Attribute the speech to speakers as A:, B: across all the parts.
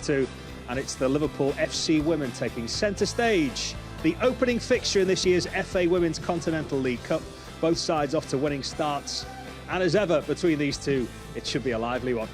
A: 2, and it's the Liverpool FC women taking centre stage. The opening fixture in this year's FA Women's Continental League Cup. Both sides off to winning starts, and as ever between these two, it should be a lively one.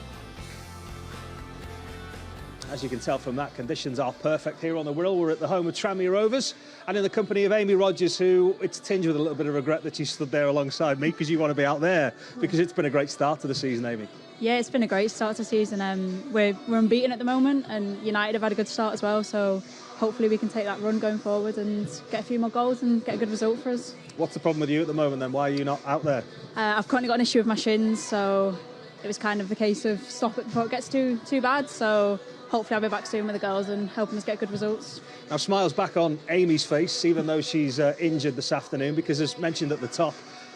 A: As you can tell from that, conditions are perfect here on the Wirral. We're at the home of Tranmere Rovers and in the company of Amy Rogers, who it's tinged with a little bit of regret that she stood there alongside me because you want to be out there, because it's been a great start to the season, Amy.
B: Yeah, it's been a great start to the season. We're unbeaten at the moment, and United have had a good start as well, so hopefully we can take that run going forward and get a few more goals and get a good result for us.
A: What's the problem with you at the moment then? Why are you not out there?
B: I've currently got an issue with my shins, so it was kind of the case of stop it before it gets too bad, so hopefully I'll be back soon with the girls and helping us get good results.
A: Now, smiles back on Amy's face, even though she's injured this afternoon, because as mentioned at the top,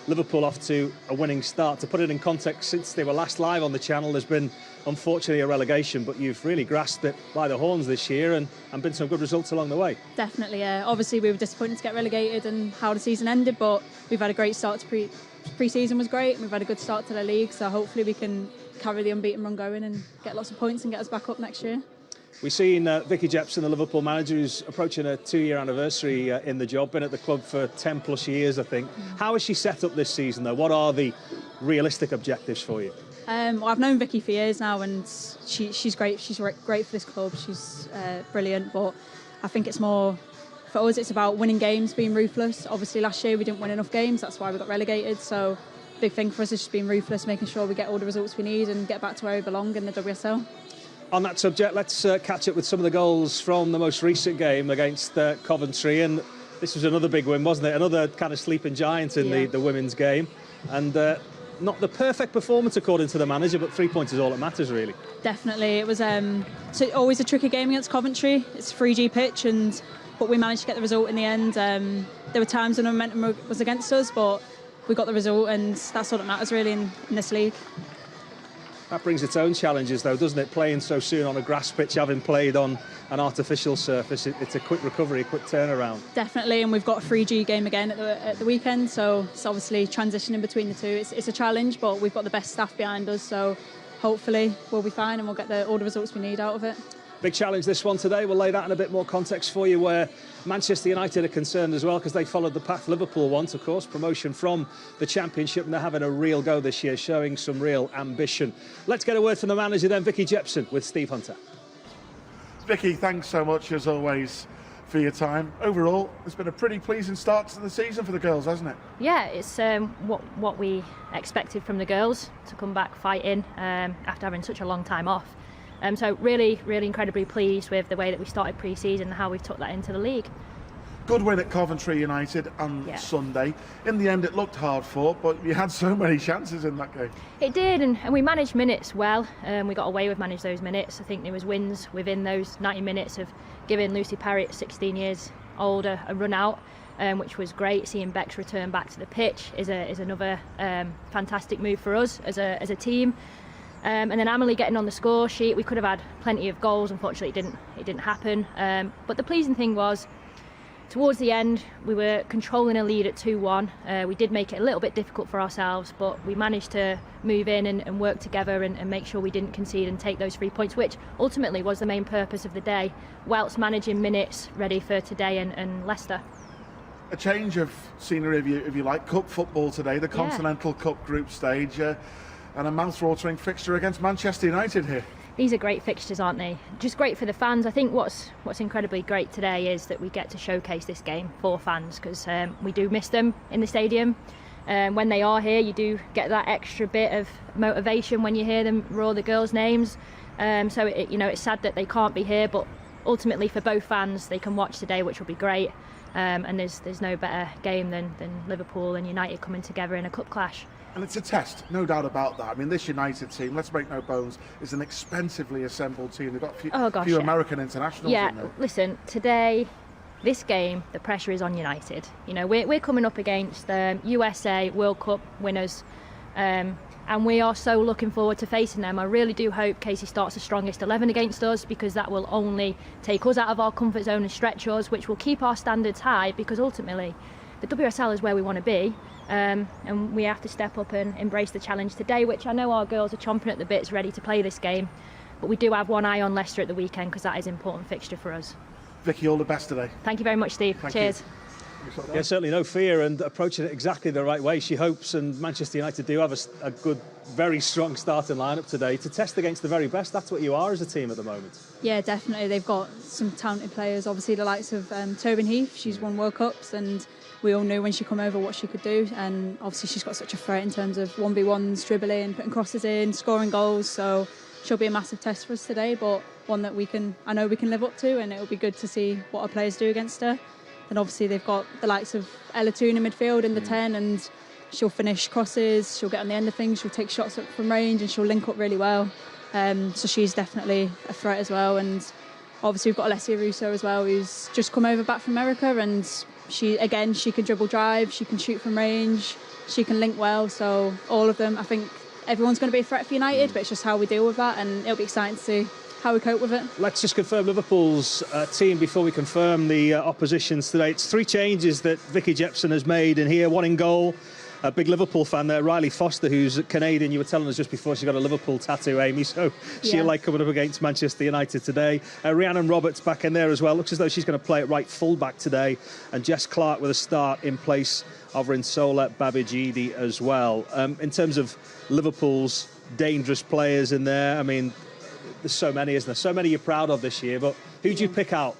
A: Liverpool off to a winning start. To put it in context, since they were last live on the channel, there's been, unfortunately, a relegation, but you've really grasped it by the horns this year and been some good results along the way.
B: Definitely, yeah. Obviously, we were disappointed to get relegated and how the season ended, but we've had a great start to pre-season was great, and we've had a good start to the league, so hopefully we can carry the unbeaten run going and get lots of points and get us back up next year.
A: We've seen Vicky Jepson, the Liverpool manager, who's approaching a 2-year anniversary in the job, been at the club for 10 plus years, I think. How is she set up this season, though? What are the realistic objectives for you?
B: Well, I've known Vicky for years now, and she's great. She's great for this club. She's brilliant, but I think it's more, for us, it's about winning games, being ruthless. Obviously, last year we didn't win enough games. That's why we got relegated. So big thing for us is just being ruthless, making sure we get all the results we need and get back to where we belong in the WSL.
A: On that subject, let's catch up with some of the goals from the most recent game against Coventry. And this was another big win, wasn't it? Another kind of sleeping giant in the women's game. And not the perfect performance, according to the manager, but 3 points is all that matters, really.
B: Definitely. It was so always a tricky game against Coventry. It's a 3G pitch, but we managed to get the result in the end. There were times when the momentum was against us, but we got the result, and that's all that matters, really, in this league.
A: That brings its own challenges, though, doesn't it? Playing so soon on a grass pitch, having played on an artificial surface, it's a quick recovery, a quick turnaround. Definitely,
B: and we've got a 3G game again at the weekend, so it's obviously transitioning between the two. It's a challenge, but we've got the best staff behind us, so hopefully we'll be fine and we'll get all the results we need out of it.
A: Big challenge this one today. We'll lay that in a bit more context for you, where Manchester United are concerned as well, because they followed the path Liverpool want, of course, promotion from the Championship, and they're having a real go this year, showing some real ambition. Let's get a word from the manager then, Vicky Jepson, with Steve Hunter.
C: Vicky, thanks so much as always for your time. Overall, it's been a pretty pleasing start to the season for the girls, hasn't it?
D: Yeah, it's what we expected from the girls, to come back fighting after having such a long time off. So really incredibly pleased with the way that we started pre-season and how we've took that into the league.
C: Good win at Coventry United on Sunday. In the end, it looked hard fought, but you had so many chances in that game.
D: It did, and we managed minutes well. We got away with managing those minutes. I think there was wins within those 90 minutes of giving Lucy Parrott, 16 years old, a run out, which was great. Seeing Bex return back to the pitch is another fantastic move for us as a team. And then Amelie getting on the score sheet. We could have had plenty of goals. Unfortunately, it didn't happen. But the pleasing thing was, towards the end, we were controlling a lead at 2-1. We did make it a little bit difficult for ourselves, but we managed to move in and work together and make sure we didn't concede and take those 3 points, which ultimately was the main purpose of the day, whilst managing minutes ready for today and Leicester.
C: A change of scenery, if you like. Cup football today, the Continental Cup group stage. And a mouth-watering fixture against Manchester United here.
D: These are great fixtures, aren't they? Just great for the fans. I think what's incredibly great today is that we get to showcase this game for fans, because we do miss them in the stadium. When they are here, you do get that extra bit of motivation when you hear them roar the girls' names. So it's sad that they can't be here, but ultimately for both fans, they can watch today, which will be great. And there's no better game than Liverpool and United coming together in a cup clash.
C: And it's a test, no doubt about that. I mean, this United team, let's make no bones, is an expensively assembled team. They've got a few American internationals in there.
D: Listen, today, this game, the pressure is on United. You know, we're coming up against USA World Cup winners, and we are so looking forward to facing them. I really do hope Casey starts the strongest 11 against us, because that will only take us out of our comfort zone and stretch us, which will keep our standards high, because ultimately the WSL is where we want to be. And we have to step up and embrace the challenge today, which I know our girls are chomping at the bits ready to play this game. But we do have one eye on Leicester at the weekend because that is an important fixture for us.
C: Vicky, all the best today.
D: Thank you very much, Steve. Cheers.
A: Yeah, certainly no fear, and approaching it exactly the right way. She hopes, and Manchester United do have a good, very strong starting lineup today to test against the very best. That's what you are as a team at the moment.
B: Yeah, definitely. They've got some talented players. Obviously, the likes of Tobin Heath. She's won World Cups, and we all knew when she come over what she could do. And obviously, she's got such a threat in terms of 1v1s, dribbling, putting crosses in, scoring goals. So she'll be a massive test for us today, but one that I know we can live up to, and it'll be good to see what our players do against her. Then obviously they've got the likes of Ella Toone in midfield in the 10, and she'll finish crosses, she'll get on the end of things, she'll take shots up from range, and she'll link up really well. So she's definitely a threat as well. And obviously we've got Alessia Russo as well, who's just come over back from America, and she can dribble drive, she can shoot from range, she can link well. So all of them, I think everyone's going to be a threat for United, but it's just how we deal with that, and it'll be exciting to see how we cope with it.
A: Let's just confirm Liverpool's team before we confirm the oppositions today. It's 3 changes that Vicky Jepson has made in here. 1 in goal. A big Liverpool fan there, Riley Foster, who's Canadian. You were telling us just before she got a Liverpool tattoo, Amy, so she'll like coming up against Manchester United today. Rhiannon Roberts back in there as well. Looks as though she's going to play at right full-back today. And Jess Clark with a start in place of Rinsola Babajide as well. In terms of Liverpool's dangerous players in there, I mean, there's so many, isn't there? So many you're proud of this year, but who do you pick out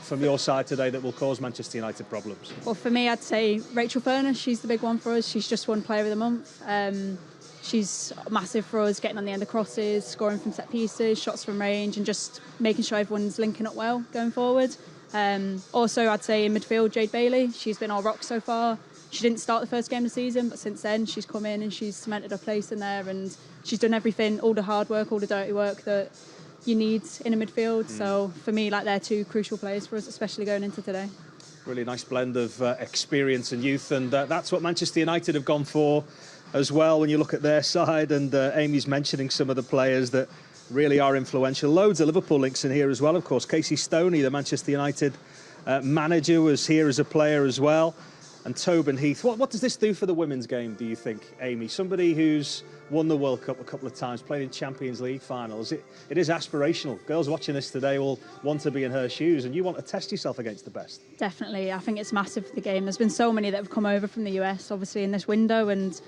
A: from your side today that will cause Manchester United problems?
B: Well, for me, I'd say Rachel Furness. She's the big one for us. She's just won Player of the Month. She's massive for us, getting on the end of crosses, scoring from set pieces, shots from range, and just making sure everyone's linking up well going forward. Also, I'd say in midfield, Jade Bailey. She's been our rock so far. She didn't start the first game of the season, but since then she's come in and she's cemented her place in there, and she's done everything, all the hard work, all the dirty work that you need in a midfield. So for me, they're 2 crucial players for us, especially going into today.
A: Really nice blend of experience and youth, and that's what Manchester United have gone for as well when you look at their side. And Amy's mentioning some of the players that really are influential. Loads of Liverpool links in here as well, of course. Casey Stoney, the Manchester United manager, was here as a player as well. And Tobin Heath. What does this do for the women's game, do you think, Amy? Somebody who's won the World Cup a couple of times, played in Champions League finals. It is aspirational. Girls watching this today will want to be in her shoes, and you want to test yourself against the best.
B: Definitely. I think it's massive for the game. There's been so many that have come over from the US, obviously, in this window, and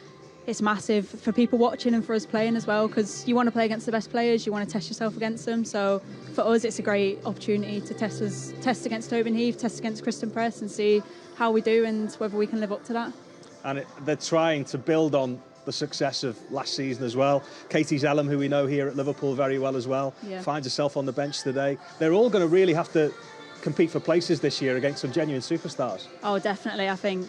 B: it's massive for people watching and for us playing as well, because you want to play against the best players, you want to test yourself against them. So for us, it's a great opportunity to test against Tobin Heath, test against Kristen Press, and see how we do and whether we can live up to that. And
A: they're trying to build on the success of last season as well. Katie Zellum, who we know here at Liverpool very well as well, finds herself on the bench today. They're all going to really have to compete for places this year against some genuine superstars.
B: Oh, definitely. I think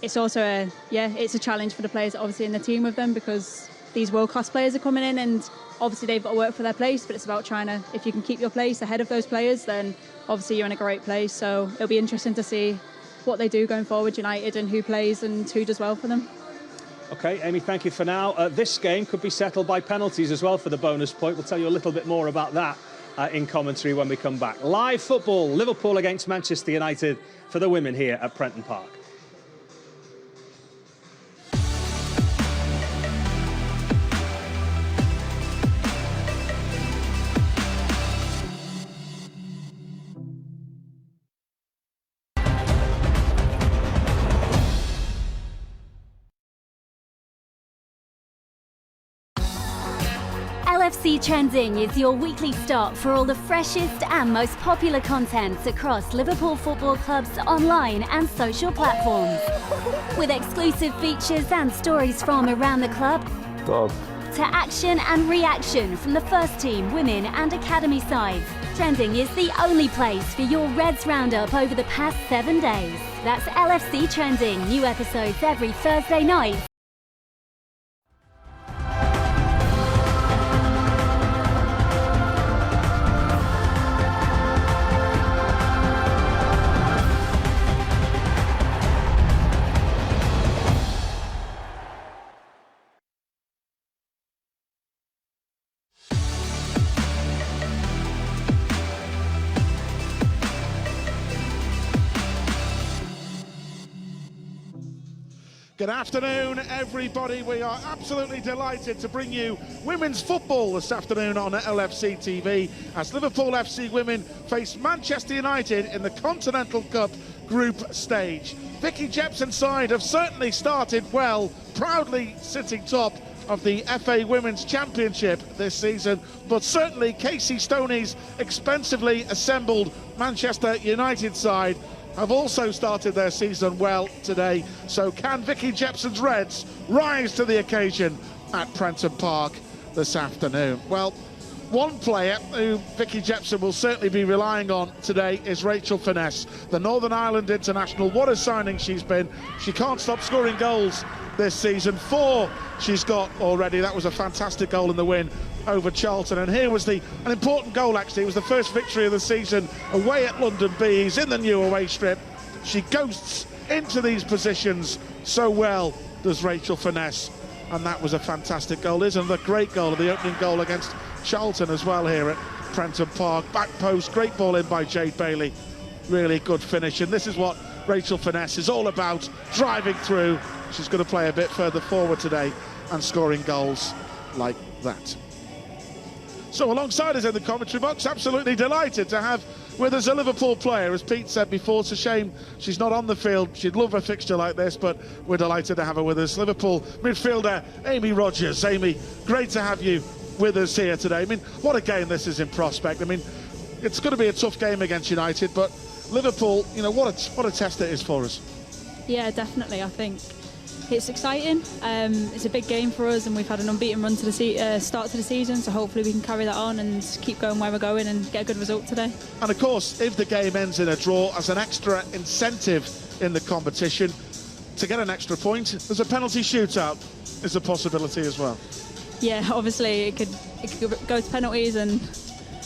B: it's also it's a challenge for the players obviously in the team with them, because these world-class players are coming in, and obviously they've got to work for their place, but it's about trying to, if you can keep your place ahead of those players, then obviously you're in a great place. So it'll be interesting to see what they do going forward, United, and who plays and who does well for them.
A: OK, Amy, thank you for now. This game could be settled by penalties as well for the bonus point. We'll tell you a little bit more about that in commentary when we come back. Live football, Liverpool against Manchester United for the women here at Prenton Park.
E: LFC Trending is your weekly stop for all the freshest and most popular content across Liverpool Football Club's online and social platforms. With exclusive features and stories from around the club, to action and reaction from the first team, women and academy sides. Trending is the only place for your Reds roundup over the past 7 days. That's LFC Trending, new episodes every Thursday night.
C: Good afternoon, everybody. We are absolutely delighted to bring you women's football this afternoon on LFC TV as Liverpool FC women face Manchester United in the Continental Cup group stage. Vicky Jepson's side have certainly started well, proudly sitting top of the FA Women's Championship this season, but certainly Casey Stoney's expensively assembled Manchester United side have also started their season well today. So can Vicky Jepson's Reds rise to the occasion at Prenton Park this afternoon? Well, one player who Vicky Jepson will certainly be relying on today is Rachel Finesse, the Northern Ireland international. What a signing she's been. She can't stop scoring goals this season. 4 she's got already. That was a fantastic goal in the win over Charlton, and here was an important goal actually. It was the first victory of the season away at London Bees in the new away strip. She ghosts into these positions so well, does Rachel Finesse, and that was a fantastic goal. Isn't it a great goal, the opening goal against Charlton as well here at Prenton Park. Back post, great ball in by Jade Bailey, really good finish, and this is what Rachel Finesse is all about, driving through. She's going to play a bit further forward today and scoring goals like that. So alongside us in the commentary box, absolutely delighted to have with us a Liverpool player. As Pete said before, it's a shame she's not on the field. She'd love a fixture like this, but we're delighted to have her with us. Liverpool midfielder Amy Rodgers. Amy, great to have you with us here today. I mean, what a game this is in prospect. I mean, it's going to be a tough game against United, but Liverpool, you know, what a test it is for us.
B: Yeah, definitely. I think it's exciting. It's a big game for us, and we've had an unbeaten run to the start to the season, so hopefully we can carry that on and keep going where we're going and get a good result today. And
C: of course, if the game ends in a draw, as an extra incentive in the competition to get an extra point, there's a penalty shootout is a possibility as well.
B: Yeah, obviously it could go to penalties, and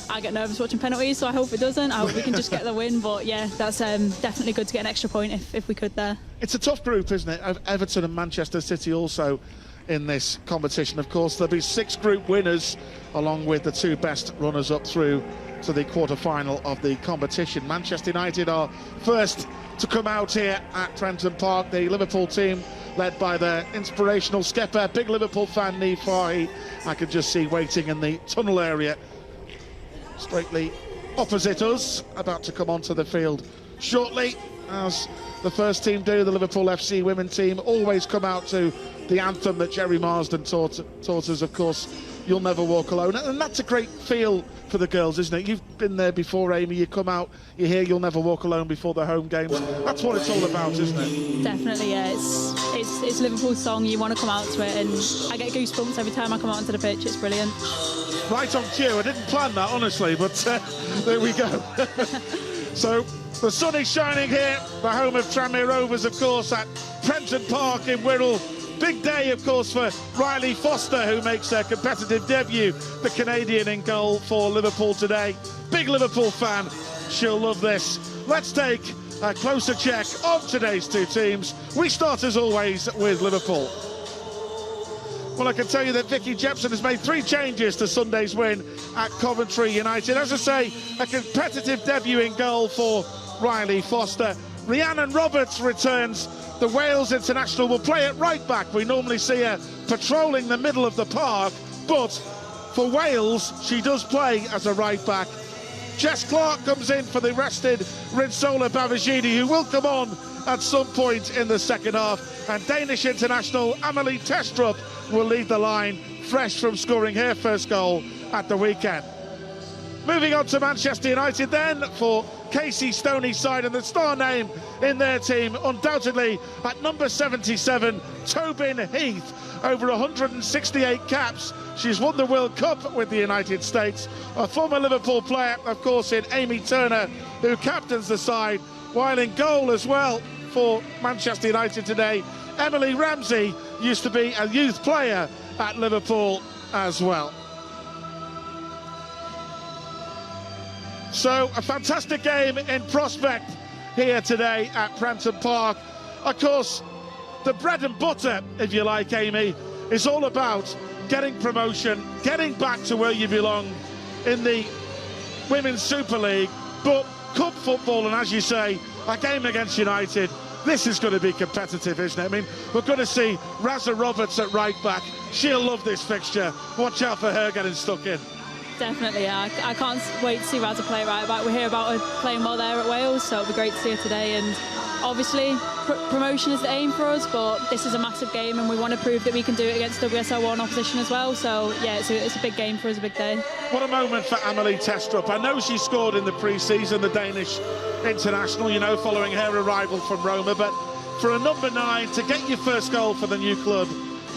B: I get nervous watching penalties, so I hope it doesn't. I hope we can just get the win, but yeah, that's definitely good to get an extra point if we could there.
C: It's a tough group, isn't it? Everton and Manchester City also in this competition. Of course, there'll be 6 group winners along with the 2 best runners up through to the quarter-final of the competition. Manchester United are first to come out here at Prenton Park. The Liverpool team led by their inspirational skipper, big Liverpool fan, Niamh Fahey. I could just see waiting in the tunnel area straightly opposite us, about to come onto the field shortly, as the first team do. The Liverpool FC women team always come out to the anthem that Jerry Marsden taught us, of course, You'll Never Walk Alone, and that's a great feel for the girls, isn't it? You've been there before, Amy. You come out, you hear You'll Never Walk Alone before the home games. That's what it's all about, isn't it?
B: Definitely, yeah. It's Liverpool's song. You want to come out to it, and I get goosebumps every time I come out onto the pitch. It's brilliant.
C: Right on cue. I didn't plan that, honestly, but there we go. So the sun is shining here, the home of Tranmere Rovers, of course, at Prenton Park in Wirral. Big day, of course, for Riley Foster, who makes her competitive debut, the Canadian in goal for Liverpool today. Big Liverpool fan, she'll love this. Let's take a closer check of today's 2 teams. We start, as always, with Liverpool. Well, I can tell you that Vicky Jepson has made 3 changes to Sunday's win at Coventry United. As I say, a competitive debut in goal for Riley Foster. Rhiannon Roberts returns. The Wales international will play at right back. We normally see her patrolling the middle of the park, but for Wales, she does play as a right back. Jess Clark comes in for the rested Rinsola Babajini, who will come on at some point in the second half. And Danish international Amelie Testrup will lead the line, fresh from scoring her first goal at the weekend. Moving on to Manchester United then, for Casey Stoney's side, and the star name in their team, undoubtedly at number 77, Tobin Heath. Over 168 caps. She's won the World Cup with the United States. A former Liverpool player, of course, in Amy Turner, who captains the side, while in goal as well for Manchester United today, Emily Ramsey used to be a youth player at Liverpool as well. So a fantastic game in prospect here today at Prenton Park. Of course, the bread and butter, if you like, Amy, is all about getting promotion, getting back to where you belong in the Women's Super League. But cup football, and as you say, a game against United, This is going to be competitive, isn't it? I mean, we're going to see Raza Roberts at right back. She'll love this fixture. Watch out for her getting stuck in.
B: Definitely, yeah. I can't wait to see Raza play right back. We hear about her playing well there at Wales, so it'll be great to see her today. And obviously, promotion is the aim for us, but this is a massive game, and we want to prove that we can do it against WSL1 opposition as well. So, yeah, it's a big game for us, a big day.
C: What a moment for Amelie Testrup. I know she scored in the pre-season, the Danish international, you know, following her arrival from Roma, but for a number 9 to get your first goal for the new club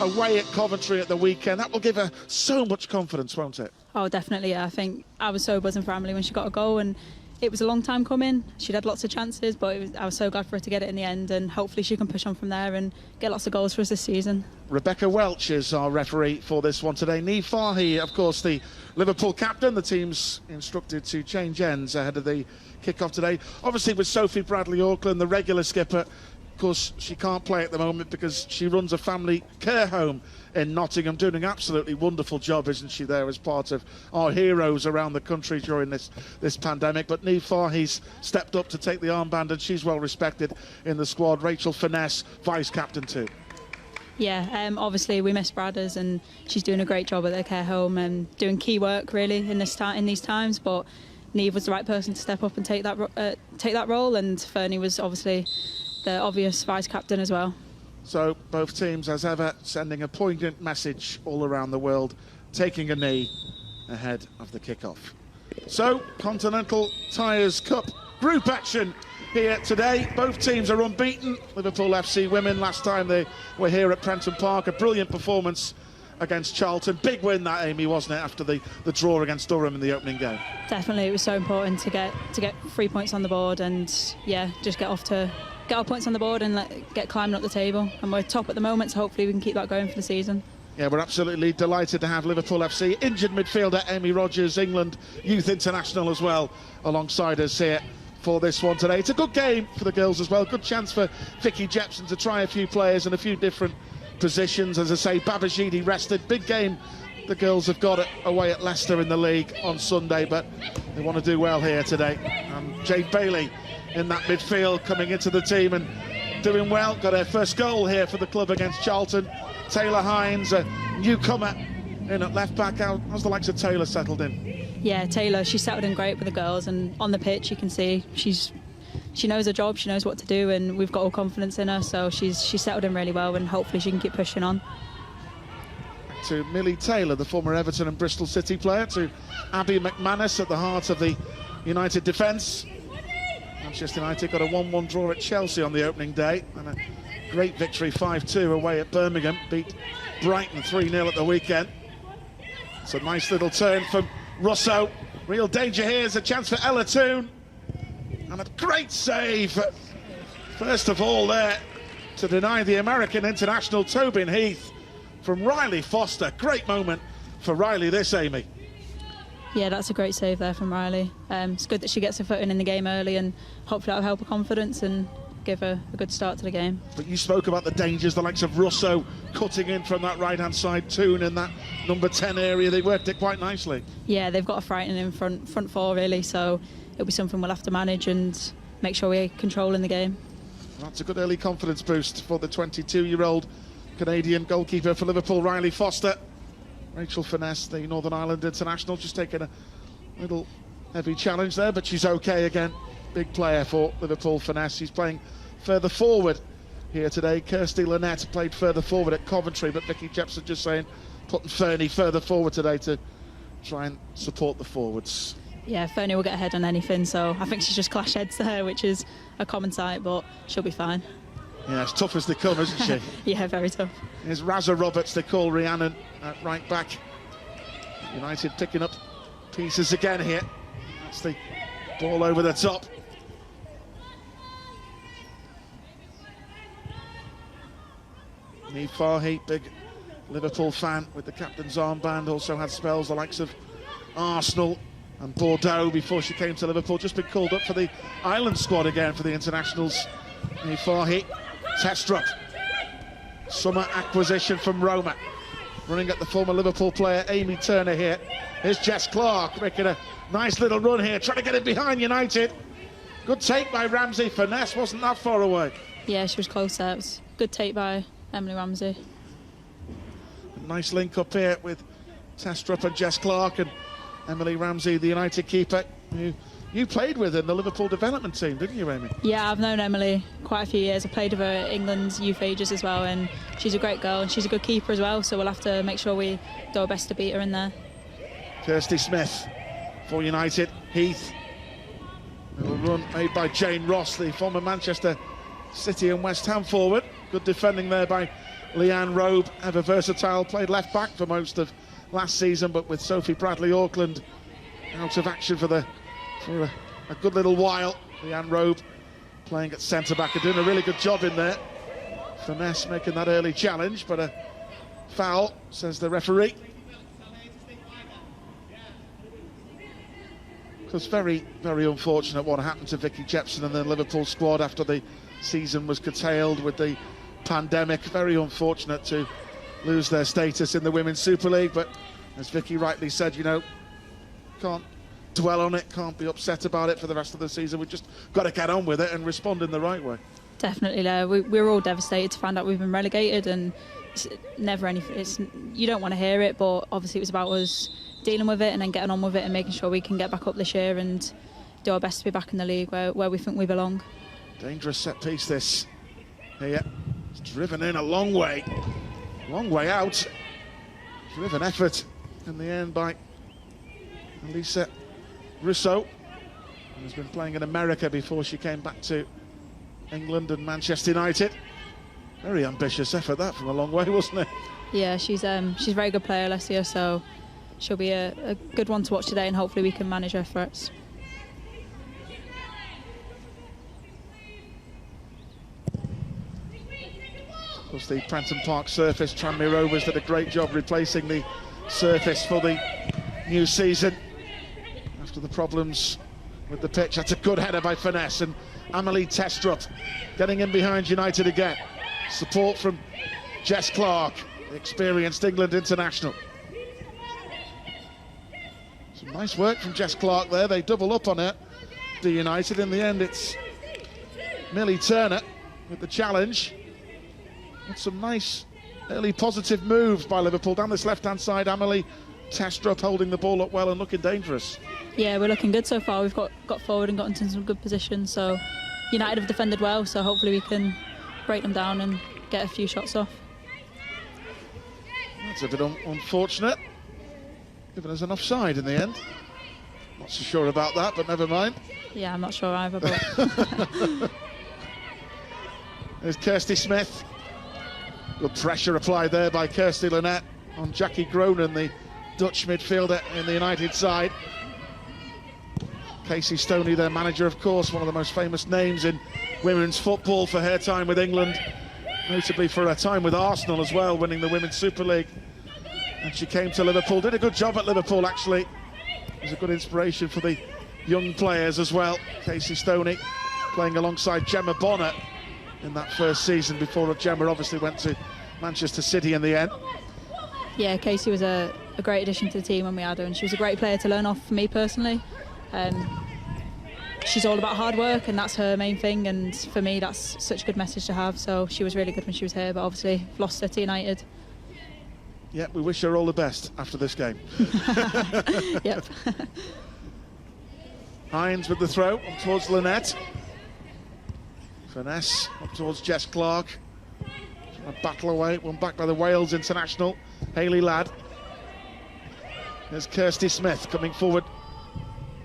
C: away at Coventry at the weekend, that will give her so much confidence, won't it?
B: Oh, definitely, yeah. I think I was so buzzing for Amelie when she got a goal, and it was a long time coming. She'd had lots of chances, but I was so glad for her to get it in the end, and hopefully she can push on from there and get lots of goals for us this season.
C: Rebecca Welch is our referee for this one today. Niamh Fahey, of course, the Liverpool captain. The team's instructed to change ends ahead of the kick-off today. Obviously, with Sophie Bradley-Auckland, the regular skipper, of course, she can't play at the moment because she runs a family care home in Nottingham, doing an absolutely wonderful job, isn't she, there as part of our heroes around the country during this pandemic. But Niamh Fahey's stepped up to take the armband, and she's well respected in the squad. Rachel Finesse, vice-captain too.
B: Yeah, obviously we miss Bradders, and she's doing a great job at their care home and doing key work really in these times. But Niamh was the right person to step up and take that role, and Fernie was obviously the obvious vice-captain as well.
C: So both teams, as ever, sending a poignant message all around the world, taking a knee ahead of the kick-off. So, Continental Tyres Cup group action here today. Both teams are unbeaten. Liverpool FC women, last time they were here at Prenton Park, a brilliant performance against Charlton. Big win that, Amy, wasn't it, after the draw against Durham in the opening game?
B: Definitely, it was so important to get 3 points on the board, and yeah, just get our points on the board and get climbing up the table. And we're top at the moment, so hopefully we can keep that going for the season.
C: Yeah, we're absolutely delighted to have Liverpool FC injured midfielder Amy Rodgers, England youth international as well, alongside us here for this one today. It's a good game for the girls as well. Good chance for Vicky Jepson to try a few players in a few different positions. As I say, Babajide rested. Big game the girls have got it away at Leicester in the league on Sunday, but they want to do well here today. Jade Bailey in that midfield coming into the team and doing well. Got her first goal here for the club against Charlton. Taylor Hines, a newcomer in at left back. How's the likes of Taylor settled in?
B: Yeah, Taylor, she settled in great with the girls, and on the pitch you can see she knows her job, she knows what to do, and we've got all confidence in her, so she's settled in really well, and hopefully she can keep pushing on.
C: Back to Millie Taylor, the former Everton and Bristol City player, to Abby McManus at the heart of the United defence. Manchester United got a 1-1 draw at Chelsea on the opening day, and a great victory 5-2 away at Birmingham. Beat Brighton 3-0 at the weekend. It's a nice little turn from Russo. Real danger here. Is a chance for Ella Toone. And a great save, first of all there, to deny the American international Tobin Heath from Riley Foster. Great moment for Riley this, Amy.
B: Yeah, that's a great save there from Riley. It's good that she gets her foot in the game early, and hopefully that'll help her confidence and give her a good start to the game.
C: But you spoke about the dangers, the likes of Russo cutting in from that right-hand side, Toone in that number 10 area. They worked it quite nicely. Yeah,
B: they've got a frightening front four, really, so it'll be something we'll have to manage and make sure we're controlling the game.
C: That's a good early confidence boost for the 22-year-old Canadian goalkeeper for Liverpool, Riley Foster. Rachel Finesse, the Northern Ireland international, just taking a little heavy challenge there, but she's okay again. Big player for Liverpool, Finesse. She's playing further forward here today. Kirsty Lynette played further forward at Coventry, but Vicky Jepson just saying putting Fernie further forward today to try and support the forwards.
B: Yeah, Fernie will get ahead on anything, so I think she's just clash heads there, which is a common sight, but she'll be fine.
C: Yeah, as tough as they come, isn't she?
B: Yeah, very tough.
C: Here's Raza Roberts, they call Rhiannon at right back. United picking up pieces again here. That's the ball over the top. Niamh Fahey, big Liverpool fan with the captain's armband, also had spells the likes of Arsenal and Bordeaux before she came to Liverpool. Just been called up for the Ireland squad again for the internationals. Niamh Fahey, Testrup, summer acquisition from Roma. Running at the former Liverpool player Amy Turner here. Here's Jess Clark making a nice little run here, trying to get it behind United. Good take by Ramsey. Finesse wasn't that far away.
B: Yeah, she was close there. It was a good take by Emily Ramsey.
C: Nice link up here with Testrup and Jess Clark and Emily Ramsey, the United keeper, who you played with in the Liverpool development team, didn't you, Amy?
B: Yeah, I've known Emily quite a few years. I played with her at England's youth ages as well, and she's a great girl and she's a good keeper as well, so we'll have to make sure we do our best to beat her in there.
C: Kirsty Smith for United. Heath. A run made by Jane Ross, the former Manchester City and West Ham forward. Good defending there by Leanne Robe, ever versatile, played left back for most of last season, but with Sophie Bradley-Auckland out of action for a good little while. Leanne Robe playing at centre back and doing a really good job in there. Finesse making that early challenge, but a foul, says the referee. It was very, very unfortunate what happened to Vicky Jepson and the Liverpool squad after the season was curtailed with the pandemic. Very unfortunate to lose their status in the Women's Super League, but as Vicky rightly said, you know, can't dwell on it, can't be upset about it for the rest of the season. We've just got to get on with it and respond in the right way.
B: Definitely, we were all devastated to find out we've been relegated, and it's never anything. You don't want to hear it, but obviously it was about us dealing with it and then getting on with it and making sure we can get back up this year and do our best to be back in the league where we think we belong.
C: Dangerous set piece this here. It's driven in a long way out. Driven effort in the end by Elisa Russo, who's been playing in America before she came back to England and Manchester United. Very ambitious effort that from a long way, wasn't it?
B: Yeah, she's a very good player, Alessia, so she'll be a good one to watch today, and hopefully we can manage her threats.
C: Of course, the Prenton Park surface, Tranmere Rovers did a great job replacing the surface for the new season after the problems with the pitch. That's a good header by Finesse, and Amelie Testrup getting in behind United again. Support from Jess Clark, the experienced England international. Some nice work from Jess Clark there. They double up on it, the United. In the end, it's Millie Turner with the challenge. With some nice early positive moves by Liverpool. Down this left-hand side, Amelie Testrup holding the ball up well and looking dangerous.
B: Yeah, we're looking good so far. We've got forward and got into some good positions, so United have defended well, so hopefully we can break them down and get a few shots off.
C: That's a bit unfortunate, given us an offside in the end. Not so sure about that, but never mind.
B: Yeah, I'm not sure either, but...
C: There's Kirsty Smith. Good pressure applied there by Kirsty Lynette on Jackie Groenen, the Dutch midfielder in the United side. Casey Stoney, their manager, of course, one of the most famous names in women's football for her time with England, notably for her time with Arsenal as well, winning the Women's Super League. And she came to Liverpool, did a good job at Liverpool actually. It was a good inspiration for the young players as well. Casey Stoney playing alongside Gemma Bonner in that first season before Gemma obviously went to Manchester City in the end.
B: Yeah, Casey was a great addition to the team when we had her, and she was a great player to learn off for me personally. She's all about hard work, and that's her main thing, and for me that's such a good message to have, so she was really good when she was here, but obviously lost her to United.
C: Yeah, we wish her all the best after this game.
B: Yep.
C: Hines with the throw up towards Lynette. Finesse up towards Jess Clark. Trying to battle away, one back by the Wales international, Hayley Ladd. There's Kirsty Smith coming forward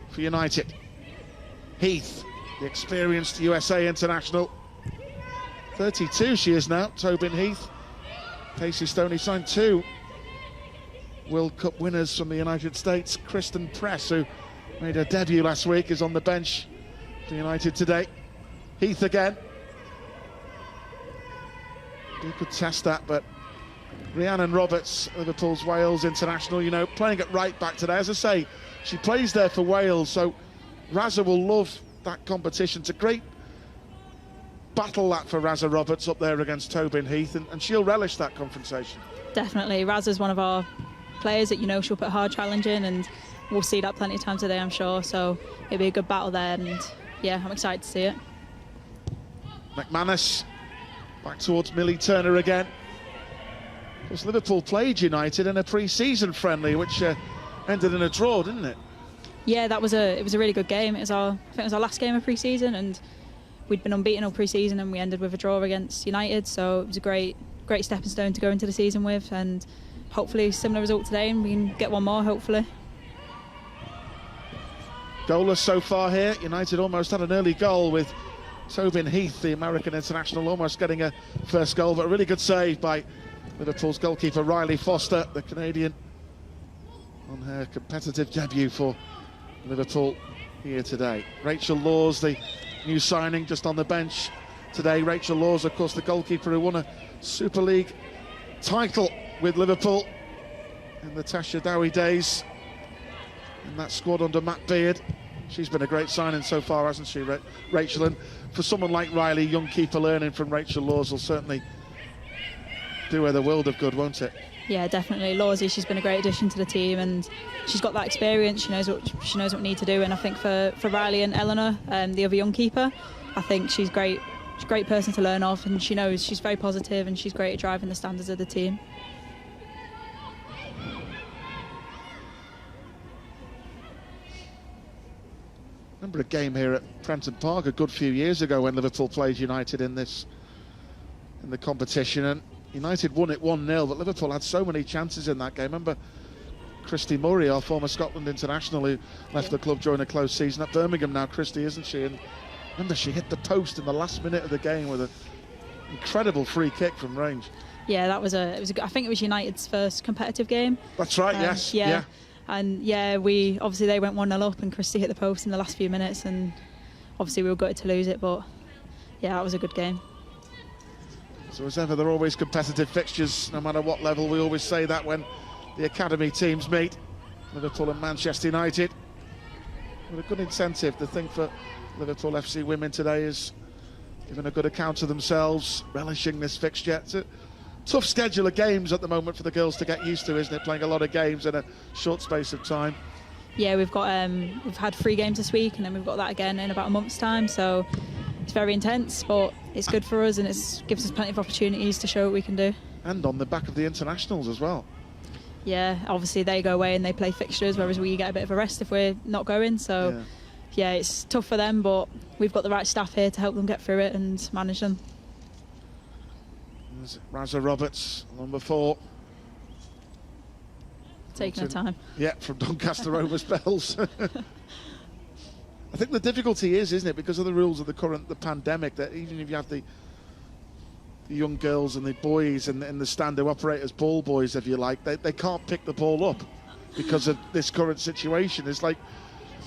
C: for United. Heath, the experienced USA international. 32 she is now, Tobin Heath. Casey Stoney signed 2 World Cup winners from the United States. Kristen Press, who made her debut last week, is on the bench for United today. Heath again. He could test that, but Rhiannon Roberts, Liverpool's Wales international, you know, playing at right back today. As I say, she plays there for Wales, so Raza will love that competition. It's a great battle that for Raza Roberts up there against Tobin Heath, and she'll relish that confrontation.
B: Definitely. Raza's one of our players that, you know, she'll put hard challenge in, and we'll see that plenty of times today, I'm sure, so it'll be a good battle there, and yeah, I'm excited to see it.
C: McManus Back towards Millie Turner again. Of course, Liverpool played United in a pre-season friendly, which ended in a draw, didn't it?
B: Yeah, it was a really good game. I think it was our last game of pre-season, and we'd been unbeaten all pre-season, and we ended with a draw against United. So it was a great stepping stone to go into the season with, and hopefully similar result today, and we can get one more hopefully.
C: Goalless so far here. United almost had an early goal with Tobin Heath, the American international, almost getting a first goal, but a really good save by Liverpool's goalkeeper Riley Foster, the Canadian, on her competitive debut for Liverpool here today. Rachel Laws, the new signing, just on the bench today. Rachel Laws, of course, the goalkeeper who won a Super League title with Liverpool in the Tasha Dowie days in that squad under Matt Beard. She's been a great signing so far, hasn't she, Rachel? And for someone like Riley, young keeper learning from Rachel Laws will certainly do her the world of good, won't it?
B: Yeah, definitely. Lawsy, she's been a great addition to the team, and she's got that experience. She knows what we need to do. And I think for Riley and Eleanor, the other young keeper, I think she's great. She's a great person to learn off, and she knows she's very positive, and she's great at driving the standards of the team.
C: Remember a game here at Prenton Park a good few years ago when Liverpool played United in the competition, and United won it 1-0, but Liverpool had so many chances in that game. Remember Christy Murray, our former Scotland international, who left the club during a closed season at Birmingham now, Christy, isn't she? And remember, she hit the post in the last minute of the game with an incredible free kick from range.
B: Yeah, I think it was United's first competitive game.
C: That's right, yes.
B: Yeah. And yeah, they went 1-0 up, and Christy hit the post in the last few minutes, and obviously we were gutted to lose it, but yeah, that was a good game.
C: So as ever, there are always competitive fixtures, no matter what level. We always say that when the academy teams meet, Liverpool and Manchester United. With a good incentive. The thing for Liverpool FC women today is giving a good account of themselves, relishing this fixture. It's a tough schedule of games at the moment for the girls to get used to, isn't it? Playing a lot of games in a short space of time.
B: Yeah, we've had 3 games this week, and then we've got that again in about a month's time. So it's very intense, but it's good for us, and it gives us plenty of opportunities to show what we can do. And
C: on the back of the internationals as well.
B: Yeah, obviously they go away and they play fixtures, whereas we get a bit of a rest if we're not going. So yeah, it's tough for them, but we've got the right staff here to help them get through it and manage them.
C: There's Razza Roberts, number 4.
B: Taking her time.
C: Yeah, from Doncaster Rovers Bells. I think the difficulty is, isn't it, because of the rules of the pandemic, that even if you have the young girls and the boys in the stand who operate as ball boys, if you like, they can't pick the ball up because of this current situation. It's like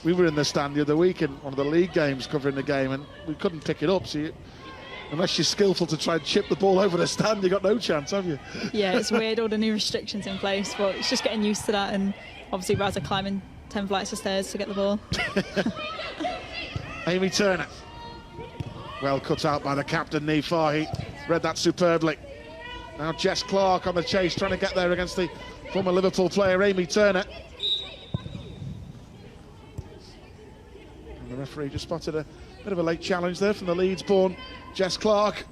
C: we were in the stand the other week in one of the league games covering the game, and we couldn't pick it up. So unless you're skillful to try and chip the ball over the stand, you've got no chance, have you?
B: Yeah, it's weird, all the new restrictions in place, but it's just getting used to that, and obviously Razza climbing 10 flights of stairs to get the ball.
C: Amy Turner, well cut out by the captain, Niamh Fahey, read that superbly. Now Jess Clark on the chase, trying to get there against the former Liverpool player Amy Turner. And the referee just spotted a bit of a late challenge there from the Leeds-born Jess Clark.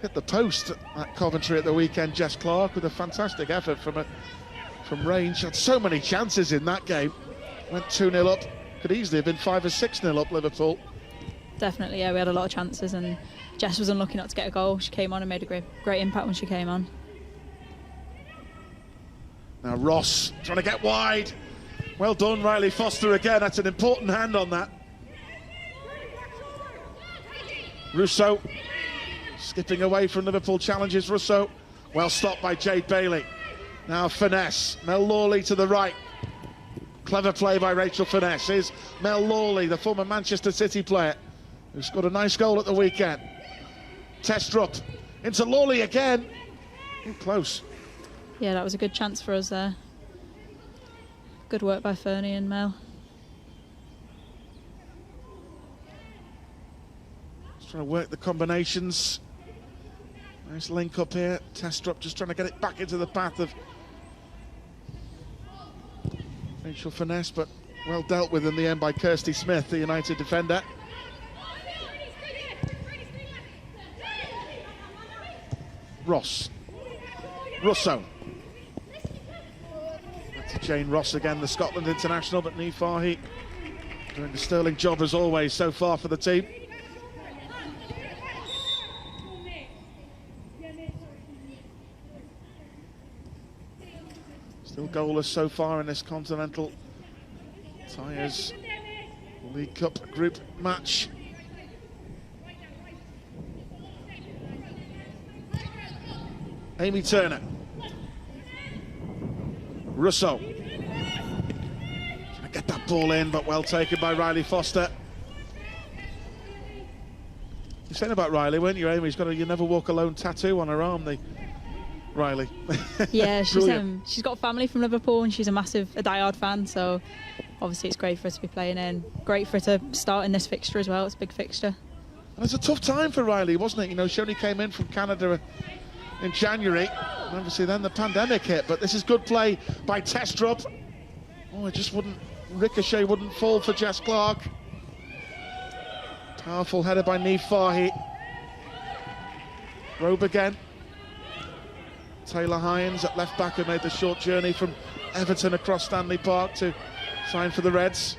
C: Hit the post at Coventry at the weekend, Jess Clark, with a fantastic effort from range. She had so many chances in that game. Went 2-0 up. Could easily have been 5 or 6-0 up, Liverpool.
B: Definitely, yeah, we had a lot of chances, and Jess was unlucky not to get a goal. She came on and made a great impact when she came on.
C: Now Ross trying to get wide. Well done, Riley Foster again. That's an important hand on that. Russo skipping away from Liverpool challenges. Russo well stopped by Jade Bailey. Now Finesse. Mel Lawley to the right. Clever play by Rachel Finesse. Here's Mel Lawley, the former Manchester City player, who scored a nice goal at the weekend. Testrup into Lawley again. Close.
B: Yeah, that was a good chance for us there. Good work by Fernie and Mel.
C: Just trying to work the combinations. Nice link up here. Testrup just trying to get it back into the path of Rachel Finesse, but well dealt with in the end by Kirsty Smith, the United defender. Russo. That's Jane Ross again, the Scotland international, but Niamh Fahey doing the sterling job as always so far for the team. Still goalless so far in this Continental Tyres League Cup group match. Amy Turner. Russo. Trying to get that ball in, but well taken by Riley Foster. You're saying about Riley, weren't you, Amy? He's got a "you never walk alone" tattoo on her arm, Riley.
B: Yeah, she's got family from Liverpool and she's a diehard fan, so obviously it's great for her to be playing in. Great for her to start in this fixture as well. It's a big fixture.
C: And it's a tough time for Riley, wasn't it? You know, she only came in from Canada in January, and obviously then the pandemic hit, but this is good play by Testrup. Oh, it just ricochet wouldn't fall for Jess Clark. Powerful header by Niamh Fahey. Robe again. Taylor Hines at left back, who made the short journey from Everton across Stanley Park to sign for the Reds.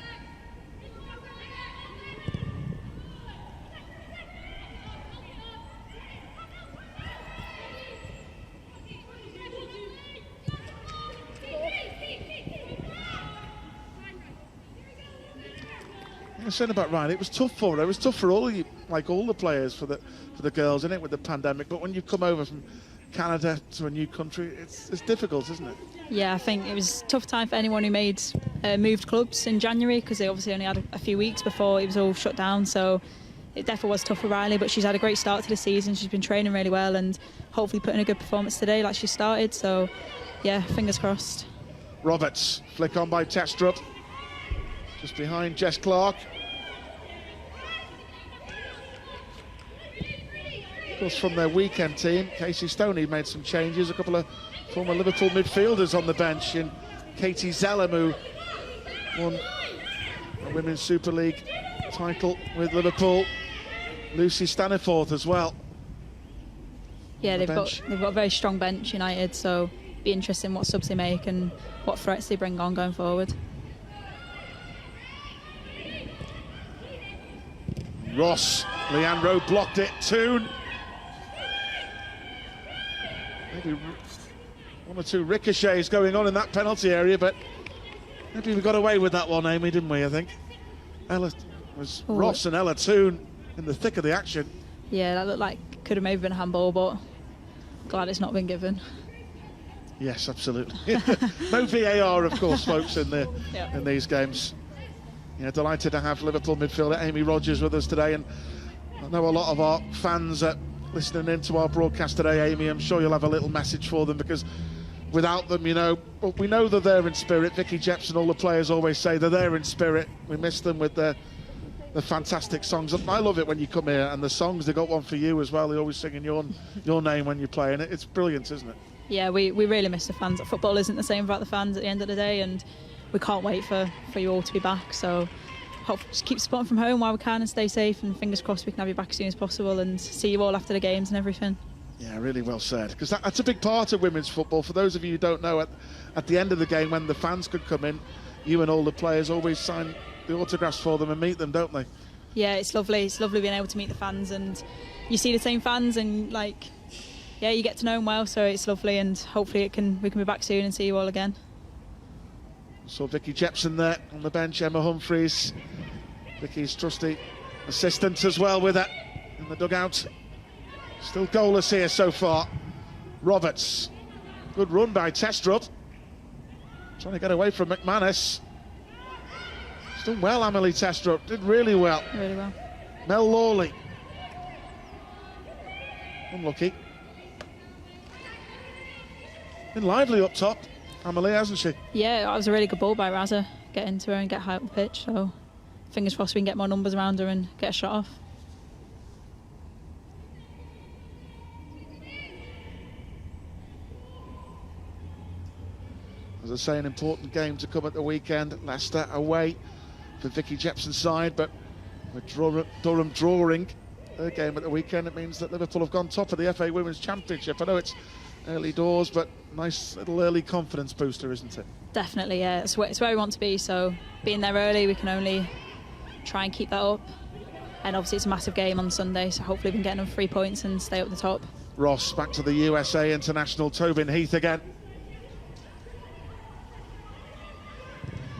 C: I was saying about Ryan, it was tough for her. It was tough for all of you, like all the players, for the girls, isn't it, with the pandemic. But when you come over from Canada to a new country, it's difficult, isn't it?
B: Yeah, I think it was a tough time for anyone who moved clubs in January, because they obviously only had a few weeks before it was all shut down. So it definitely was tough for Riley, but she's had a great start to the season. She's been training really well and hopefully putting a good performance today like she started. So yeah, fingers crossed.
C: Roberts, flick on by Testrup, just behind Jess Clark. Of course, from their weekend team, Casey Stoney made some changes. A couple of former Liverpool midfielders on the bench, in Katie Zellum, who won a Women's Super League title with Liverpool. Lucy Staniforth as well.
B: Yeah, they've got a very strong bench, United, so it'll be interesting what subs they make and what threats they bring on going forward.
C: Ross, Leanne Rowe blocked it. Toon. Maybe one or two ricochets going on in that penalty area, but maybe we got away with that one, Amy, didn't we, I think? Ross and Ella Toon in the thick of the action.
B: Yeah, that looked like could have maybe been a handball, but glad it's not been given.
C: Yes, absolutely. No VAR, of course, folks, in these games. Yeah, delighted to have Liverpool midfielder Amy Rodgers with us today, and I know a lot of our fans listening into our broadcast today, Amy. I'm sure you'll have a little message for them, because without them, you know, we know they're there in spirit. Vicky Jepson, all the players always say they're there in spirit. We miss them with the fantastic songs. I love it when you come here, and the songs, they got one for you as well. They're always singing your name when you're playing it. It's brilliant, isn't it?
B: Yeah, we really miss the fans. Football isn't the same without the fans at the end of the day, and we can't wait for you all to be back. So hope just keep supporting from home while we can and stay safe, and fingers crossed we can have you back as soon as possible and see you all after the games and everything.
C: Yeah, really well said, because that's a big part of women's football. For those of you who don't know, at the end of the game, when the fans could come in, you and all the players always sign the autographs for them and meet them, don't they?
B: Yeah, it's lovely. It's lovely being able to meet the fans, and you see the same fans, and you get to know them well, so it's lovely, and hopefully we can be back soon and see you all again.
C: Saw Vicky Jepson there on the bench, Emma Humphreys, Vicky's trusty assistant as well with her in the dugout. Still goalless here so far. Roberts, good run by Testrup, trying to get away from McManus. She's done well, Amelie Testrup, did really well.
B: Really well.
C: Mel Lawley, unlucky. Been lively up top, Amelie, hasn't she?
B: Yeah, that was a really good ball by Raza. Get into her and get high up the pitch, so fingers crossed we can get more numbers around her and get a shot off.
C: As I say, an important game to come at the weekend. Leicester away for Vicky Jepson's side, but with Durham drawing their game at the weekend, it means that Liverpool have gone top of the FA Women's Championship. I know it's early doors, but nice little early confidence booster, isn't it?
B: Definitely, yeah. It's where we want to be, so being there early, we can only try and keep that up. And obviously it's a massive game on Sunday, so hopefully we can get enough 3 points and stay up the top.
C: Ross back to the USA international, Tobin Heath again.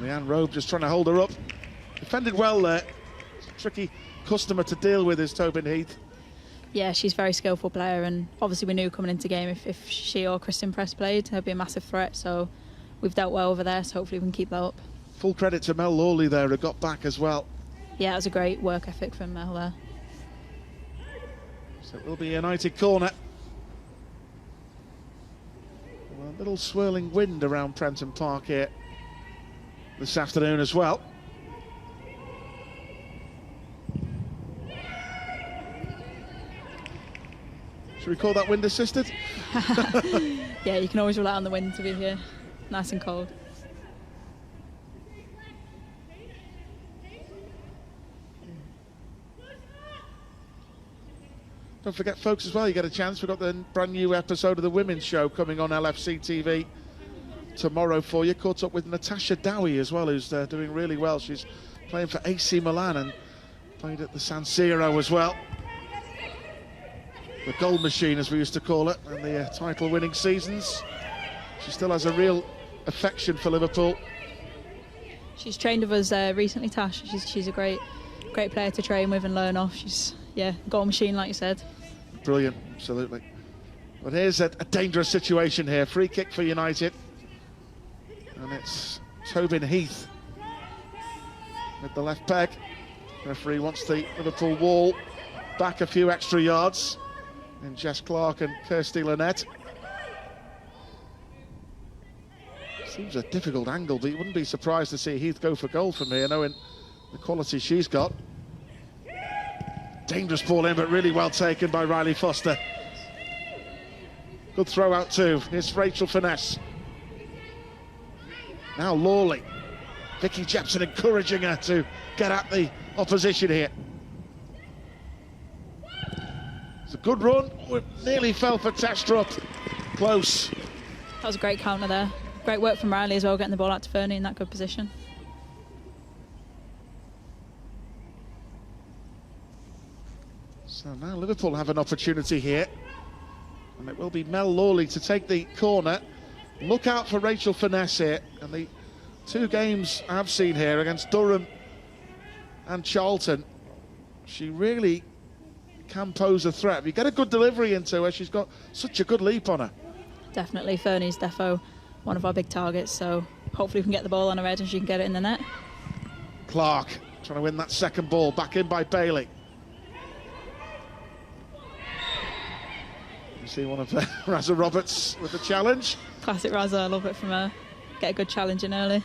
C: Leanne Robe just trying to hold her up. Defended well there. Tricky customer to deal with is Tobin Heath.
B: Yeah, she's a very skillful player, and obviously we knew coming into game if she or Kristen Press played, there'd be a massive threat, so we've dealt well over there, so hopefully we can keep that up.
C: Full credit to Mel Lawley there, who got back as well.
B: Yeah, it was a great work ethic from Mel there.
C: So it will be a United corner. Well, a little swirling wind around Prenton Park here this afternoon as well. Should we call that wind assisted?
B: Yeah, you can always rely on the wind to be here. Nice and cold.
C: Don't forget, folks, as well, you get a chance. We've got the brand new episode of the Women's Show coming on LFC TV tomorrow for you. Caught up with Natasha Dowie as well, who's doing really well. She's playing for AC Milan and played at the San Siro as well. The goal machine, as we used to call it, and the title-winning seasons. She still has a real affection for Liverpool.
B: She's trained with us recently, Tash. She's a great player to train with and learn off. She's, yeah, goal machine, like you said.
C: Brilliant, absolutely. But here's a dangerous situation here. Free kick for United. And it's Tobin Heath with the left peg. Referee wants the Liverpool wall back a few extra yards. And Jess Clark and Kirsty Lynette. Seems a difficult angle, but you wouldn't be surprised to see Heath go for goal from here, knowing the quality she's got. Dangerous ball in, but really well taken by Riley Foster. Good throw out too. Here's Rachel Finesse. Now Lawley. Vicky Jepson encouraging her to get at the opposition here. It's a good run. We nearly fell for Testrup. Close.
B: That was a great counter there. Great work from Riley as well, getting the ball out to Fernie in that good position.
C: So now Liverpool have an opportunity here. And it will be Mel Lawley to take the corner. Look out for Rachel Finesse here. And the two games I've seen here against Durham and Charlton, she really can pose a threat. If you get a good delivery into her, she's got such a good leap on her.
B: Definitely, Fernie's defo one of our big targets, so hopefully we can get the ball on her head and she can get it in the net.
C: Clark trying to win that second ball, back in by Bailey. You see one of Razza Roberts with the challenge.
B: Classic Razza, I love it from her. Get a good challenge in early.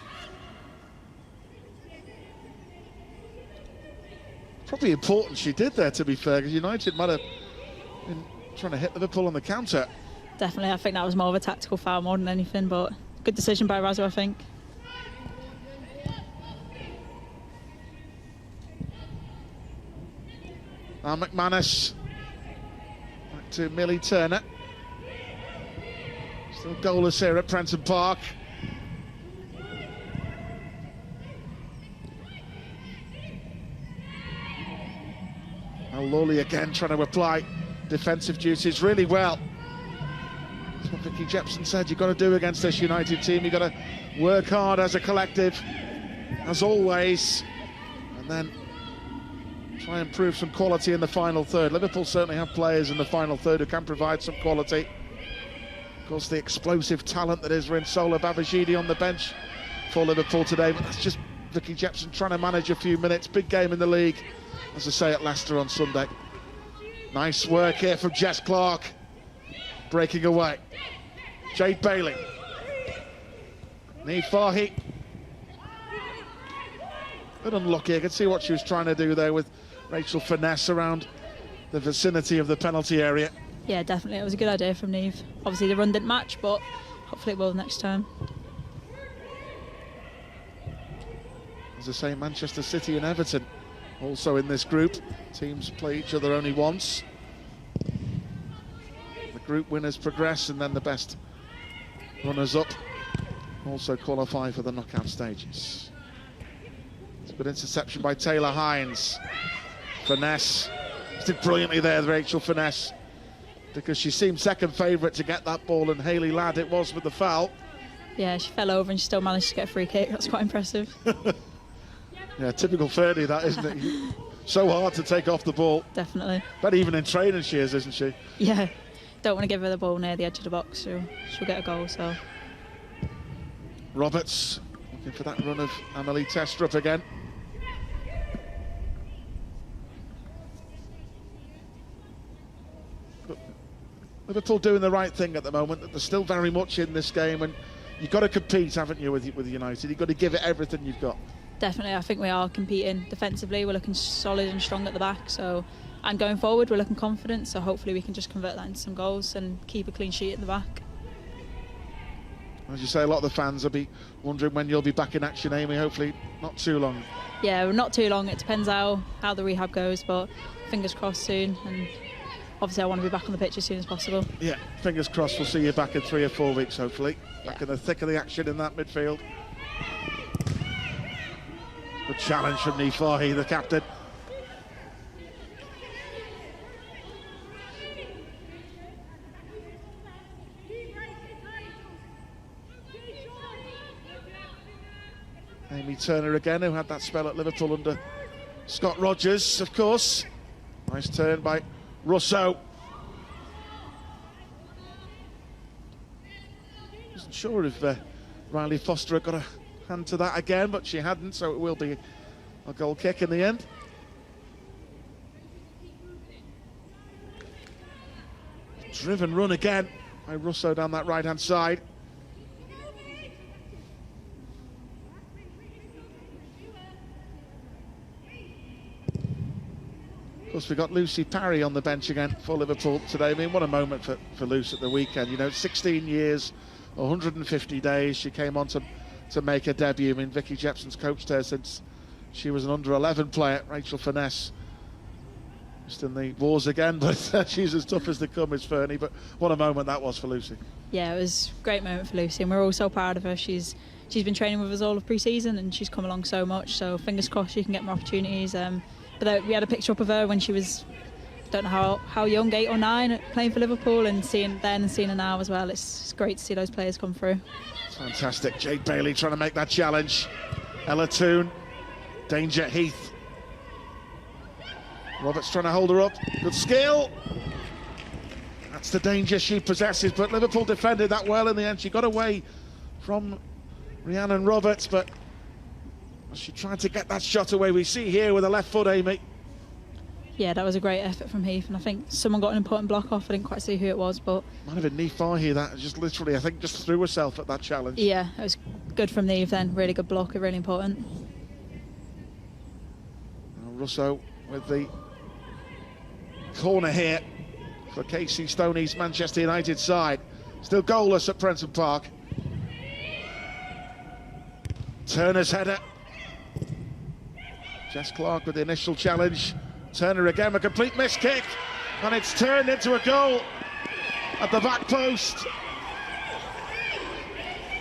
C: Probably important she did there, to be fair, because United might have been trying to hit Liverpool on the counter.
B: Definitely, I think that was more of a tactical foul more than anything, but good decision by Razza, I think.
C: Now McManus back to Millie Turner. Still goalless here at Prenton Park. Now Lawley again trying to apply defensive duties really well. That's what Vicky Jepson said, you've got to do against this United team. You've got to work hard as a collective, as always, and then try and prove some quality in the final third. Liverpool certainly have players in the final third who can provide some quality. Of course, the explosive talent that is Rinsola Babajide on the bench for Liverpool today, but that's just Vicky Jepson trying to manage a few minutes. Big game in the league, as I say, at Leicester on Sunday. Nice work here from Jess Clark, breaking away. Jade Bailey. Niamh Fahy. Bit unlucky. I could see what she was trying to do there with Rachel Finesse around the vicinity of the penalty area.
B: Yeah, definitely. It was a good idea from Niamh. Obviously, the run didn't match, but hopefully it will next time.
C: As I say, Manchester City and Everton also in this group. Teams play each other only once. The group winners progress, and then the best runners-up also qualify for the knockout stages. It's a good interception by Taylor Hines. Finesse. She did brilliantly there, Rachel Finesse, because she seemed second favourite to get that ball, and Hayley Ladd it was with the foul.
B: Yeah, she fell over and she still managed to get a free kick. That's quite impressive.
C: Yeah, typical Fernie, that, isn't it? So hard to take off the ball.
B: Definitely.
C: But even in training she is, isn't she?
B: Yeah. Don't want to give her the ball near the edge of the box, so she'll get a goal. So
C: Roberts looking for that run of Amelie Testrup again. But Liverpool doing the right thing at the moment. They're still very much in this game, and you've got to compete, haven't you, with United? You've got to give it everything you've got.
B: definitely, I think we are competing defensively. We're looking solid and strong at the back. So, and going forward, we're looking confident. So hopefully we can just convert that into some goals and keep a clean sheet at the back.
C: As you say, a lot of the fans will be wondering when you'll be back in action, Amy. Hopefully not too long.
B: Yeah, not too long. It depends how the rehab goes, but fingers crossed soon. And obviously I want to be back on the pitch as soon as possible.
C: Yeah, fingers crossed we'll see you back in 3 or 4 weeks, hopefully. Back in the thick of the action in that midfield. Good challenge from Nifahi, the captain. Amy Turner again, who had that spell at Liverpool under Scott Rogers, of course. Nice turn by Russo. Wasn't sure if Riley Foster had got a hand to that again, but she hadn't, so it will be a goal kick in the end. Driven run again by Russo down that right-hand side. Of course, we've got Lucy Parry on the bench again for Liverpool today. I mean, what a moment for Luce at the weekend. You know, 16 years, 150 days. She came on to make her debut. I mean, Vicky Jepson's coached her since she was an under-11 player. Rachel Finesse, just in the wars again, but she's as tough as they come, is Fernie. But what a moment that was for Lucy. Yeah,
B: it was a great moment for Lucy, and we're all so proud of her. She's been training with us all of pre-season, and she's come along so much. So fingers crossed she can get more opportunities. But we had a picture up of her when she was, don't know how young, 8 or 9, playing for Liverpool, and seeing her now as well. It's great to see those players come through.
C: Fantastic. Jade Bailey trying to make that challenge. Ella Toone, Danger Heath. Roberts trying to hold her up. Good skill. That's the danger she possesses, but Liverpool defended that well in the end. She got away from Rhiannon Roberts, but she tried to get that shot away. We see here with the left foot, Amy.
B: Yeah, that was a great effort from Heath, and I think someone got an important block off. I didn't quite see who it was, but
C: might have been Nifahi that just literally, I think, just threw herself at that challenge.
B: Yeah, it was good from Neve then. Really good block, really important.
C: Now Russo with the corner here for Casey Stoney's Manchester United side. Still goalless at Prenton Park. Turner's header. Jess Clark with the initial challenge. Turner again, a complete miss kick, and it's turned into a goal at the back post.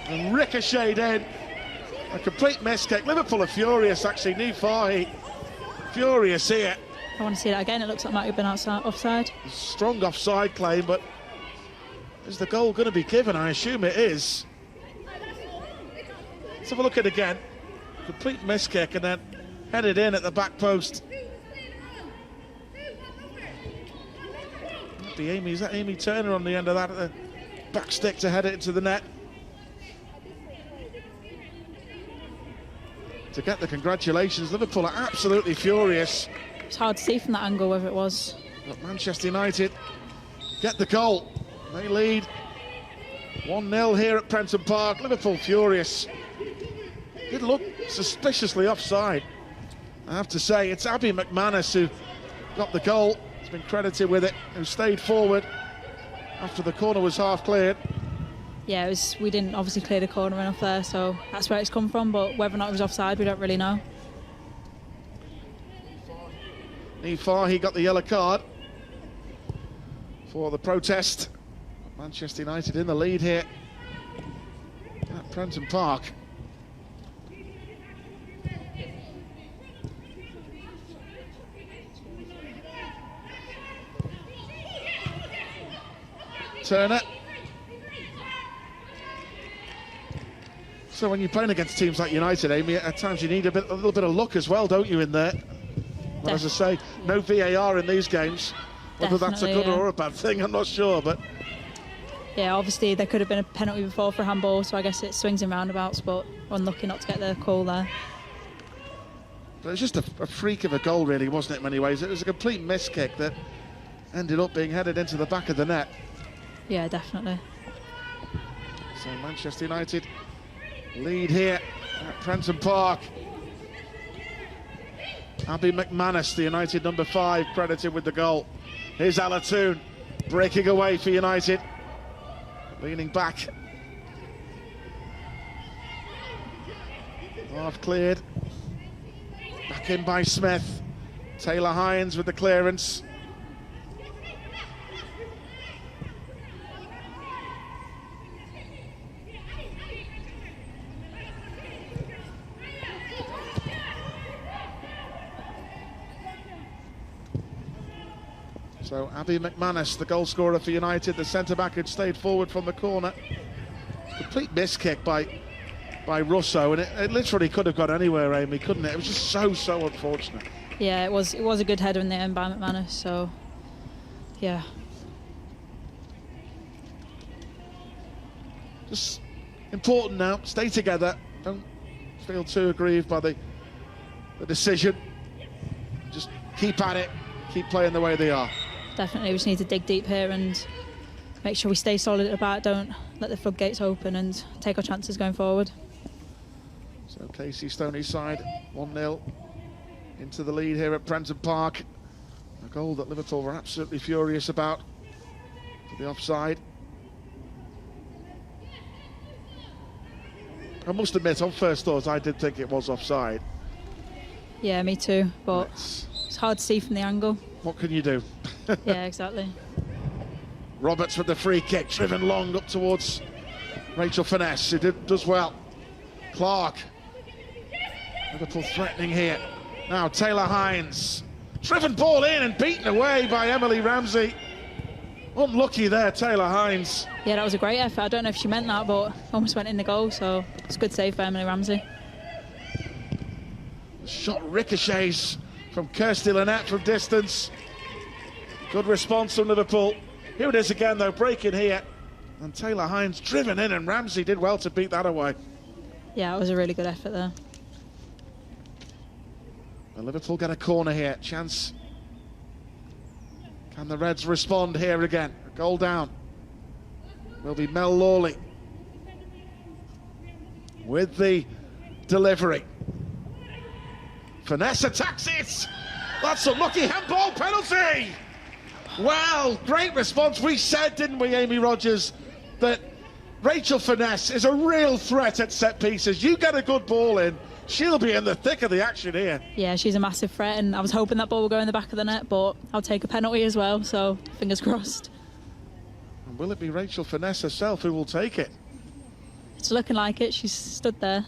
C: And ricocheted in. A complete miss kick. Liverpool are furious, actually. Nifahi furious here.
B: I want to see that again. It looks like it might have been offside.
C: Strong offside claim, but is the goal going to be given? I assume it is. Let's have a look at it again. Complete miss kick and then headed in at the back post. Is that Amy Turner on the end of that at the back stick to head it into the net? To get the congratulations, Liverpool are absolutely furious.
B: It's hard to see from that angle whether it was.
C: But Manchester United get the goal. They lead 1-0 here at Prenton Park. Liverpool furious. Did look suspiciously offside, I have to say. It's Abby McManus who got the goal. He's been credited with it, who stayed forward after the corner was half cleared.
B: Yeah, we didn't obviously clear the corner enough there, so that's where it's come from, but whether or not it was offside, we don't really know.
C: He got the yellow card for the protest. Manchester United in the lead here at Prenton Park. Turner. So when you're playing against teams like United, Amy, at times you need a little bit of luck as well, don't you, in there? But as I say, no VAR in these games. Whether that's a good or a bad thing, I'm not sure, but...
B: Yeah, obviously there could have been a penalty before for a handball, so I guess it swings and roundabouts, but unlucky not to get the call there.
C: But it was just a freak of a goal, really, wasn't it, in many ways? It was a complete miss kick that ended up being headed into the back of the net.
B: Yeah, definitely.
C: So Manchester United lead here at Prenton Park. Abby McManus, the United number 5, credited with the goal. Here's Alatoon breaking away for United. Leaning back. Half cleared. Back in by Smith. Taylor Hines with the clearance. So Abby McManus, the goal scorer for United, the centre-back had stayed forward from the corner. Complete miss kick by Russo, and it literally could have gone anywhere, Amy, couldn't it? It was just so unfortunate.
B: Yeah, it was a good header in the end by McManus, so yeah.
C: Just important now, stay together, don't feel too aggrieved by the decision. Just keep at it, keep playing the way they are.
B: Definitely, we just need to dig deep here and make sure we stay solid at the back, don't let the floodgates open, and take our chances going forward.
C: So Casey Stoney's side, 1-0 into the lead here at Prenton Park. A goal that Liverpool were absolutely furious about for the offside. I must admit, on first thoughts, I did think it was offside.
B: Yeah, me too, but it's hard to see from the angle.
C: What can you do?
B: Yeah, exactly.
C: Roberts with the free kick, driven long up towards Rachel Finesse, who does well. Clark. Liverpool threatening here. Now Taylor Hines. Driven ball in and beaten away by Emily Ramsey. Unlucky there, Taylor Hines.
B: Yeah, that was a great effort. I don't know if she meant that, but almost went in the goal, so it's a good save for Emily Ramsey.
C: The shot ricochets from Kirsty Lynette from distance. Good response from Liverpool. Here it is again, though, breaking here. And Taylor Hines driven in, and Ramsey did well to beat that away.
B: Yeah, it was a really good effort there.
C: Well, Liverpool get a corner here. Chance. Can the Reds respond here again? A goal down. Will be Mel Lawley with the delivery. Finesse attacks it. That's a lucky handball penalty. Well, great response. We said, didn't we, Amy Rogers, that Rachel Finesse is a real threat at set pieces. You get a good ball in, she'll be in the thick of the action here.
B: Yeah, she's a massive threat, and I was hoping that ball would go in the back of the net, but I'll take a penalty as well, so fingers crossed.
C: And will it be Rachel Finesse herself who will take it?
B: It's looking like it. She's stood there.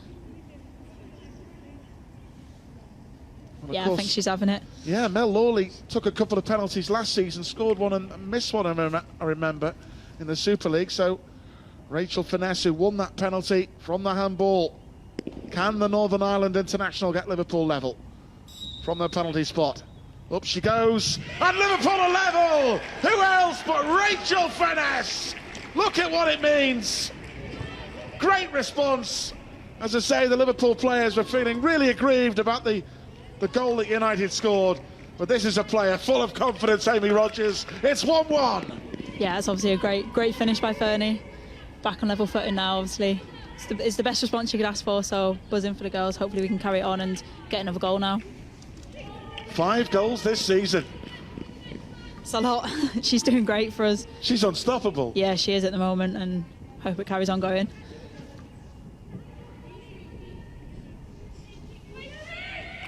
B: Yeah, I think she's having it.
C: Yeah, Mel Lawley took a couple of penalties last season, scored one and missed one, I remember, in the Super League. So Rachel Finesse, who won that penalty from the handball. Can the Northern Ireland International get Liverpool level from the penalty spot? Up she goes, and Liverpool are level! Who else but Rachel Finesse? Look at what it means. Great response. As I say, the Liverpool players were feeling really aggrieved about the goal that United scored, but this is a player full of confidence, Amy Rogers. It's 1-1.
B: Yeah, it's obviously a great finish by Fernie. Back on level footing now, obviously. It's the best response you could ask for, so buzzing for the girls. Hopefully we can carry it on and get another goal now.
C: 5 goals this season.
B: It's a lot. She's doing great for us.
C: She's unstoppable.
B: Yeah, she is at the moment, and hope it carries on going.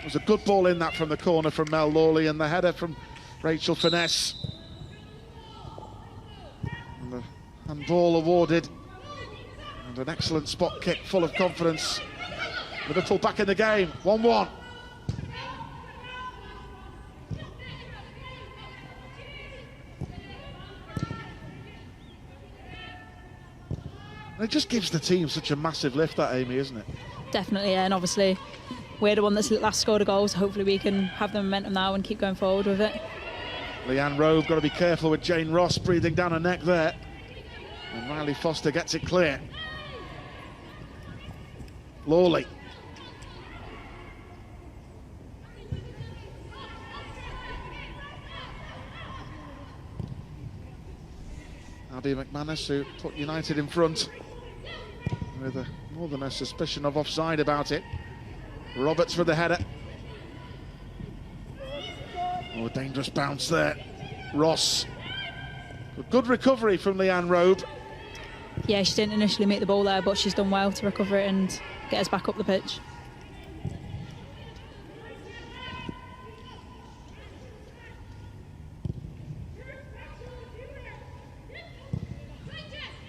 C: It was a good ball in that from the corner from Mel Lawley, and the header from Rachel Finesse. And the handball awarded. And an excellent spot kick, full of confidence. Liverpool back in the game, 1-1. And it just gives the team such a massive lift, that, Amy, isn't it?
B: Definitely, yeah, and obviously we're the one that's last scored a goal, so hopefully we can have the momentum now and keep going forward with it.
C: Leanne Rowe got to be careful with Jane Ross breathing down her neck there. And Riley Foster gets it clear. Lawley. Abby McManus, who put United in front with more than a suspicion of offside about it. Roberts for the header. Oh, a dangerous bounce there. Ross. Good recovery from Leanne Robe.
B: Yeah, she didn't initially meet the ball there, but she's done well to recover it and get us back up the pitch.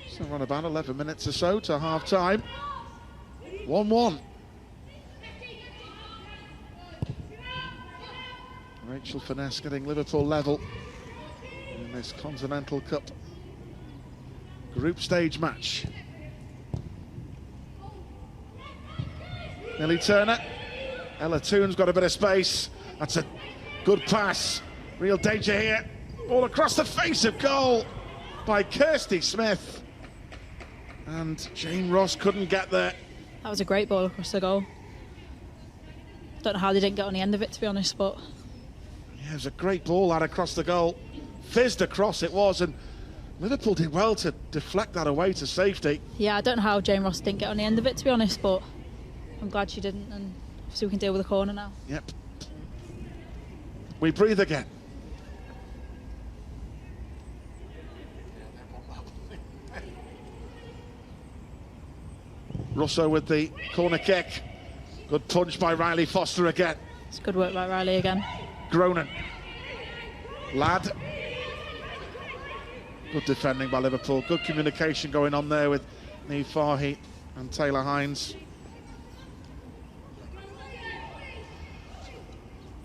C: So run about 11 minutes or so to half-time. 1-1. Rachel Finesse getting Liverpool level in this Continental Cup group stage match. Millie Turner. Ella Toon's got a bit of space. That's a good pass. Real danger here. All across the face of goal by Kirsty Smith. And Jane Ross couldn't get there.
B: That was a great ball across the goal. Don't know how they didn't get on the end of it, to be honest, but...
C: Yeah, it was a great ball that across the goal. Fizzed across it was, and Liverpool did well to deflect that away to safety.
B: Yeah, I don't know how Jane Ross didn't get on the end of it, to be honest, but I'm glad she didn't, and obviously we can deal with the corner now.
C: Yep. We breathe again. Russo with the corner kick. Good punch by Riley Foster again.
B: It's good work by Riley again.
C: Gronan. Ladd. Good defending by Liverpool. Good communication going on there with Niamh Fahy and Taylor Hines.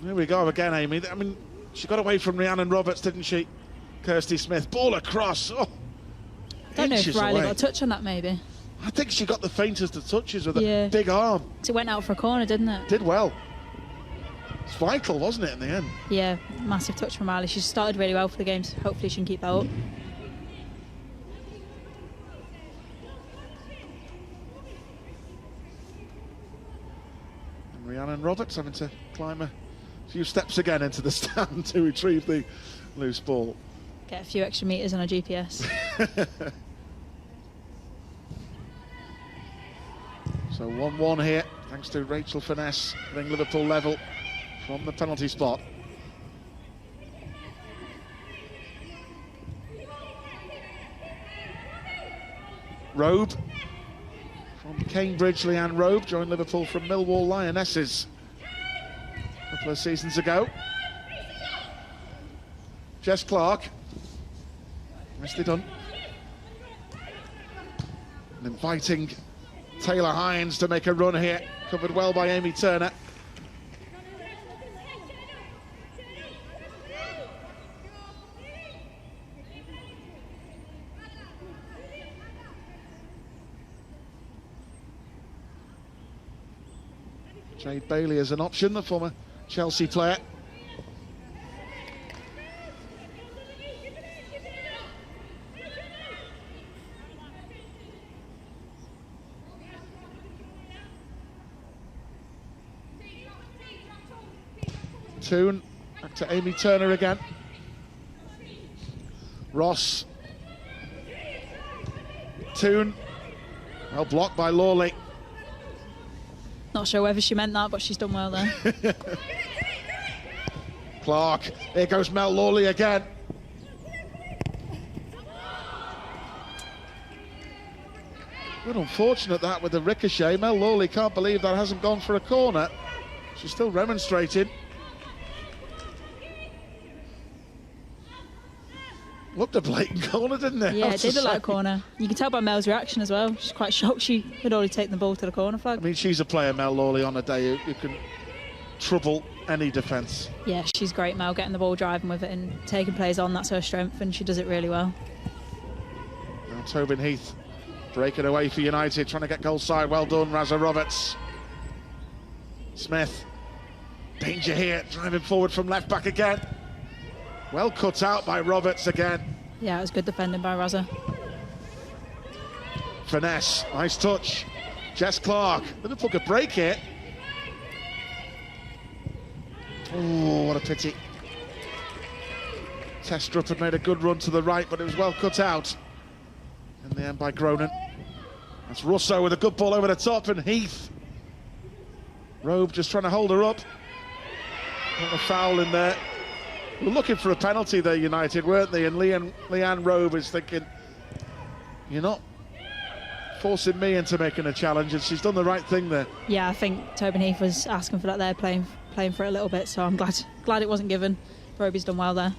C: Here we go again, Amy. I mean, she got away from Rhiannon Roberts, didn't she? Kirsty Smith. Ball across. Oh,
B: Don't know if Riley
C: away.
B: got a touch on that, maybe.
C: I think she got the faintest of touches with
B: Yeah.
C: a big arm.
B: It went out for a corner, didn't it?
C: Did well. It's vital, wasn't it, in the end?
B: Yeah, massive touch from Riley. She started really well for the game, so hopefully she can keep that up.
C: And Rhiannon Roberts having to climb a few steps again into the stand to retrieve the loose ball.
B: Get a few extra metres on a GPS.
C: So 1-1 here, thanks to Rachel Finesse, bring Liverpool level from the penalty spot. Robe from Cambridge, Leanne Robe joined Liverpool from Millwall Lionesses a couple of seasons ago. Jess Clark, nicely done. And inviting Taylor Hines to make a run here, covered well by Amy Turner. Jade Bailey as an option, the former Chelsea player. Toon, back to Amy Turner again. Ross. Toon, well blocked by Lawley.
B: Not sure whether she meant that, but she's done well there.
C: Clark, here goes Mel Lawley again. Good unfortunate that with the ricochet. Mel Lawley can't believe that hasn't gone for a corner. She's still remonstrating. Looked a blatant corner, didn't it?
B: Yeah, it did look like a corner. You can tell by Mel's reaction as well. She's quite shocked she had already taken the ball to the corner flag.
C: I mean, she's a player, Mel Lawley, on a day who can trouble any defence.
B: Yeah, she's great, Mel, getting the ball, driving with it and taking players on. That's her strength, and she does it really well.
C: Now Tobin Heath breaking away for United, trying to get goal side. Well done, Razza Roberts. Smith, danger here, driving forward from left back again. Well cut out by Roberts again.
B: Yeah, it was good defending by Razza.
C: Finesse, nice touch. Jess Clark, Liverpool could break it. Oh, what a pity. Testrup had made a good run to the right, but it was well cut out in the end by Gronin. That's Russo with a good ball over the top, and Heath. Robe just trying to hold her up. Not a foul in there. We're looking for a penalty there, United, weren't they? And Leanne Robe is thinking, you're not forcing me into making a challenge, and she's done the right thing there.
B: Yeah, I think Tobin Heath was asking for that there, playing for it a little bit, so I'm glad it wasn't given. Roby's done well there.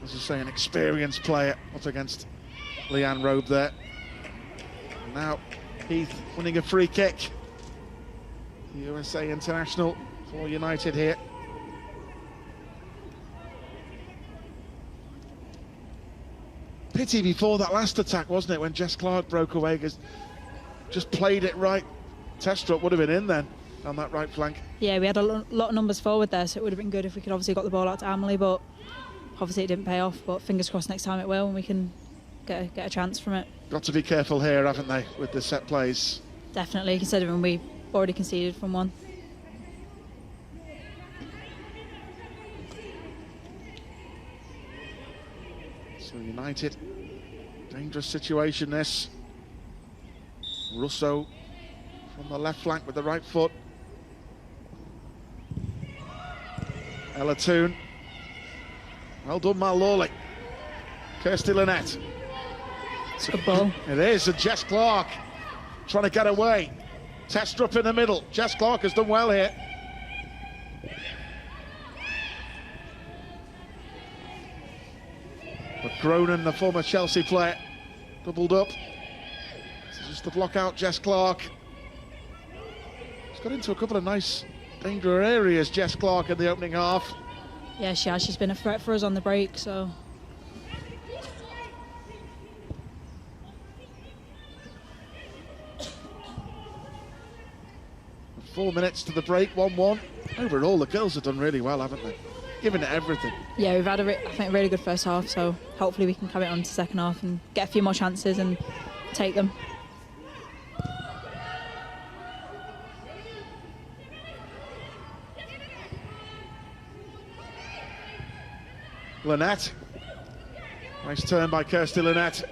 C: As I say, an experienced player up against Leanne Robe there. And now Heath winning a free kick. The USA international for United here. Pity before that last attack, wasn't it, when Jess Clark broke away, just played it right. Testrup would have been in then on that right flank.
B: Yeah, we had a lot of numbers forward there, so it would have been good if we could obviously got the ball out to Amelie, but obviously it didn't pay off. But fingers crossed next time it will, and we can get a chance from it.
C: Got to be careful here, haven't they, with the set plays?
B: Definitely, considering we already conceded from one.
C: So United, dangerous situation this. Russo from the left flank with the right foot. Ella Toon. Well done, Mal Lawley. Kirsty Lynette.
B: It's a good ball.
C: It is, and Jess Clark trying to get away. Testrup in the middle. Jess Clark has done well here. But Gronin, the former Chelsea player, doubled up. This is just to block out Jess Clark. She's got into a couple of nice, dangerous areas, Jess Clark, in the opening half.
B: Yeah, she has. She's been a threat for us on the break, so.
C: 4 minutes to the break, 1-1. Overall, the girls have done really well, haven't they? Giving it everything.
B: Yeah, we've had I think a really good first half, so hopefully we can carry it on to second half and get a few more chances and take them.
C: Lynette. Nice turn by Kirsty Lynette.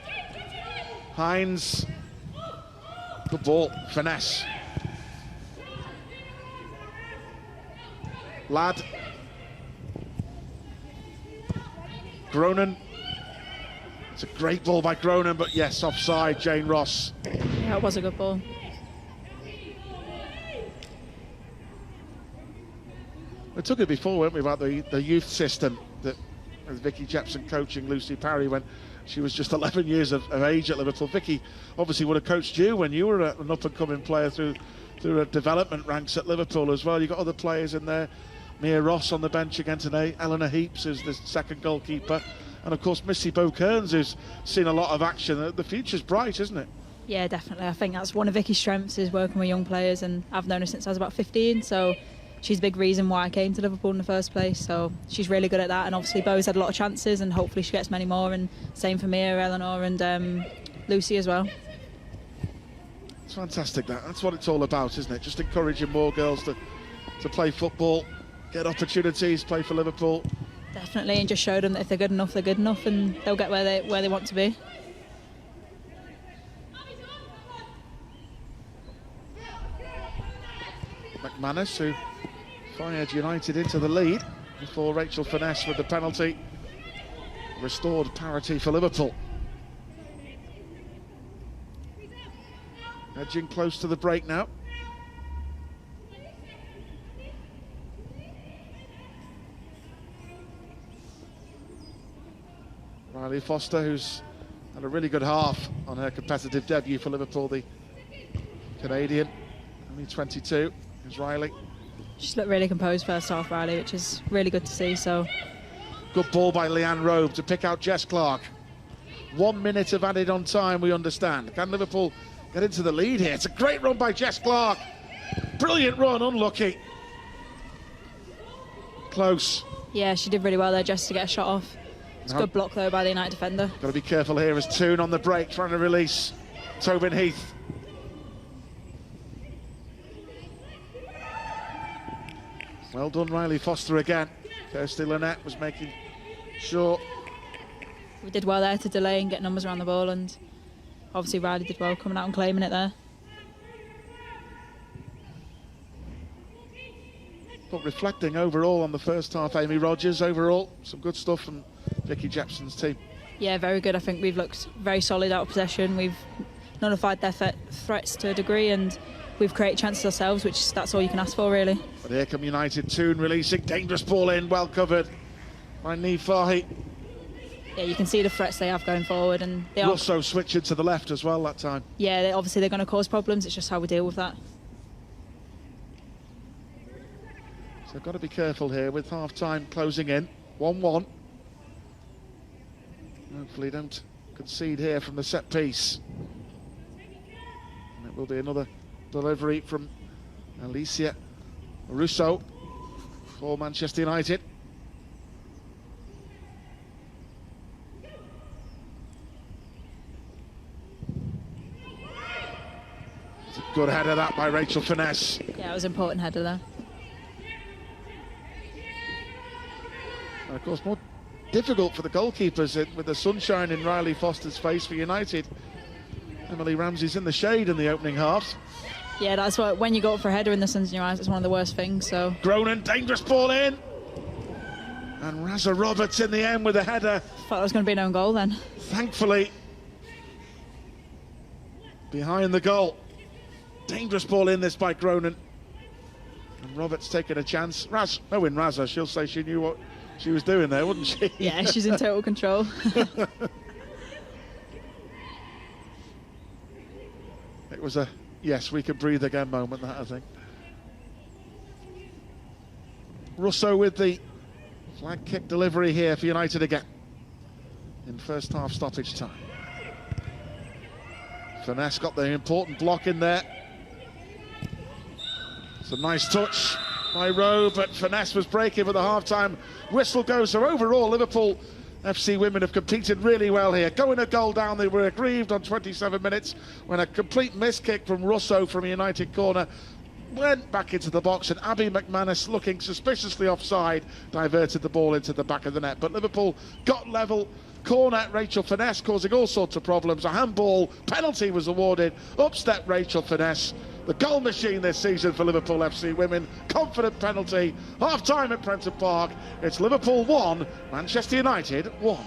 C: Hines. Good ball. Finesse. Ladd. Gronin. It's a great ball by Gronin, but yes, offside, Jane Ross.
B: Yeah, it was a good ball.
C: We took it before, weren't we, about the youth system that with Vicky Jepson coaching Lucy Parry when she was just 11 years of age at Liverpool. Vicky obviously would have coached you when you were an up-and-coming player through development ranks at Liverpool as well. You've got other players in there. Mia Ross on the bench again today. Eleanor Heaps, who's the second goalkeeper. And of course, Missy Bow-Kearns, who's seen a lot of action. The future's bright, isn't it?
B: Yeah, definitely. I think that's one of Vicky's strengths, is working with young players, and I've known her since I was about 15, so she's a big reason why I came to Liverpool in the first place. So she's really good at that, and obviously Bo's had a lot of chances, and hopefully she gets many more, and same for Mia, Eleanor and Lucy as well.
C: It's fantastic, that's what it's all about, isn't it? Just encouraging more girls to play football, get opportunities, play for Liverpool.
B: Definitely, and just show them that if they're good enough, and they'll get where they want to be.
C: McManus, who fired United into the lead before Rachel Finesse with the penalty. Restored parity for Liverpool. Edging close to the break now. Riley Foster, who's had a really good half on her competitive debut for Liverpool, the Canadian, only 22, is Riley.
B: She's looked really composed first half, Riley, which is really good to see. So
C: good ball by Leanne Robe to pick out Jess Clark. 1 minute of added on time, we understand. Can Liverpool get into the lead here? It's a great run by Jess Clark. Brilliant run, unlucky. Close.
B: Yeah, she did really well there just to get a shot off. It's a good block though by the United defender.
C: Got to be careful here as Toon on the break trying to release Tobin Heath. Well done, Riley Foster again. Kirsty Lynette was making sure.
B: We did well there to delay and get numbers around the ball, and obviously Riley did well coming out and claiming it there.
C: But reflecting overall on the first half, Amy Rogers, overall, some good stuff from Vicky Jepson's team.
B: Yeah, very good. I think we've looked very solid out of possession. We've nullified their threats to a degree, and we've created chances ourselves, which that's all you can ask for, really.
C: But here come United, Toon releasing, dangerous ball in, well covered by Niamh Fahy.
B: Yeah, you can see the threats they have going forward, and they are
C: Also switching to the left as well that time.
B: Yeah, obviously they're going to cause problems. It's just how we deal with that.
C: So got to be careful here with half-time closing in. 1-1. Hopefully don't concede here from the set piece. And it will be another delivery from Alicia Russo for Manchester United. It's a good header that by Rachel Finesse.
B: Yeah, it was an important header there.
C: And of course, more difficult for the goalkeepers with the sunshine in Riley Foster's face for United. Emily Ramsey's in the shade in the opening half.
B: Yeah, that's what, when you go up for a header in the sun's in your eyes, it's one of the worst things. So
C: Gronan, dangerous ball in. And Raza Roberts in the end with a header.
B: Thought there was going to be an own goal then.
C: Thankfully, behind the goal. Dangerous ball in this by Gronan. And Roberts taking a chance. Knowing Raza, she'll say she knew what she was doing there, wouldn't she?
B: Yeah, she's in total control.
C: It was a yes, we can breathe again moment, that I think. Russo with the flag kick delivery here for United again in first half stoppage time. Finesse got the important block in there. It's a nice touch by Rowe, but Finesse was breaking for the half-time whistle goes. So overall, Liverpool FC women have competed really well here. Going a goal down, they were aggrieved on 27 minutes when a complete miss kick from Russo from a United corner went back into the box, and Abby McManus, looking suspiciously offside, diverted the ball into the back of the net. But Liverpool got level. Corner, Rachel Finesse causing all sorts of problems. A handball, penalty was awarded. Upstep Rachel Finesse, the goal machine this season for Liverpool FC women. Confident penalty. Half time at Prenton Park. It's Liverpool 1, Manchester United 1.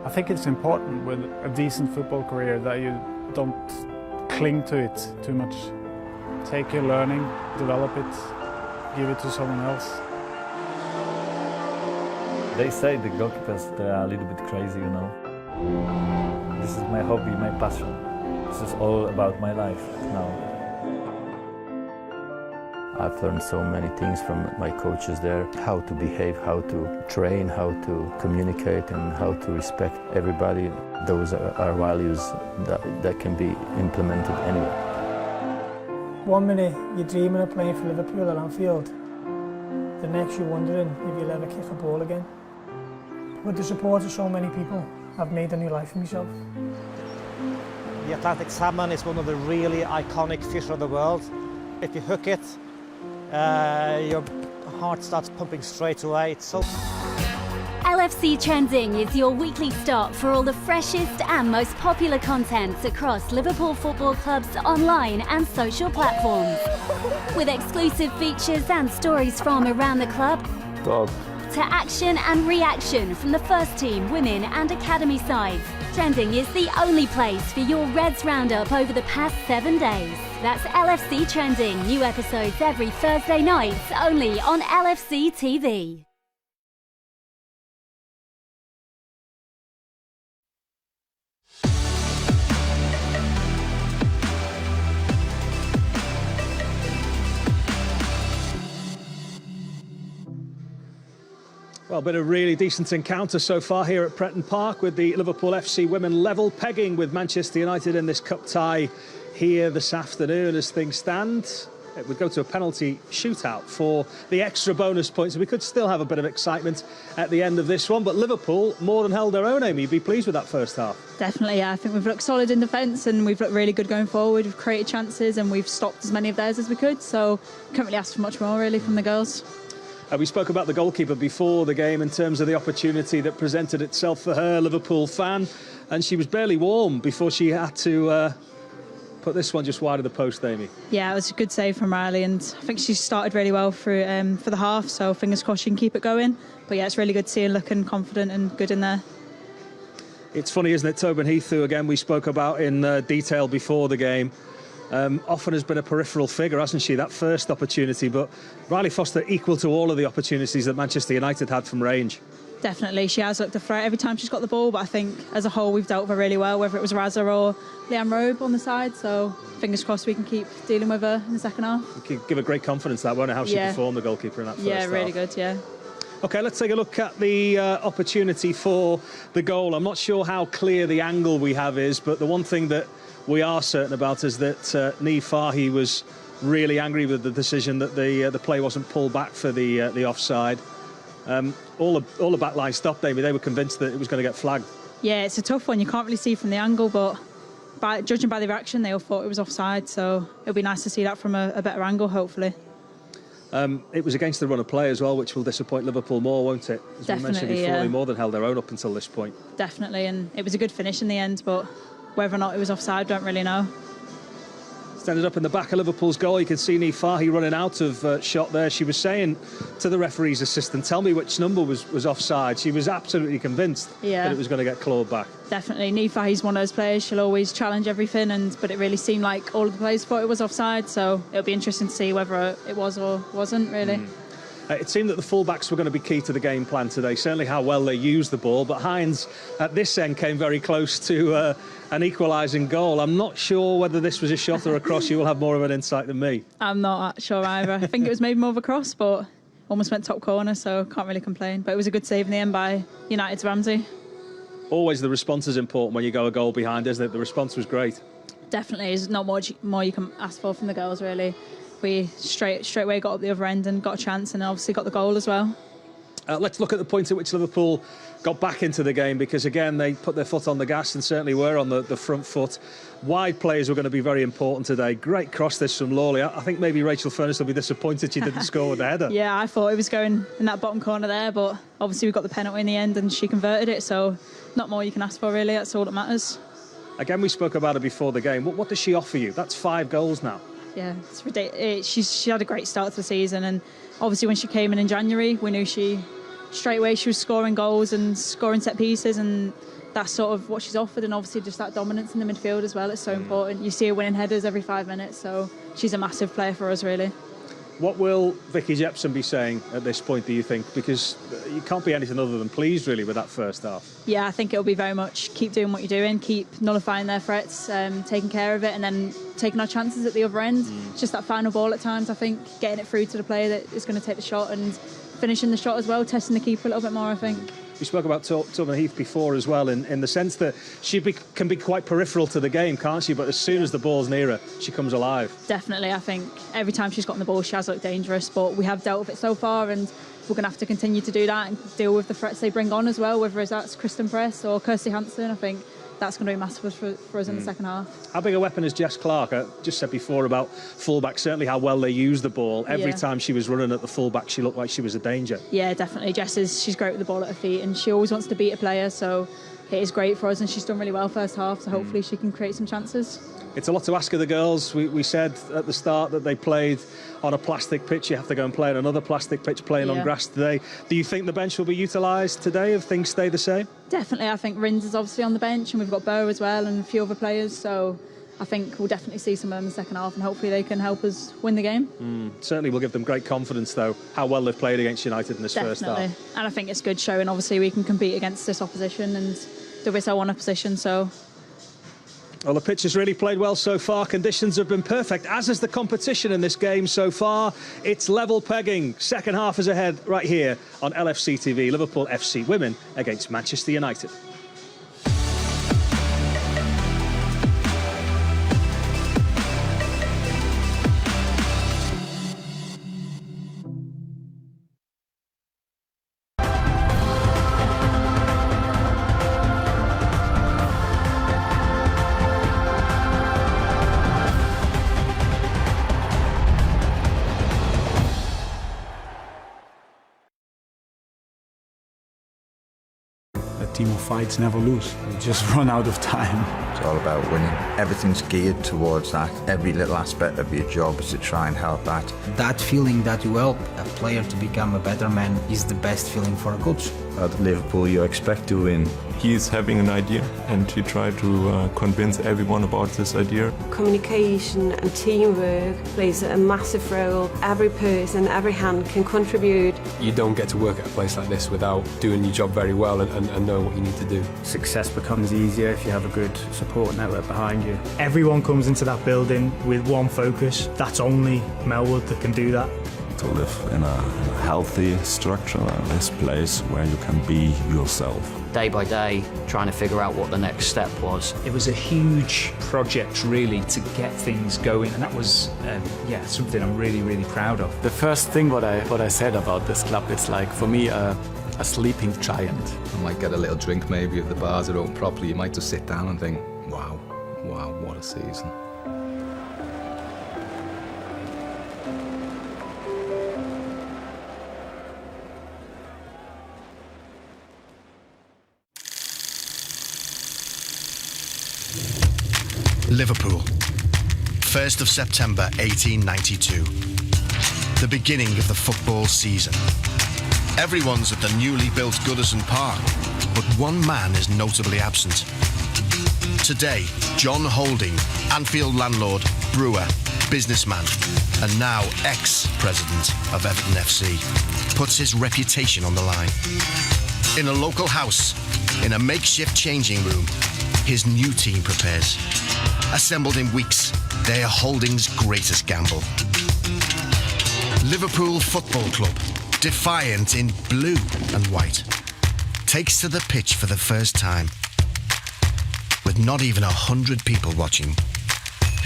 F: I think it's important with a decent football career that you don't cling to it too much. Take your learning, develop it, give it to someone else.
G: They say the goalkeepers, they are a little bit crazy, you know. This is my hobby, my passion. This is all about my life now. I've learned so many things from my coaches there, how to behave, how to train, how to communicate, and how to respect everybody. Those are values that can be implemented anywhere.
H: 1 minute you're dreaming of playing for Liverpool at Anfield, the next you're wondering if you'll ever kick a ball again. With the support of so many people, I've made a new life for myself.
I: The Atlantic salmon is one of the really iconic fish of the world. If you hook it, your heart starts pumping straight away. It's so...
E: LFC Trending is your weekly stop for all the freshest and most popular content across Liverpool Football Club's online and social platforms. With exclusive features and stories from around the club,
G: Talk
E: to action and reaction from the first team, women and academy sides. Trending is the only place for your Reds roundup over the past 7 days. That's LFC Trending. New episodes every Thursday nights, only on LFC TV.
A: Well, been a really decent encounter so far here at Prenton Park with the Liverpool FC women level pegging with Manchester United in this cup tie here this afternoon as things stand. It would go to a penalty shootout for the extra bonus points, so we could still have a bit of excitement at the end of this one. But Liverpool more than held their own, Amy. You'd be pleased with that first half.
B: Definitely, yeah. I think we've looked solid in defence and we've looked really good going forward. We've created chances and we've stopped as many of theirs as we could, so can't really ask for much more really from the girls.
A: We spoke about the goalkeeper before the game in terms of the opportunity that presented itself for her, Liverpool fan, and she was barely warm before she had to put this one just wide of the post, Amy.
B: Yeah, it was a good save from Riley, and I think she started really well through for the half, so fingers crossed she can keep it going. But yeah, it's really good to see her looking confident and good in there.
A: It's funny, isn't it? Tobin Heath, who again we spoke about in detail before the game, often has been a peripheral figure, hasn't she? That first opportunity, but Riley Foster equal to all of the opportunities that Manchester United had from range.
B: Definitely, she has looked a threat every time she's got the ball, but I think as a whole we've dealt with her really well, whether it was Raza or Leanne Robe on the side, so fingers crossed we can keep dealing with her in the second half.
A: You could give her great confidence that, won't it, how she performed, the goalkeeper, in that first half.
B: Yeah, really good, yeah.
A: OK, let's take a look at the opportunity for the goal. I'm not sure how clear the angle we have is, but the one thing that we are certain about is that Niamh Fahy was really angry with the decision that the play wasn't pulled back for the offside. All the back line stopped, Amy. They were convinced that it was going to get flagged. Yeah,
B: it's a tough one. You can't really see from the angle, but judging by the reaction, they all thought it was offside. So it'll be nice to see that from a better angle, hopefully.
A: It was against the run of play as well, which will disappoint Liverpool more, won't it? As we mentioned before, they more than held their own up until this point.
B: Definitely, and it was a good finish in the end, but whether or not it was offside, don't really know.
A: Ended up in the back of Liverpool's goal. You can see Niamh Fahy running out of shot there. She was saying to the referee's assistant, tell me which number was offside. She was absolutely convinced that it was going to get clawed back. Definitely.
B: Niamh Fahy's one of those players. She'll always challenge everything, but it really seemed like all of the players thought it was offside, so it'll be interesting to see whether it was or wasn't, really.
A: It seemed that the fullbacks were going to be key to the game plan today, certainly how well they used the ball, but Hines at this end came very close to an equalising goal. I'm not sure whether this was a shot or a cross. You will have more of an insight than me.
B: I'm not sure either. I think it was maybe more of a cross, but almost went top corner, so can't really complain. But it was a good save in the end by United's Ramsey.
A: Always the response is important when you go a goal behind, isn't it? The response was great.
B: Definitely. There's not much more you can ask for from the girls, really. We straight away got up the other end and got a chance, and obviously got the goal as well.
A: Let's look at the point at which Liverpool got back into the game, because again they put their foot on the gas and certainly were on the front foot. Wide players were going to be very important today. Great cross this from Lawley. I think maybe Rachel Furness will be disappointed she didn't score with the header.
B: Yeah, I thought it was going in that bottom corner there, but obviously we got the penalty in the end and she converted it, so not more you can ask for, really. That's all that matters.
A: Again, we spoke about her before the game. What does she offer you? That's 5 goals now.
B: Yeah, it's ridiculous. She had a great start to the season, and obviously when she came in January, we knew straight away she was scoring goals and scoring set pieces, and that's sort of what she's offered, and obviously just that dominance in the midfield as well. It's so important. You see her winning headers every 5 minutes, so she's a massive player for us, really.
A: What will Vicky Jepson be saying at this point, do you think? Because you can't be anything other than pleased, really, with that first half.
B: Yeah, I think it'll be very much keep doing what you're doing, keep nullifying their threats, taking care of it, and then taking our chances at the other end. It's just that final ball at times, I think, getting it through to the player that is going to take the shot and finishing the shot as well, testing the keeper a little bit more, I think.
A: We spoke about Tobin Heath before as well, in the sense that she can be quite peripheral to the game, can't she? But as soon as the ball's near her, she comes alive.
B: Definitely, I think every time she's gotten the ball, she has looked dangerous, but we have dealt with it so far, and we're going to have to continue to do that and deal with the threats they bring on as well, whether that's Kristen Press or Kirsty Hansen. I think that's going to be massive for us in the second half.
A: How big a weapon is Jess Clark? I just said before about fullback, certainly how well they use the ball. Every time she was running at the fullback, she looked like she was a danger.
B: Yeah, definitely. She's great with the ball at her feet, and she always wants to beat a player, so it is great for us, and she's done really well first half, so hopefully she can create some chances.
A: It's a lot to ask of the girls. We said at the start that they played on a plastic pitch. You have to go and play on another plastic pitch playing on grass today. Do you think the bench will be utilised today if things stay the same? Definitely.
B: I think Rins is obviously on the bench, and we've got Bo as well and a few other players, so I think we'll definitely see some of them in the second half, and hopefully they can help us win the game.
A: Certainly will give them great confidence, though, how well they've played against United in this first half.
B: And I think it's good showing, obviously, we can compete against this opposition and do so on a position, so...
A: Well, the pitch has really played well so far. Conditions have been perfect, as is the competition in this game so far. It's level pegging. Second half is ahead right here on LFC TV. Liverpool FC Women against Manchester United.
F: Team who fights never lose. You just run out of time.
J: It's all about winning. Everything's geared towards that. Every little aspect of your job is to try and help that.
K: That feeling that you help a player to become a better man is the best feeling for a coach.
L: At Liverpool you expect to win. He's having an idea and he tried to convince everyone about this idea.
M: Communication and teamwork plays a massive role. Every person, every hand can contribute.
N: You don't get to work at a place like this without doing your job very well and knowing what you need to do.
F: Success becomes easier if you have a good support network behind you. Everyone comes into that building with one focus. That's only Melwood that can do that.
O: To live in a healthy structure, this place where you can be yourself.
P: Day by day, trying to figure out what the next step was.
Q: It was a huge project, really, to get things going, and that was, something I'm really, really proud of.
R: The first thing what I said about this club, it's like, for me, a sleeping giant.
S: You might get a little drink maybe if the bars are open properly. You might just sit down and think, wow, what a season.
T: Liverpool, 1st of September 1892. The beginning of the football season. Everyone's at the newly built Goodison Park, but one man is notably absent. Today, John Holding, Anfield landlord, brewer, businessman, and now ex-president of Everton FC, puts his reputation on the line. In a local house, in a makeshift changing room, his new team prepares. Assembled in weeks, they are Holding's greatest gamble. Liverpool Football Club, defiant in blue and white, takes to the pitch for the first time, with not even 100 people watching.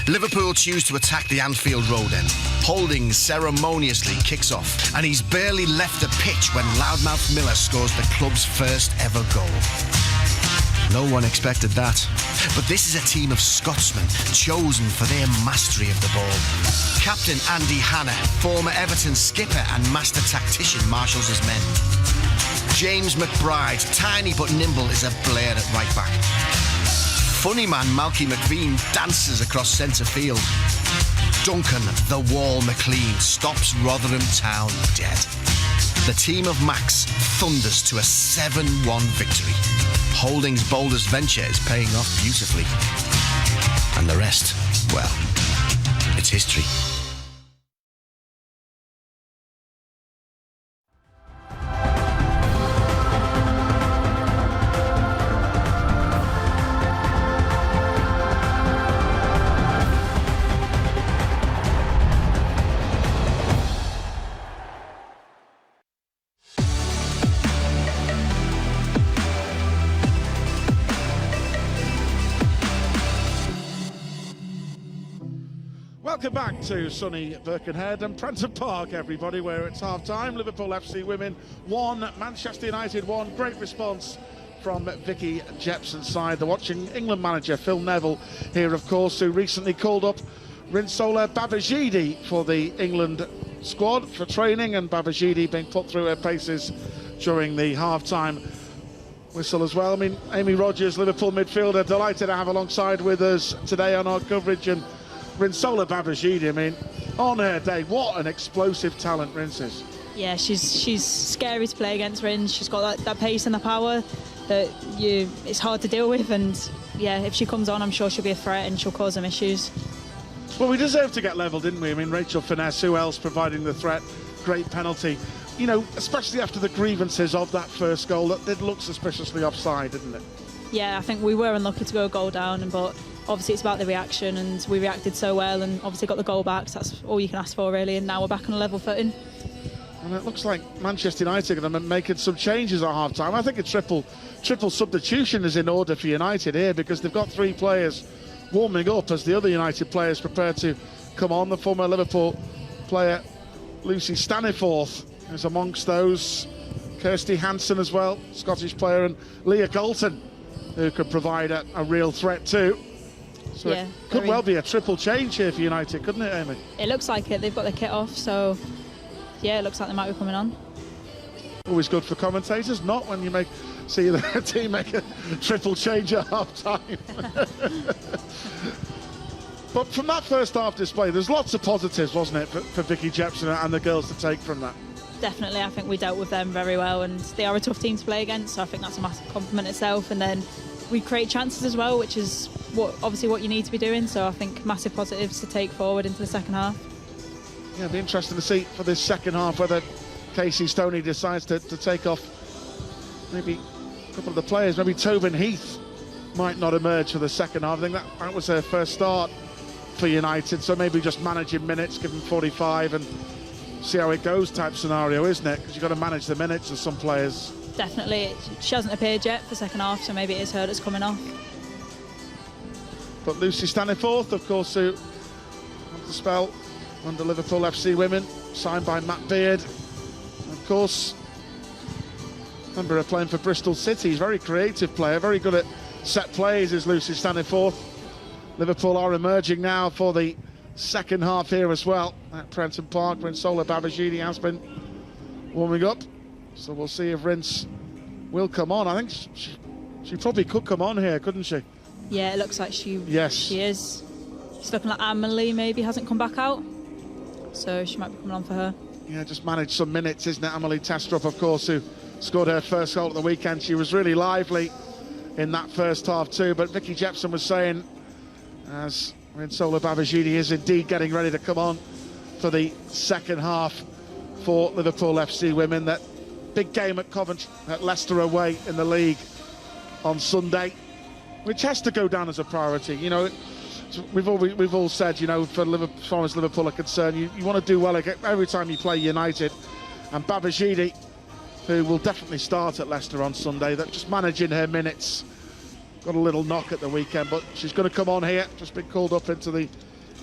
T: Liverpool choose to attack the Anfield Road end. Holding ceremoniously kicks off, and he's barely left the pitch when Loudmouth Miller scores the club's first ever goal. No one expected that. But this is a team of Scotsmen chosen for their mastery of the ball. Captain Andy Hanna, former Everton skipper and master tactician, marshals his men. James McBride, tiny but nimble, is a Blair at right back. Funny man Malky McVean dances across centre field. Duncan, the Wall McLean, stops Rotherham Town dead. The team of Max thunders to a 7-1 victory. Holding's boldest venture is paying off beautifully. And the rest, well, it's history.
C: Welcome back to sunny Birkenhead and Prenton Park, everybody, where it's half-time. Liverpool FC Women 1, Manchester United 1. Great response from Vicky Jepson's side. The watching England manager, Phil Neville, here, of course, who recently called up Rinsola Babajide for the England squad for training, and Babajide being put through her paces during the half-time whistle as well. I mean, Amy Rogers, Liverpool midfielder, delighted to have alongside with us today on our coverage, and Rinsola Babajide, I mean, on her day, what an explosive talent Rins is.
B: Yeah, she's scary to play against, Rins. She's got that pace and the power that it's hard to deal with, and yeah, if she comes on, I'm sure she'll be a threat and she'll cause them issues.
C: Well, we deserved to get level, didn't we? I mean, Rachel Finesse, who else providing the threat? Great penalty. You know, especially after the grievances of that first goal, that did look suspiciously offside, didn't it?
B: Yeah, I think we were unlucky to go a goal down, but obviously it's about the reaction, and we reacted so well and obviously got the goal back, so that's all you can ask for really, and now we're back on a level footing.
C: And it looks like Manchester United are going to be making some changes at half-time. I think a triple substitution is in order for United here, because they've got 3 players warming up as the other United players prepare to come on. The former Liverpool player Lucy Staniforth is amongst those. Kirsty Hansen as well, Scottish player, and Leah Galton, who could provide a real threat too. So yeah, it could well be a triple change here for United, couldn't it, Amy?
B: It looks like it. They've got their kit off, so yeah, it looks like they might be coming on.
C: Always good for commentators, not when you see the team make a triple change at half-time. But from that first half display, there's lots of positives, wasn't it, for Vicky Jepson and the girls to take from that?
B: Definitely, I think we dealt with them very well, and they are a tough team to play against, so I think that's a massive compliment itself. And then we create chances as well, which is obviously what you need to be doing, so I think massive positives to take forward into the second half.
C: Yeah, it'll be interesting to see for this second half whether Casey Stoney decides to take off maybe a couple of the players. Maybe Tobin Heath might not emerge for the second half. I think that was her first start for United, so maybe just managing minutes, give them 45 and see how it goes type scenario, isn't it? Because you've got to manage the minutes of some players.
B: Definitely. She hasn't appeared yet for second half, so maybe it is her that's coming off.
C: But Lucy Staniforth, of course, who had the spell under Liverpool FC Women, signed by Matt Beard. Of course, remember her playing for Bristol City. He's a very creative player, very good at set plays, is Lucy Staniforth. Liverpool are emerging now for the second half here as well at Prenton Park. Rinsola Babajide has been warming up, so we'll see if Rins will come on. I think she probably could come on here, couldn't she?
B: Yeah, it looks like she is. It's looking like Emily maybe hasn't come back out, so she might be coming on for her.
C: Yeah, just manage some minutes, isn't it? Emily Testrup, of course, who scored her first goal at the weekend. She was really lively in that first half too, but Vicky Jepson was saying, as Rinsola Babajide is indeed getting ready to come on for the second half for Liverpool FC Women, that big game at Coventry, at Leicester away in the league on Sunday, which has to go down as a priority. You know, we've all said, you know, as far as Liverpool are concerned, you want to do well every time you play United, and Babajide, who will definitely start at Leicester on Sunday, that just managing her minutes. Got a little knock at the weekend, but she's going to come on here. Just been called up into the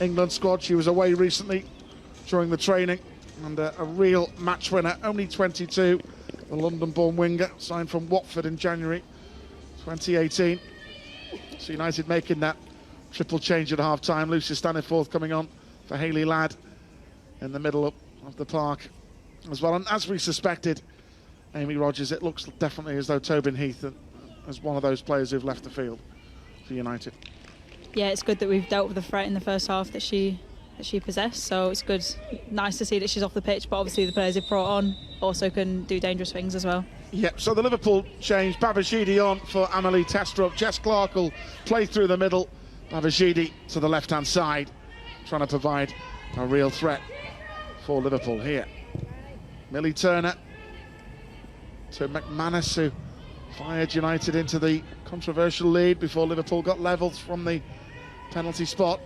C: England squad. She was away recently during the training, and a real match winner, only 22, the London-born winger, signed from Watford in January 2018. So United making that triple change at half-time. Lucy Staniforth coming on for Hayley Ladd in the middle of the park as well. And as we suspected, Amy Rogers, it looks definitely as though Tobin Heath as one of those players who've left the field for United.
B: Yeah, it's good that we've dealt with the threat in the first half that she possessed, so it's good, nice to see that she's off the pitch, but obviously the players they've brought on also can do dangerous things as well.
C: Yeah, so the Liverpool change, Babajide on for Amelie Testrup. Jess Clark will play through the middle, Babajide to the left-hand side, trying to provide a real threat for Liverpool here. Millie Turner to McManus, who fired United into the controversial lead before Liverpool got levelled from the penalty spot.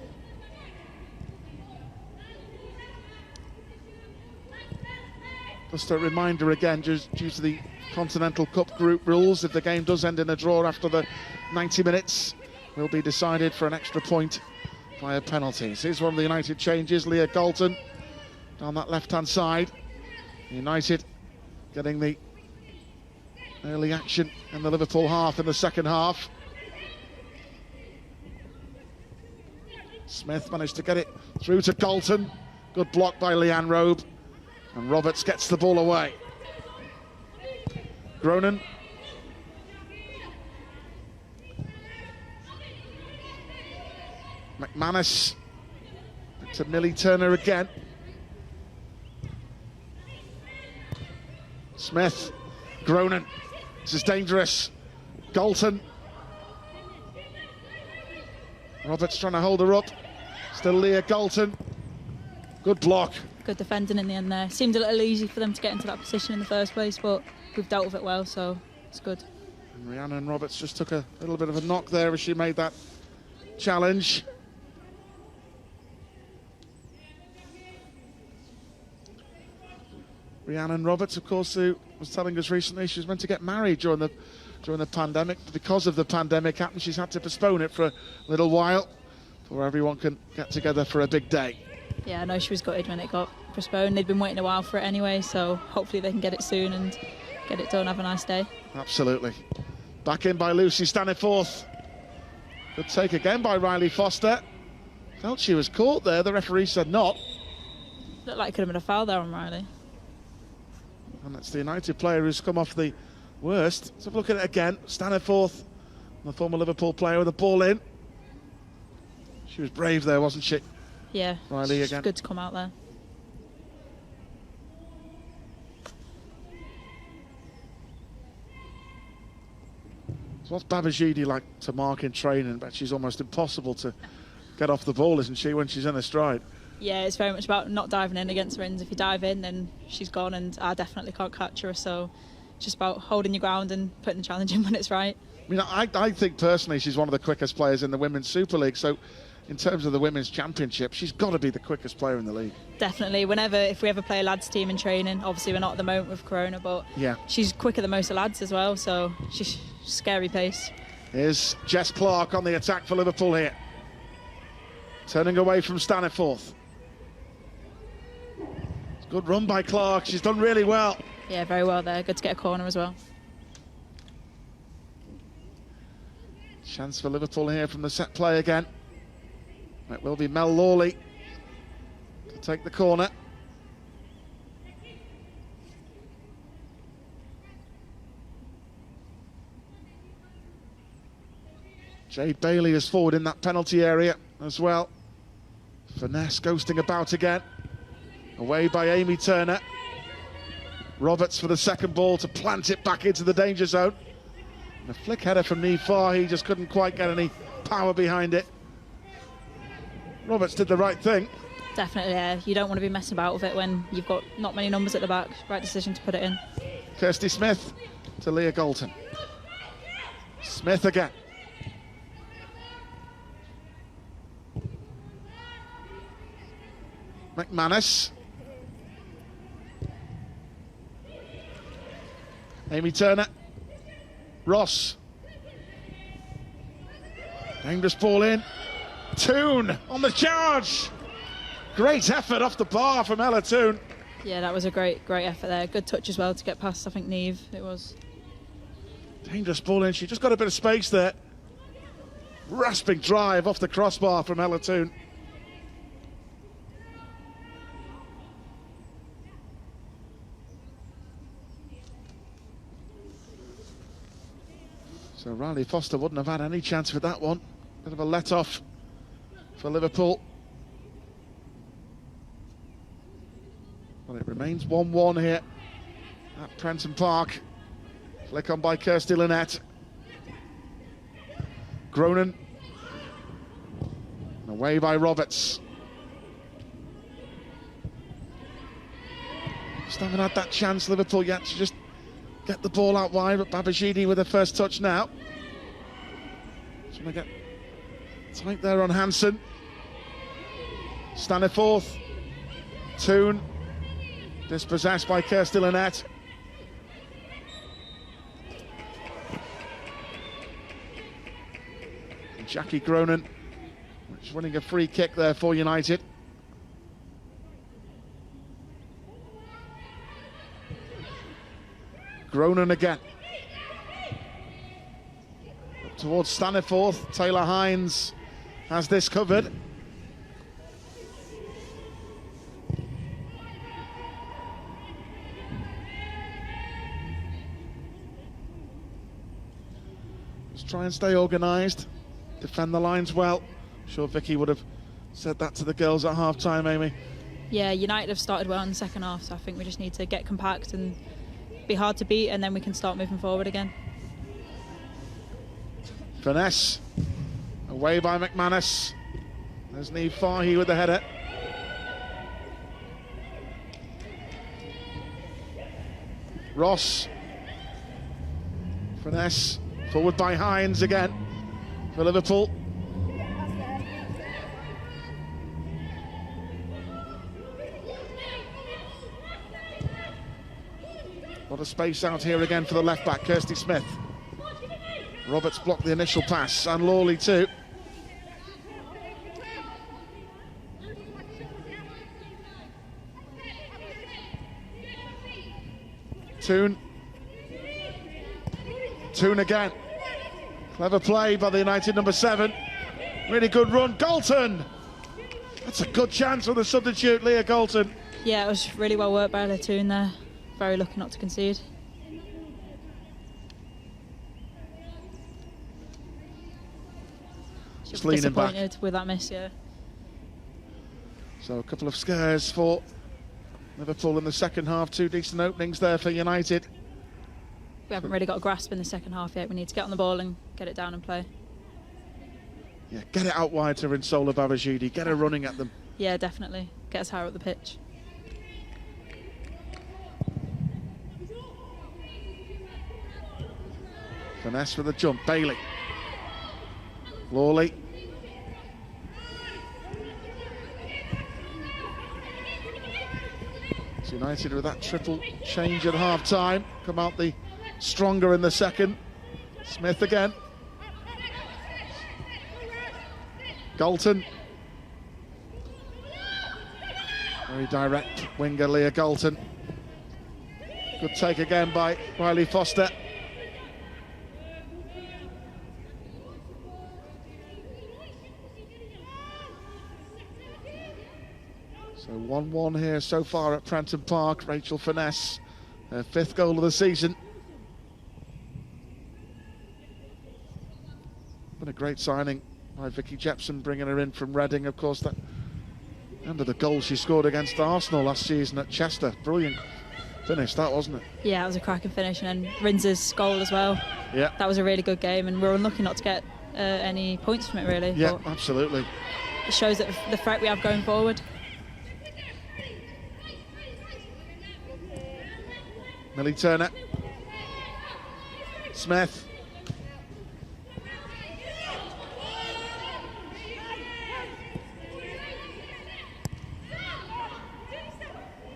C: Just a reminder again, just due to the Continental Cup group rules, if the game does end in a draw after the 90 minutes, will be decided for an extra point via penalties. Here's one of the United changes, Leah Galton down that left-hand side. United getting the early action in the Liverpool half in the second half. Smith managed to get it through to Galton. Good block by Leanne Robe. And Roberts gets the ball away. Gronin McManus to Millie Turner again. Smith, Gronin, this is dangerous. Galton. Roberts trying to hold her up. Still Leah Galton. Good block.
B: Good defending in the end there. Seemed a little easy for them to get into that position in the first place, but we've dealt with it well, so it's good.
C: And Rhiannon Roberts just took a little bit of a knock there as she made that challenge. Rhiannon Roberts, of course, who was telling us recently she was meant to get married during the pandemic. Because of the pandemic happened, she's had to postpone it for a little while before everyone can get together for a big day.
B: Yeah, I know she was gutted when it got postponed. They'd been waiting a while for it anyway, so hopefully they can get it soon and get it done. Have a nice day.
C: Absolutely. Back in by Lucy Staniforth. Good take again by Riley Foster. Felt she was caught there. The referee said not.
B: Looked like it could have been a foul there on Riley.
C: And that's the United player who's come off the worst. Let's have a look at it again. Staniforth, the former Liverpool player, with the ball in. She was brave there, wasn't she?
B: Yeah,
C: Riley
B: it's
C: again.
B: Good to come out there.
C: So what's Babajide like to mark in training? But she's almost impossible to get off the ball, isn't she, when she's in her stride?
B: Yeah, it's very much about not diving in against her ends. If you dive in, then she's gone, and I definitely can't catch her. So it's just about holding your ground and putting the challenge in when it's right.
C: I mean, I think personally she's one of the quickest players in the Women's Super League. So in terms of the Women's Championship, she's got to be the quickest player in the league.
B: Definitely. If we ever play a lads team in training, obviously we're not at the moment with Corona, but
C: yeah,
B: she's quicker than most of the lads as well. So she's scary pace.
C: Here's Jess Clark on the attack for Liverpool here. Turning away from Staniforth. Good run by Clark. She's done really well.
B: Yeah, very well there. Good to get a corner as well.
C: Chance for Liverpool here from the set play again. It will be Mel Lawley to take the corner. Jade Bailey is forward in that penalty area as well. Finesse ghosting about again. Away by Amy Turner. Roberts for the second ball to plant it back into the danger zone. And a flick header from Niamh Fahey, just couldn't quite get any power behind it. Roberts did the right thing.
B: Definitely, yeah. You don't want to be messing about with it when you've got not many numbers at the back. Right decision to put it in.
C: Kirsty Smith to Leah Galton. Smith again. McManus. Amy Turner. Ross. Dangerous ball in. Toon on the charge. Great effort off the bar from Ella Toon.
B: Yeah, that was a great effort there. Good touch as well to get past, I think, Niamh. It was.
C: Dangerous ball in. She just got a bit of space there. Rasping drive off the crossbar from Ella Toon. So Riley Foster wouldn't have had any chance with that one. Bit of a let-off for Liverpool. Well, it remains 1-1 here at Prenton Park. Flick on by Kirsty Lynette. Gronin. Away by Roberts. Just haven't had that chance, Liverpool, yet to just get the ball out wide, but Babajide with her first touch now. Trying to get tight there on Hansen. Staniforth. Toon. Dispossessed by Kirsty Lynette. And Jackie Gronin, which is winning a free kick there for United. Gronin again. Up towards Staniforth. Taylor Hines has this covered. Let's try and stay organised. Defend the lines well. Sure Vicky would have said that to the girls at half-time, Amy.
B: Yeah, United have started well in the second half, so I think we just need to get compact and be hard to beat, and then we can start moving forward again.
C: Finesse. Away by McManus. There's Niamh Fahey with the header. Ross. Finesse. Forward by Hines again for Liverpool. A lot of space out here again for the left back, Kirsty Smith. Roberts blocked the initial pass, and Lawley too. Toon again. Clever play by the United number 7. Really good run. Galton! That's a good chance for the substitute, Leah Galton.
B: Yeah, it was really well worked by Toon there. Very lucky not to concede.
C: Just leaning back.
B: Disappointed with that miss, yeah.
C: So a couple of scares for Liverpool in the second half. 2 decent openings there for United.
B: We haven't really got a grasp in the second half yet. We need to get on the ball and get it down and play.
C: Yeah, get it out wide to Rinsola Babajidi. Get her running at them.
B: Yeah, definitely. Get us higher up the pitch.
C: Finesse with a jump. Bailey. Lawley. It's United with that triple change at half-time. Come out the stronger in the second. Smith again. Galton. Very direct winger Leah Galton. Good take again by Riley Foster. So 1-1 here so far at Prenton Park. Rachel Finesse, her 5th goal of the season. Been a great signing by Vicky Jepson, bringing her in from Reading. Of course, that under the goal she scored against Arsenal last season at Chester. Brilliant finish, that, wasn't it?
B: Yeah, it was a cracking finish, and then Rinz's goal as well.
C: Yeah,
B: that was a really good game, and we're unlucky not to get any points from it, really.
C: Yeah,
B: but
C: absolutely.
B: it shows that the threat we have going forward.
C: Millie Turner. Smith.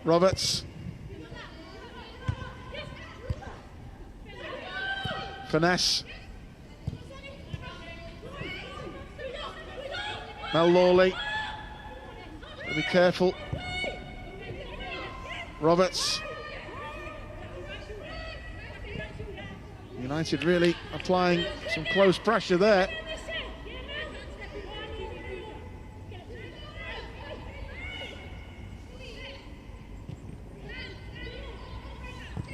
C: Roberts. Finesse. Mel Lawley. Be careful. Roberts. United really applying some close pressure there.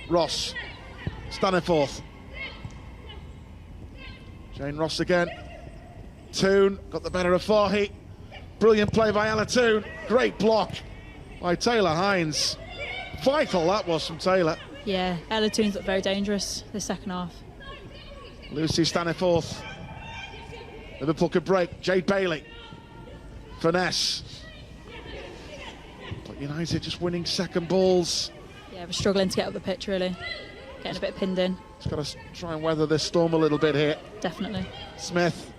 C: Ross, Staniforth. Jane Ross again. Toon got the better of Fahey. Brilliant play by Ella Toon. Great block by Taylor Hines. Vital that was from Taylor.
B: Yeah, Ella Toon's looked very dangerous this second half.
C: Lucy Staniforth. Liverpool could break. Jade Bailey. Finesse. But United just winning second balls.
B: Yeah, we're struggling to get up the pitch, really. Getting a bit pinned in.
C: Just got to try and weather this storm a little bit here.
B: Definitely.
C: Smith.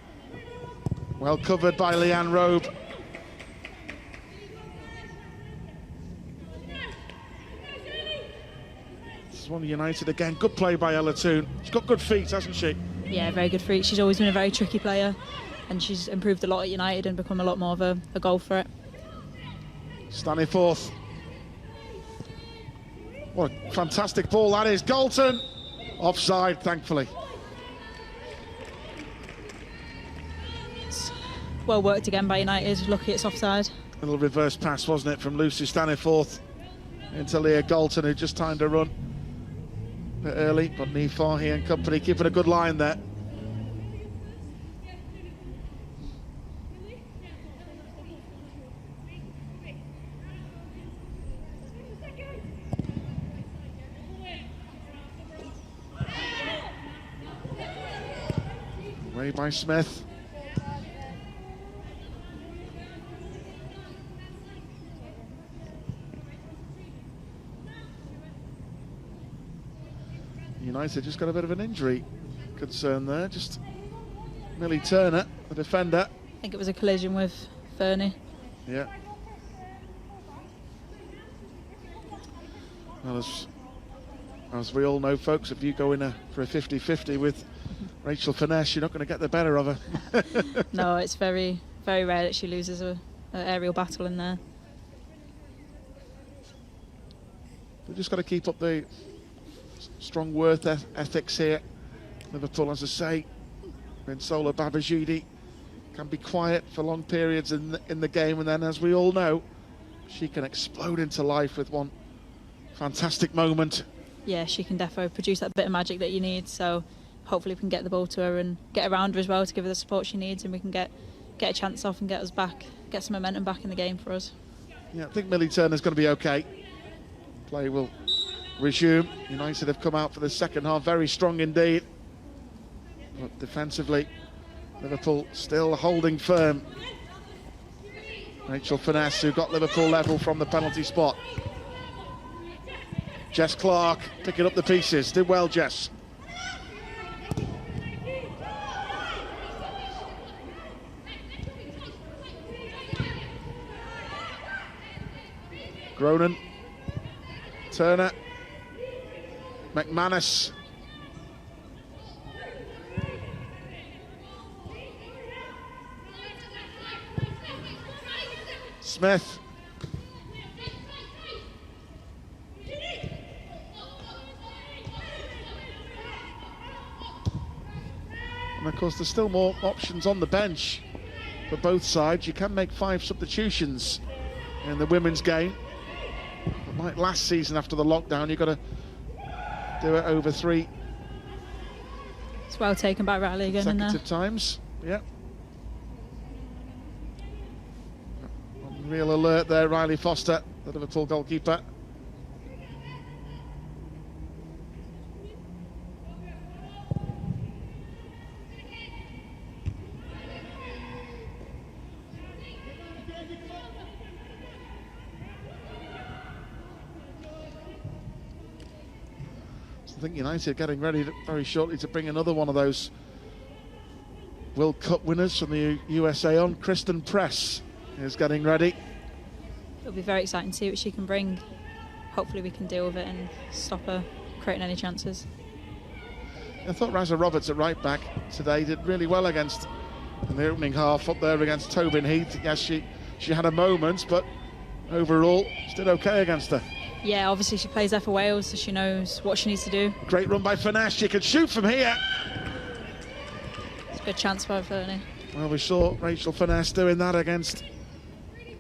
C: Well covered by Leanne Robe. This is one of United again. Good play by Ella Toon. She's got good feet, hasn't she?
B: Yeah, very good feet. She's always been a very tricky player, and she's improved a lot at United and become a lot more of a goal threat.
C: Staniforth. What a fantastic ball that is. Galton. Offside, thankfully.
B: It's well worked again by United. Lucky it's offside.
C: Little reverse pass, wasn't it, from Lucy Staniforth into Leah Galton, who just timed her run a bit early, but Niamh Fahey and company keeping a good line there. Away by Smith. United just got a bit of an injury concern there. Just Millie Turner, the defender.
B: I think it was a collision with Fernie.
C: Yeah. Well, as we all know, folks, if you go in for a 50-50 with Rachel Finesse, you're not going to get the better of her.
B: No, it's very, very rare that she loses an aerial battle in there.
C: We've just got to keep up the strong work ethics here. Liverpool, as I say, Rinsola Babajide can be quiet for long periods in the game, and then, as we all know, she can explode into life with one fantastic moment.
B: Yeah, she can definitely produce that bit of magic that you need, so hopefully we can get the ball to her and get around her as well to give her the support she needs, and we can get a chance off and get us back, get some momentum back in the game for us.
C: Yeah, I think Millie Turner's going to be okay. Play will resume. United have come out for the second half very strong indeed, but defensively Liverpool still holding firm. Rachel Finesse, who got Liverpool level from the penalty spot. Jess Clark picking up the pieces. Did well, Jess. Gronin, Turner, McManus. Smith. And of course there's still more options on the bench for both sides. You can make 5 substitutions in the women's game. But like last season after the lockdown, you've got to do it over 3
B: It's well taken by Riley again in there.
C: consecutive times. Yeah. On real alert there, Riley Foster, the Liverpool goalkeeper. I think United getting ready very shortly to bring another one of those World Cup winners from the USA on. Kristen Press is getting ready.
B: It'll be very exciting to see what she can bring. Hopefully we can deal with it and stop her creating any chances.
C: I thought Razza Roberts at right back today did really well against, in the opening half up there against Tobin Heath. Yes, she had her moments, but overall she did okay against her.
B: Yeah, obviously she plays there for Wales, so she knows what she needs to do.
C: Great run by Finesse. She could shoot from here.
B: It's a good chance for Fernie.
C: Well, we saw Rachel Finesse doing that against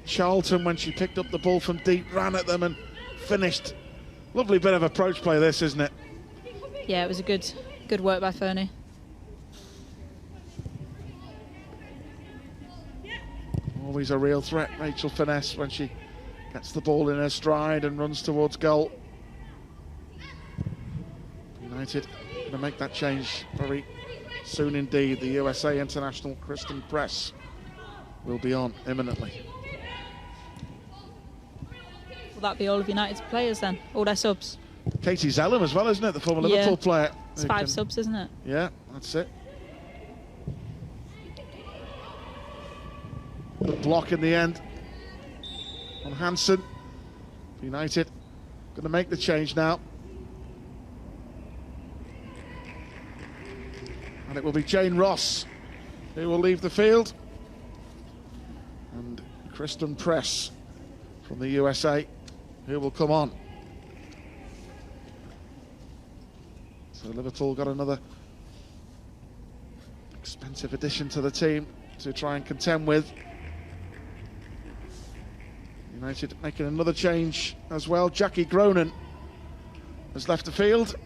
C: Charlton when she picked up the ball from deep, ran at them and finished. Lovely bit of approach play this, isn't it?
B: Yeah, it was a good work by Fernie.
C: Always a real threat, Rachel Finesse, when she gets the ball in her stride and runs towards goal. United going to make that change very soon indeed. The USA international Kristen Press will be on imminently.
B: Will that be all of United's players then? All their subs?
C: Katie Zellum as well, isn't it? The former Liverpool player.
B: It's 5 subs, isn't it?
C: Yeah, that's it. Good block in the end on Hansen. United going to make the change now. And it will be Jane Ross who will leave the field. And Kristen Press from the USA who will come on. So Liverpool got another expensive addition to the team to try and contend with. United making another change as well. Jackie Gronin has left the field.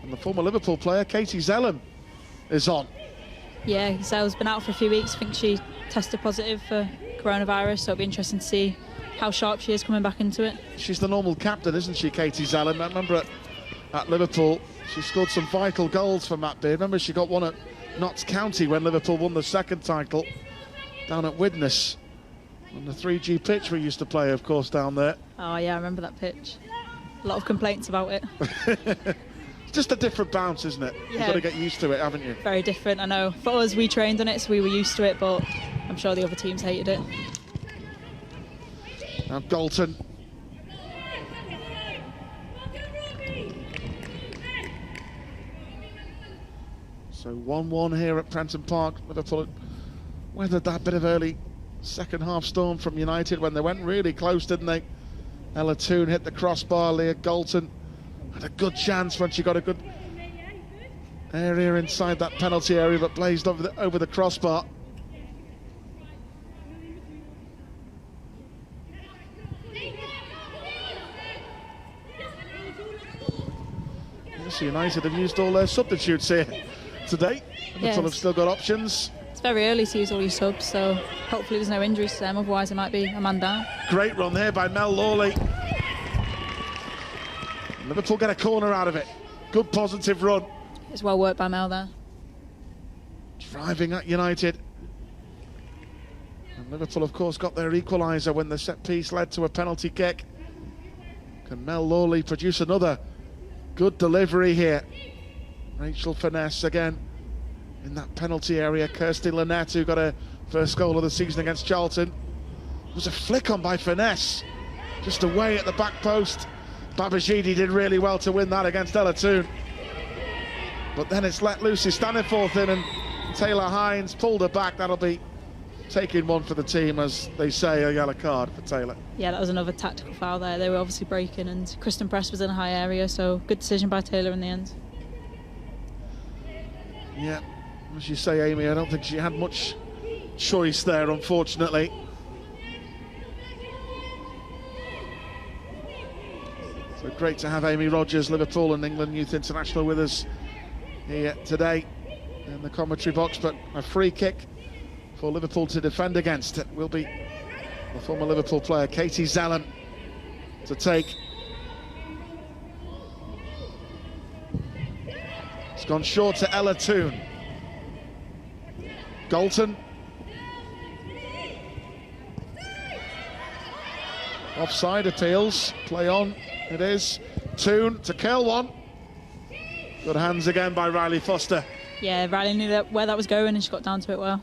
C: And the former Liverpool player, Katie Zellum, is on.
B: Yeah, Zell's been out for a few weeks. I think she tested positive for coronavirus, so it'll be interesting to see how sharp she is coming back into it.
C: She's the normal captain, isn't she, Katie Zellum? I remember at Liverpool, She scored some vital goals for Matt Beard. Remember, she got one at Notts County when Liverpool won the second title down at Widnes. On the 3G pitch we used to play, of course, down there.
B: Oh yeah, I remember that pitch. A lot of complaints about it.
C: It's just a different bounce, isn't it? You've got to get used to it, haven't you?
B: Very different, I know. For us, we trained on it, so we were used to it, but I'm sure the other teams hated it.
C: Now Galton. So 1-1 here at Prenton Park. Liverpool weathered that bit of early second half storm from United when they went really close, didn't they? Ella Toone hit the crossbar. Leah Galton had a good chance when she got a good area inside that penalty area, but blazed over the crossbar. Yes, United have used all their substitutes here today. Liverpool have still got options.
B: It's very early to use all your subs, so hopefully there's no injuries to them, otherwise it might be a man down.
C: Great run there by Mel Lawley. Liverpool get a corner out of it. Good positive run.
B: It's well worked by Mel there.
C: Driving at United. And Liverpool, of course, got their equaliser when the set piece led to a penalty kick. Can Mel Lawley produce another good delivery here? Rachel Finesse again in that penalty area. Kirsty Lynette, who got her first goal of the season against Charlton. It was a flick on by Finesse, just away at the back post. Babajidi did really well to win that against Ella Toone. But then it's let Lucy Staniforth in, and Taylor Hines pulled her back. That'll be taking one for the team, as they say, a yellow card for Taylor.
B: Yeah, that was another tactical foul there. They were obviously breaking, and Kristen Press was in a high area, so good decision by Taylor in the end.
C: Yeah, as you say, Amy, I don't think she had much choice there, unfortunately. So great to have Amy Rogers, Liverpool and England Youth International, with us here today in the commentary box. But a free kick for Liverpool to defend against. It will be the former Liverpool player Katie Zellen to take. It's gone short to Ella Toone. Galton. Offside appeals. Play on. It is. Toone to curl one. Good hands again by Riley Foster.
B: Yeah, Riley knew where that was going, and she got down to it well.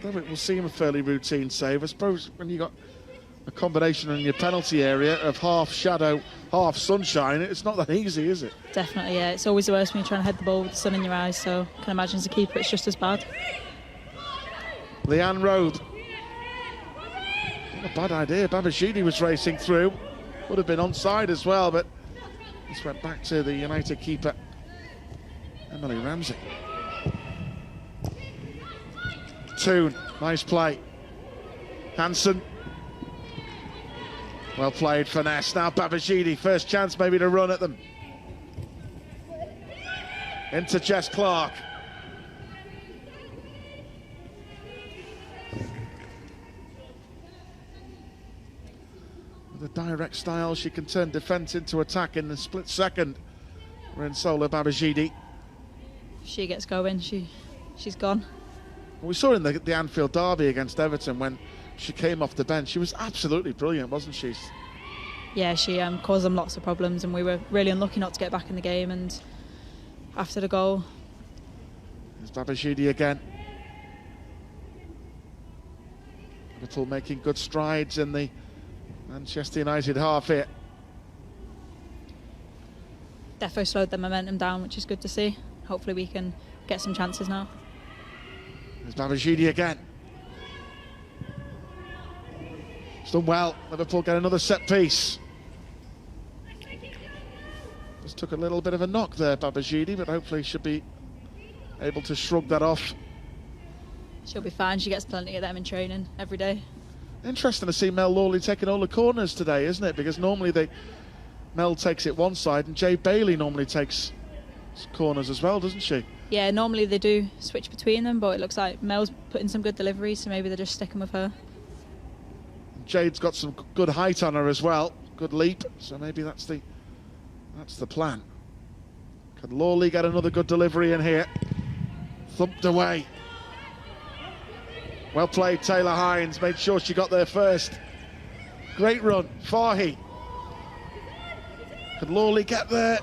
C: Though it will seem a fairly routine save, I suppose when you got a combination in your penalty area of half shadow, half sunshine, it's not that easy, is it?
B: Definitely, yeah. It's always the worst when you're trying to head the ball with the sun in your eyes, so I can imagine as a keeper it's just as bad.
C: Leanne Robe. Not a bad idea. Babajidi was racing through. Would have been onside as well, but this went back to the United keeper, Emily Ramsey. Toone, nice play. Hansen. Well played, Finesse. Now Babajidi, first chance maybe to run at them. Into Jess Clark. With a direct style, she can turn defence into attack in a split second. Rensola Babajidi.
B: She gets going, she's gone.
C: We saw in the Anfield derby against Everton when she came off the bench. She was absolutely brilliant, wasn't she?
B: Yeah, she caused them lots of problems, and we were really unlucky not to get back in the game. And after the goal,
C: there's Babajidi again. Liverpool making good strides in the Manchester United half here.
B: Defo slowed their momentum down, which is good to see. Hopefully we can get some chances now.
C: There's Babajidi again. It's done well. Liverpool get another set piece. Just took a little bit of a knock there, Babajidi, but hopefully should be able to shrug that off.
B: She'll be fine. She gets plenty of them in training every day.
C: Interesting to see Mel Lawley taking all the corners today, isn't it? Because normally Mel takes it one side, and Jay Bailey normally takes corners as well, doesn't she?
B: Yeah, normally they do switch between them, but it looks like Mel's putting some good deliveries, so maybe they're just sticking with her.
C: Jade's got some good height on her as well, good leap, so maybe that's the plan. Can Lawley get another good delivery in here? Thumped away. Well played, Taylor Hines, made sure she got there first. Great run, Fahy. Could Lawley get there?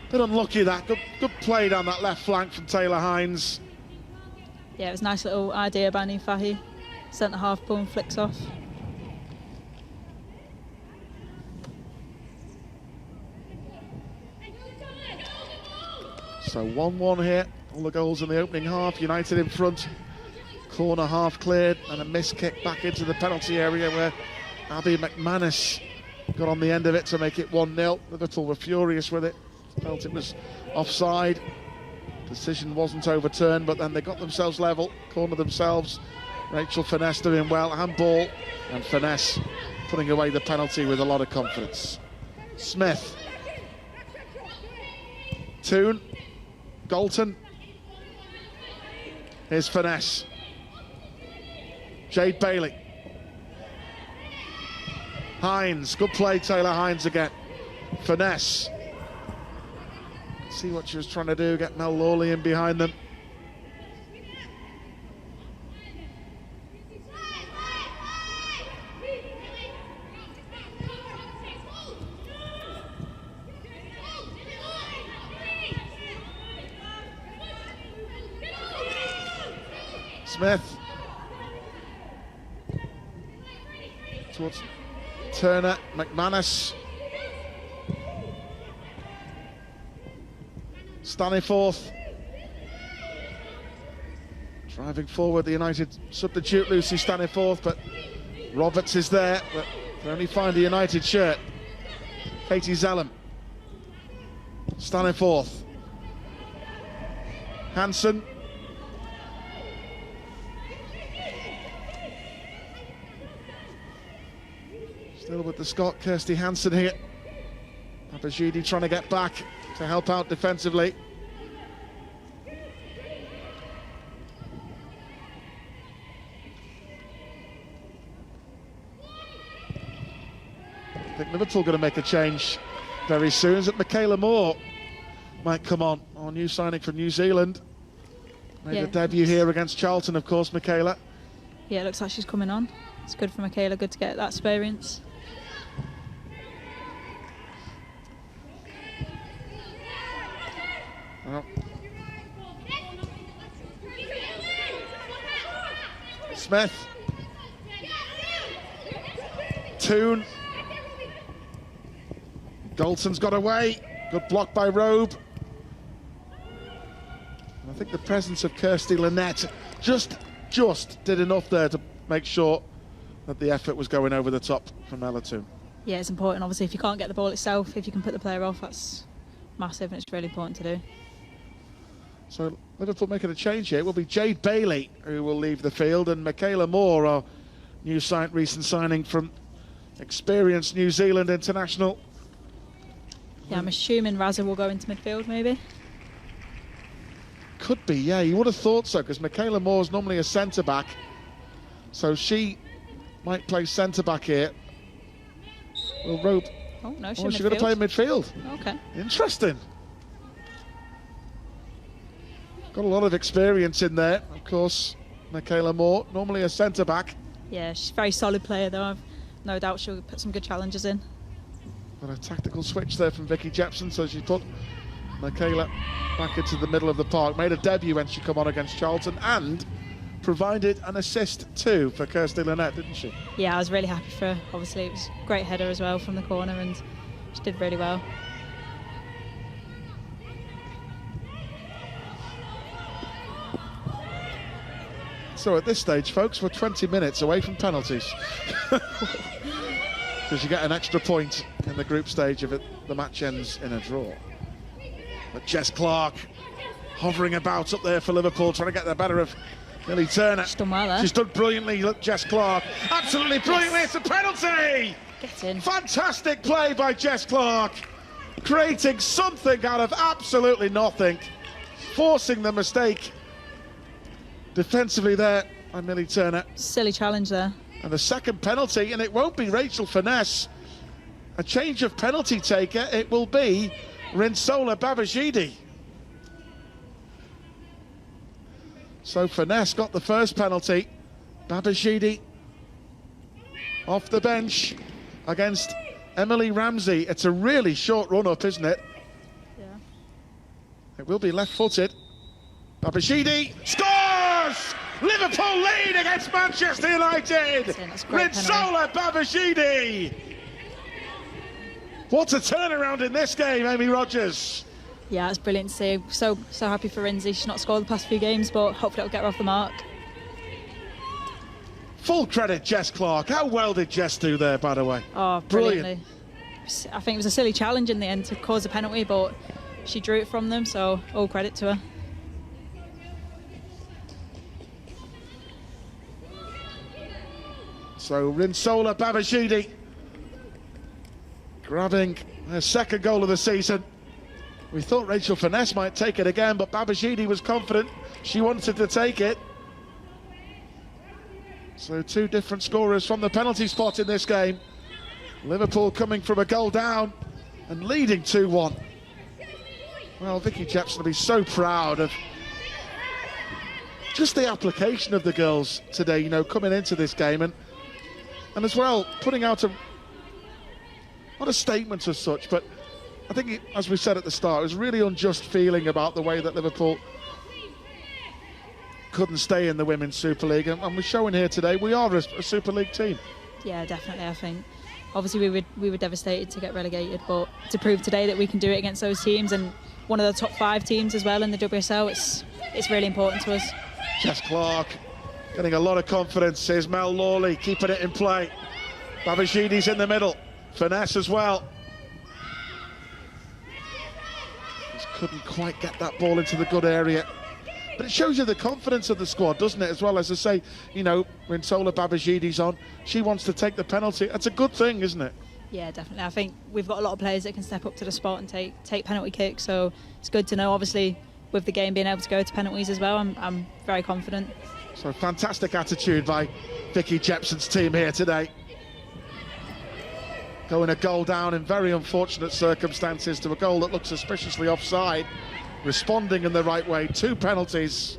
C: Bit unlucky that, good play down that left flank from Taylor Hines.
B: Yeah, it was a nice little idea by Fahy. Centre half pull and flicks off.
C: So 1-1 here, all the goals in the opening half, United in front. Corner half cleared and a missed kick back into the penalty area where Abby McManus got on the end of it to make it 1-0. Liverpool were furious with it, felt it was offside. Decision wasn't overturned, but then they got themselves level, corner themselves. Rachel Finesse doing well, handball, and Finesse putting away the penalty with a lot of confidence. Smith. Toon. Galton. Here's Finesse. Jade Bailey. Hines, good play, Taylor Hines again. Finesse. See what she was trying to do, get Mel Lawley in behind them. Smith. Towards Turner, McManus. Staniforth. Driving forward, the United substitute, Lucy Staniforth, but Roberts is there, but can only find a United shirt. Katie Zellum. Staniforth. Hansen. Still with the Scot, Kirsty Hansen here. Papagidi trying to get back to help out defensively. I think Liverpool going to make a change very soon. Is that Michaela Moore might come on, our new signing from New Zealand. Made a debut here against Charlton, of course, Michaela.
B: Yeah, it looks like she's coming on. It's good for Michaela, good to get that experience.
C: Well. Smith. Toon. Dalton's got away. Good block by Robe. And I think the presence of Kirsty Lynette just did enough there to make sure that the effort was going over the top from Ella Toon.
B: Yeah, it's important. Obviously, if you can't get the ball itself, if you can put the player off, that's massive and it's really important to do.
C: So Liverpool making a change here. It will be Jade Bailey who will leave the field, and Michaela Moore, our recent signing from experienced New Zealand international.
B: Yeah, I'm assuming Raza will go into midfield, maybe.
C: Could be, yeah. You would have thought so, because Michaela Moore's normally a centre-back. So she might play centre-back here. Well, Robe.
B: Oh, no, she's
C: going to play midfield.
B: Okay.
C: Interesting. Got a lot of experience in there, of course. Michaela Moore, normally a centre-back.
B: Yeah, she's a very solid player, though. I've no doubt she'll put some good challenges in.
C: Got a tactical switch there from Vicky Jepson, so she put Michaela back into the middle of the park. Made a debut when she come on against Charlton and provided an assist too for Kirsty Lynette, didn't she?
B: Yeah, I was really happy for her. Obviously, it was a great header as well from the corner, and she did really well.
C: So at this stage, folks, we're 20 minutes away from penalties. Because you get an extra point in the group stage if the match ends in a draw. But Jess Clark hovering about up there for Liverpool, trying to get the better of Lily Turner.
B: She's done well there.
C: She's done brilliantly. Look, Jess Clark, absolutely brilliantly. It's a penalty!
B: Get in.
C: Fantastic play by Jess Clark, creating something out of absolutely nothing, forcing the mistake defensively there by Millie Turner.
B: Silly challenge there.
C: And the second penalty, and it won't be Rachel Finesse. A change of penalty taker, it will be Rinsola Babajide. So Finesse got the first penalty. Babajide off the bench against Emily Ramsey. It's a really short run-up, isn't it?
B: Yeah.
C: It will be left-footed. Babajide scores! Liverpool lead against Manchester United! Rinsola Babajide! What a turnaround in this game, Amy Rogers.
B: Yeah, it's brilliant to see. So happy for Rinzi. She's not scored the past few games, but hopefully it'll get her off the mark.
C: Full credit, Jess Clark. How well did Jess do there, by the way?
B: Oh, brilliantly. I think it was a silly challenge in the end to cause a penalty, but she drew it from them, so all credit to her.
C: So Rinsola Babajide grabbing her second goal of the season. We thought Rachel Finesse might take it again, but Babajide was confident she wanted to take it. So two different scorers from the penalty spot in this game. Liverpool coming from a goal down and leading 2-1. Well, Vicky Jepson will be so proud of just the application of the girls today, you know, coming into this game and as well putting out not a statement as such, but I think, as we said at the start, it was really unjust feeling about the way that Liverpool couldn't stay in the Women's Super League, and we're showing here today we are a Super League team.
B: Yeah, definitely. I think obviously we were devastated to get relegated, but to prove today that we can do it against those teams and one of the top 5 teams as well in the WSL, it's really important to us.
C: Jess Clark getting a lot of confidence. Here's Mel Lawley keeping it in play. Babajide's in the middle. Finesse as well. Just couldn't quite get that ball into the good area. But it shows you the confidence of the squad, doesn't it? As well, as I say, you know, when Rinsola Babajide's on, she wants to take the penalty. That's a good thing, isn't it?
B: Yeah, definitely. I think we've got a lot of players that can step up to the spot and take penalty kicks. So it's good to know, obviously, with the game being able to go to penalties as well. I'm very confident.
C: So fantastic attitude by Vicky Jepson's team here today. Going a goal down in very unfortunate circumstances to a goal that looked suspiciously offside. Responding in the right way. 2 penalties.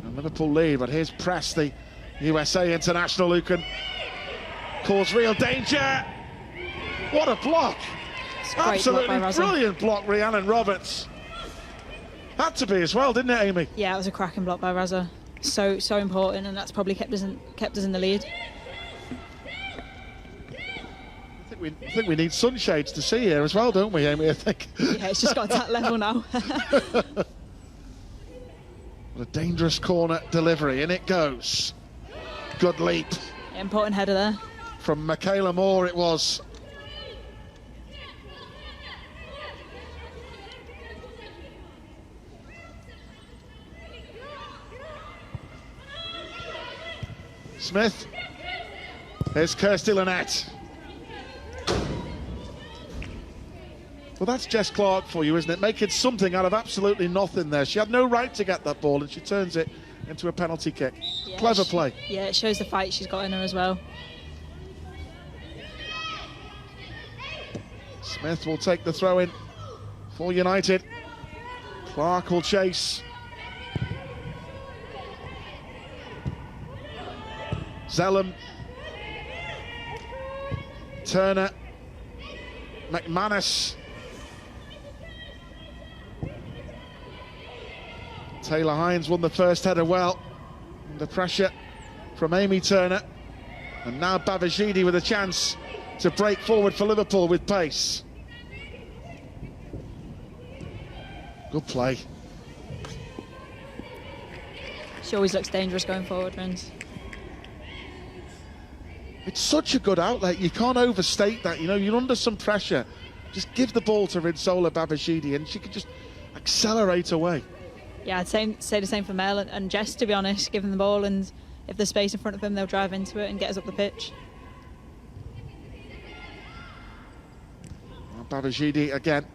C: And Liverpool lead, but here's Press, the USA international, who can cause real danger. What a block. Absolutely brilliant block, Rhiannon Roberts. Had to be as well, didn't it, Amy?
B: Yeah, it was a cracking block by Raza. So important, and that's probably kept us in the lead.
C: I think we need sunshades to see here as well, don't we, Amy? I think.
B: Yeah, it's just got to that level now.
C: What a dangerous corner delivery, and it goes. Good leap.
B: Yeah, important header there.
C: From Michaela Moore it was. Smith. Here's Kirsty Lynette. Well, that's Jess Clark for you, isn't it? Making something out of absolutely nothing there. She had no right to get that ball, and she turns it into a penalty kick. Yeah, clever play.
B: Yeah, it shows the fight she's got in her as well.
C: Smith will take the throw in for United. Clark will chase. Zellum. Turner. McManus. Taylor Hines won the first header well. Under pressure from Amy Turner. And now Babajide with a chance to break forward for Liverpool with pace. Good play.
B: She always looks dangerous going forward, Rins.
C: It's such a good outlet. You can't overstate that. You know, you're under some pressure. Just give the ball to Rinsola Babajide and she can just accelerate away.
B: Yeah, I'd say the same for Mel and Jess, to be honest. Give them the ball, and if there's space in front of them, they'll drive into it and get us up the pitch.
C: Babajide again.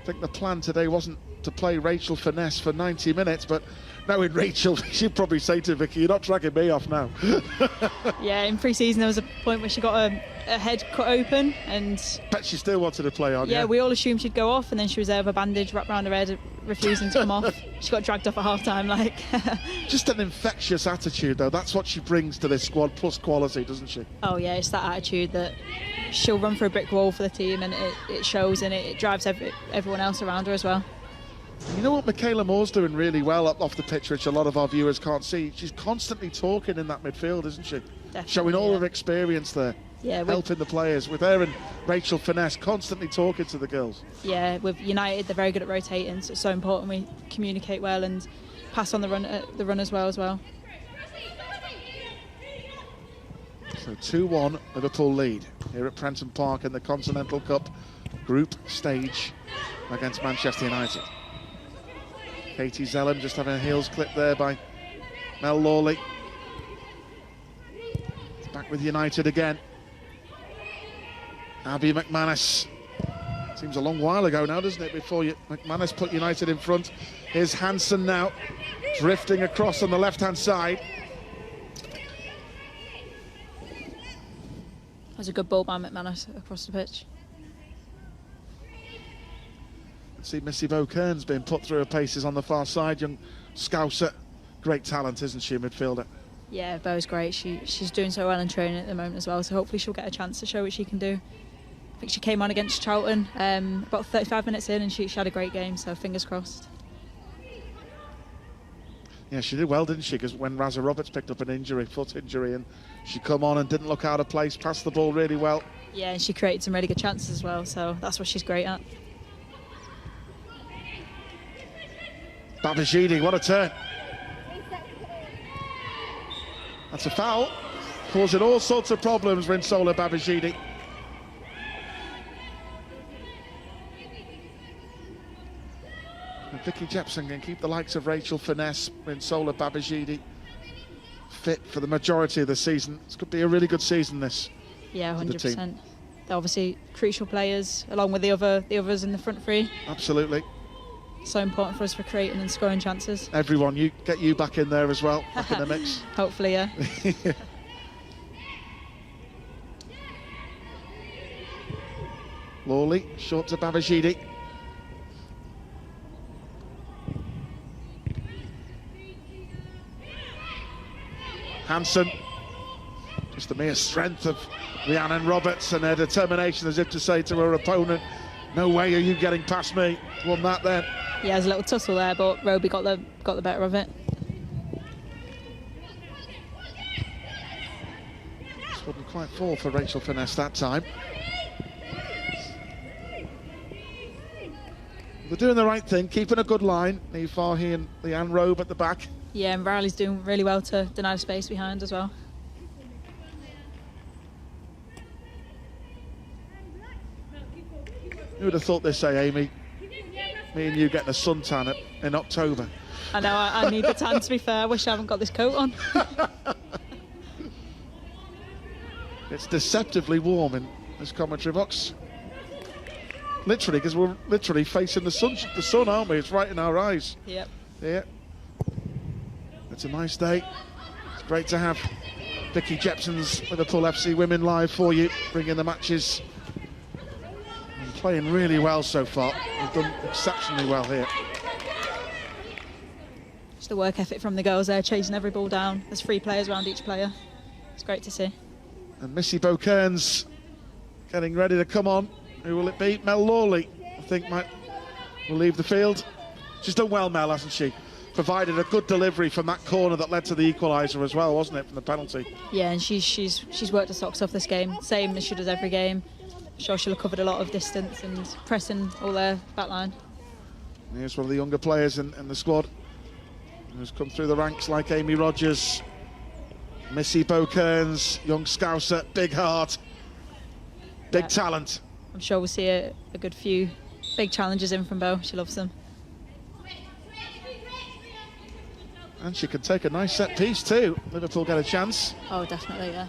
C: I think the plan today wasn't to play Rachel Finesse for 90 minutes, but knowing Rachel, she'd probably say to Vicky, you're not dragging me off now.
B: Yeah, in pre-season there was a point where she got a head cut open, and
C: Bet she still wanted to play on,
B: yeah, we all assumed she'd go off, and then she was there with a bandage wrapped around her head, refusing to come off. She got dragged off at half-time, like.
C: Just an infectious attitude, though. That's what she brings to this squad, plus quality, doesn't she?
B: Oh yeah, it's that attitude that she'll run through a brick wall for the team, and it shows, and it drives everyone else around her as well.
C: You know what Michaela Moore's doing really well up off the pitch, which a lot of our viewers can't see? She's constantly talking in that midfield, isn't she?
B: Definitely,
C: showing all her experience there.
B: Yeah,
C: helping the players. With her and Rachel Finesse constantly talking to the girls.
B: Yeah, with United, they're very good at rotating, so it's so important we communicate well and pass on the run as well. So
C: 2-1 Liverpool lead here at Prenton Park in the Continental Cup group stage against Manchester United. Katie Zellem just having a heels clip there by Mel Lawley. It's back with United again. Abby McManus. Seems a long while ago now, doesn't it, before McManus put United in front. Here's Hansen now, drifting across on the left-hand side.
B: That was a good ball by McManus across the pitch.
C: See Missy Bo-Kearns being put through her paces on the far side. Young Scouser, great talent, isn't she, midfielder?
B: Yeah, Bo's great. She's doing so well in training at the moment as well, so hopefully she'll get a chance to show what she can do. I think she came on against Charlton about 35 minutes in, and she had a great game, so fingers crossed.
C: Yeah, she did well, didn't she? Because when Razza Roberts picked up an injury, foot injury, and she come on and didn't look out of place, passed the ball really well.
B: Yeah, and she created some really good chances as well, so that's what she's great at.
C: Babajide, what a turn. That's a foul, causing all sorts of problems, Rinsola Babajide. And Vicky Jepson can keep the likes of Rachel Finesse, Rinsola Babajide fit for the majority of the season. It's going to be a really good season, this.
B: Yeah, 100%. They're obviously crucial players, along with the others in the front three.
C: Absolutely.
B: So important for us for creating and scoring chances.
C: Everyone, get you back in there as well, back in the mix.
B: Hopefully, yeah.
C: Lawley, short to Babajide. Hansen, just the mere strength of Rhiannon Roberts and her determination, as if to say to her opponent, no way are you getting past me. Won that then.
B: Yeah, there's a little tussle there, but Roby got the better of it.
C: This wouldn't quite fall for Rachel Finesse that time. They're doing the right thing, keeping a good line. Niamh Fahey and Leanne Robe at the back.
B: Yeah, and Riley's doing really well to deny space behind as well.
C: Who would have thought this, say, Amy? Me and you getting a suntan in October.
B: I know, I need the tan, to be fair. I wish I haven't got this coat on.
C: It's deceptively warm in this commentary box. Literally, because we're literally facing the sun, aren't we? It's right in our eyes.
B: Yep.
C: Yeah. It's a nice day. It's great to have Vicky Jepson's Liverpool FC Women live for you, bringing the matches. And playing really well so far. They've done exceptionally well here.
B: Just the work ethic from the girls there, chasing every ball down. There's 3 players around each player. It's great to see.
C: And Missy Bo-Kearns getting ready to come on. Who will it be? Mel Lawley, I think, will leave the field. She's done well, Mel, hasn't she? Provided a good delivery from that corner that led to the equaliser as well, wasn't it, from the penalty?
B: Yeah, and she's worked her socks off this game, same as she does every game. I'm sure she'll have covered a lot of distance and pressing all their back line.
C: And here's one of the younger players in the squad who's come through the ranks, like Amy Rogers, Missy Bo-Kearns, young Scouser, big heart, big talent.
B: I'm sure we'll see a good few big challenges in from Bo. She loves them.
C: And she can take a nice set piece too. Liverpool get a chance.
B: Oh, definitely, yeah.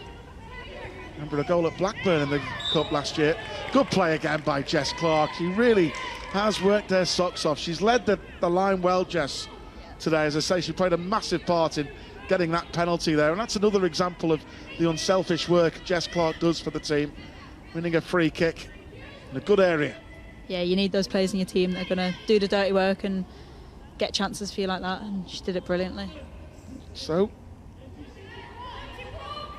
C: Remember a goal at Blackburn in the Cup last year. Good play again by Jess Clark. She really has worked her socks off. She's led the line well, Jess, today. As I say, she played a massive part in getting that penalty there, and that's another example of the unselfish work Jess Clark does for the team, winning a free kick in a good area.
B: Yeah, you need those players in your team that are going to do the dirty work and get chances for you like that, and she did it brilliantly.
C: So,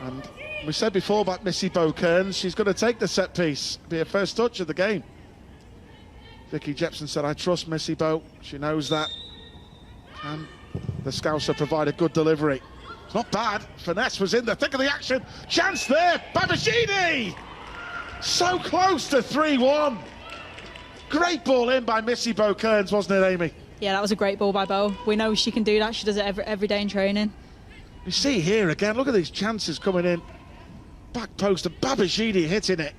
C: and we said before about Missy Bow-Kearns, she's going to take the set piece, be her first touch of the game. Vicky Jepson said, I trust Missy Bow, she knows that. Can the Scouser provide a good delivery? It's not bad, finesse was in the thick of the action, chance there, Babashidi! So close to 3-1. Great ball in by Missy Bow-Kearns, wasn't it, Amy?
B: Yeah, that was a great ball by Bo. We know she can do that, she does it every day in training.
C: You see here again, look at these chances coming in. Back post and Babashidi hitting it.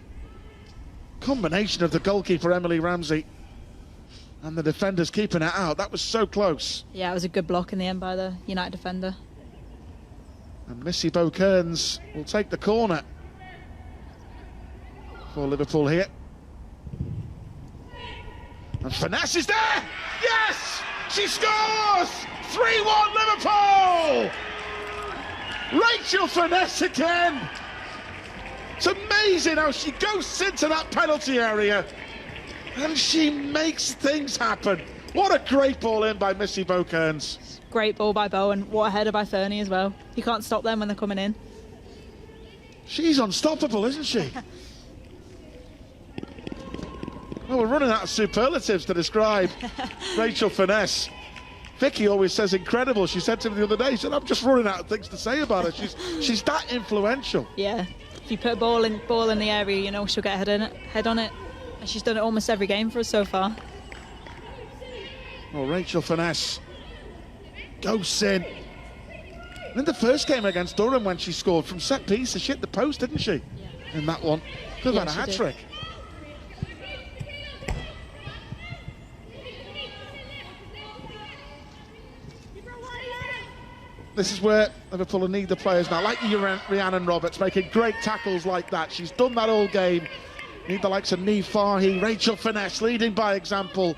C: Combination of the goalkeeper, Emily Ramsey, and the defenders keeping it out. That was so close.
B: Yeah, it was a good block in the end by the United defender.
C: And Missy Bow-Kearns will take the corner for Liverpool here. And finesse is there! Yes! She scores! 3-1 Liverpool! Rachel Finesse again! It's amazing how she goes into that penalty area and she makes things happen. What a great ball in by Missy Bow-Kearns.
B: Great ball by Bo, and what a header by Fernie as well. You can't stop them when they're coming in.
C: She's unstoppable, isn't she? Well, we're running out of superlatives to describe Rachel Finesse. Vicky always says incredible. She said to me the other day, she said, I'm just running out of things to say about her. She's that influential.
B: Yeah, if you put a ball in the area, you know she'll get head on it. And she's done it almost every game for us so far.
C: Well, Rachel Finesse goes in. In the first game against Durham when she scored from set piece, she hit the post, didn't she? Yeah. In that one. Could have had a hat-trick. This is where Liverpool need the players now, like Rhiannon Roberts, making great tackles like that. She's done that all game. Need the likes of Niamh Fahey, Rachel Finesse leading by example.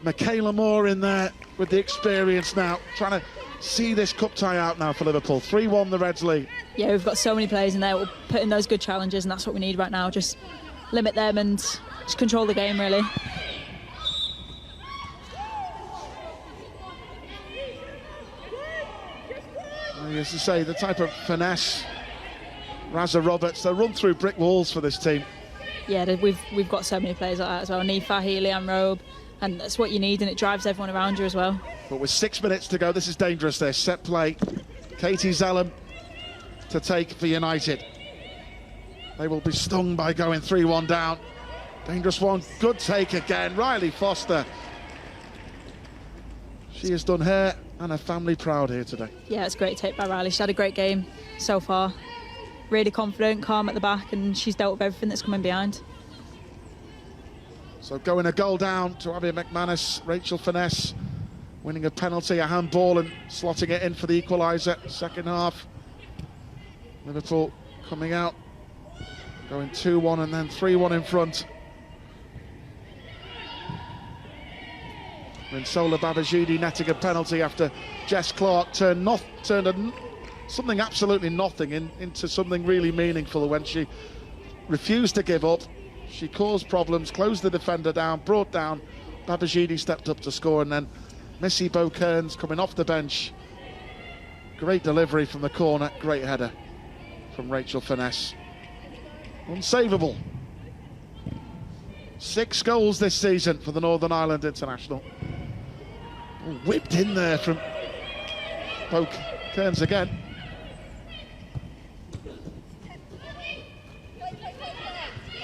C: Michaela Moore in there with the experience now, trying to see this cup tie out now for Liverpool. 3-1 the Reds lead.
B: Yeah, we've got so many players in there. We'll put in those good challenges, and that's what we need right now. Just limit them and just control the game, really.
C: As I say, the type of finesse, Raza Roberts, they'll run through brick walls for this team.
B: Yeah, we've got so many players like that as well. Niamh Fahey, Leanne Robe, and that's what you need, and it drives everyone around you as well.
C: But with 6 minutes to go, this is dangerous. This set play, Katie Zellum to take for United. They will be stung by going 3-1 down. Dangerous one, good take again. Riley Foster. She has done her and her family proud here today.
B: Yeah, it's a great take by Riley. She's had a great game so far. Really confident, calm at the back, and she's dealt with everything that's coming behind.
C: So going a goal down to Abby McManus, Rachel Finesse winning a penalty, a handball, and slotting it in for the equaliser. Second half, Liverpool coming out, going 2-1 and then 3-1 in front. Rinsola Babashidi netting a penalty after Jess Clark turned something absolutely nothing into something really meaningful when she refused to give up. She caused problems, closed the defender down, brought down. Babashidi stepped up to score, and then Missy Bow-Kearns coming off the bench. Great delivery from the corner, great header from Rachel Finesse. Unsavable. 6 goals this season for the Northern Ireland international. Whipped in there from Bow-Kearns again.